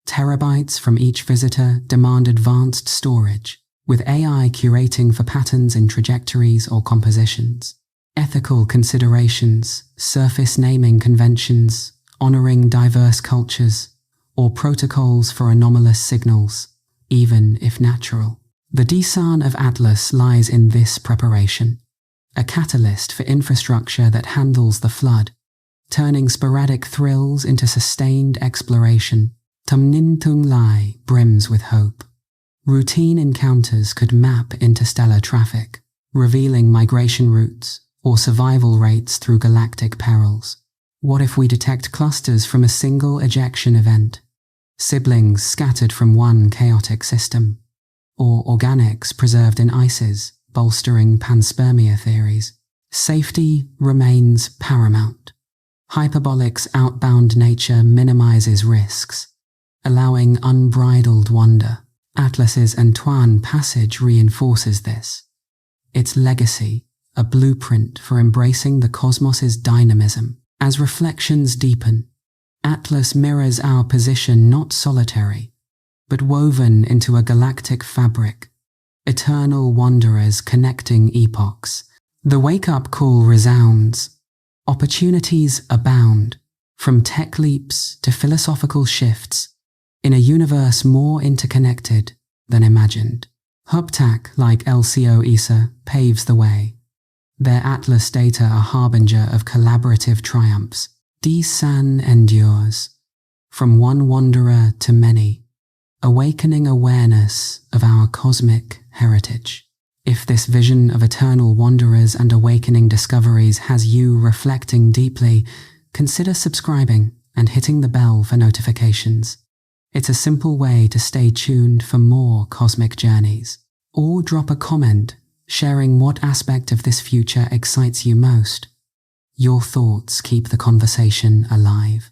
Terabytes from each visitor demand advanced storage, with AI curating for patterns in trajectories or compositions. Ethical considerations, surface naming conventions, honoring diverse cultures, or protocols for anomalous signals, even if natural. The design of Atlas lies in this preparation, a catalyst for infrastructure that handles the flood, turning sporadic thrills into sustained exploration. Tumnintung Lai brims with hope. Routine encounters could map interstellar traffic, revealing migration routes or survival rates through galactic perils. What if we detect clusters from a single ejection event, siblings scattered from one chaotic system, or organics preserved in ices, bolstering panspermia theories. Safety remains paramount. Hyperbolic's outbound nature minimizes risks, allowing unbridled wonder. Atlas's Antoine passage reinforces this. Its legacy, a blueprint for embracing the cosmos's dynamism. As reflections deepen, Atlas mirrors our position not solitary, but woven into a galactic fabric, eternal wanderers connecting epochs. The wake-up call resounds. Opportunities abound, from tech leaps to philosophical shifts, in a universe more interconnected than imagined. Hubtac, like LCO ESA, paves the way. Their Atlas data a harbinger of collaborative triumphs. DSAN endures, from one wanderer to many, awakening awareness of our cosmic heritage. If this vision of eternal wanderers and awakening discoveries has you reflecting deeply, consider subscribing and hitting the bell for notifications. It's a simple way to stay tuned for more cosmic journeys. Or drop a comment sharing what aspect of this future excites you most. Your thoughts keep the conversation alive.